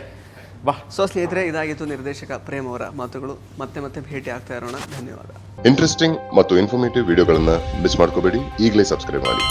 ಬಾ. ಸೊ ಸ್ನೇಹಿತರೆ, ಇದಾಗಿತ್ತು ನಿರ್ದೇಶಕ ಪ್ರೇಮ್ ಅವರ ಮಾತುಗಳು. ಮತ್ತೆ ಭೇಟಿ ಆಗ್ತಾ ಇರೋಣ. ಧನ್ಯವಾದ. ಇಂಟ್ರೆಸ್ಟಿಂಗ್ ಮತ್ತು ಇನ್ಫಾರ್ಮೇಟಿವ್ ವಿಡಿಯೋಗಳನ್ನ ಮಿಸ್ ಮಾಡ್ಕೋಬೇಡಿ. ಈಗಲೇ ಸಬ್ಸ್ಕ್ರೈಬ್ ಮಾಡಿ.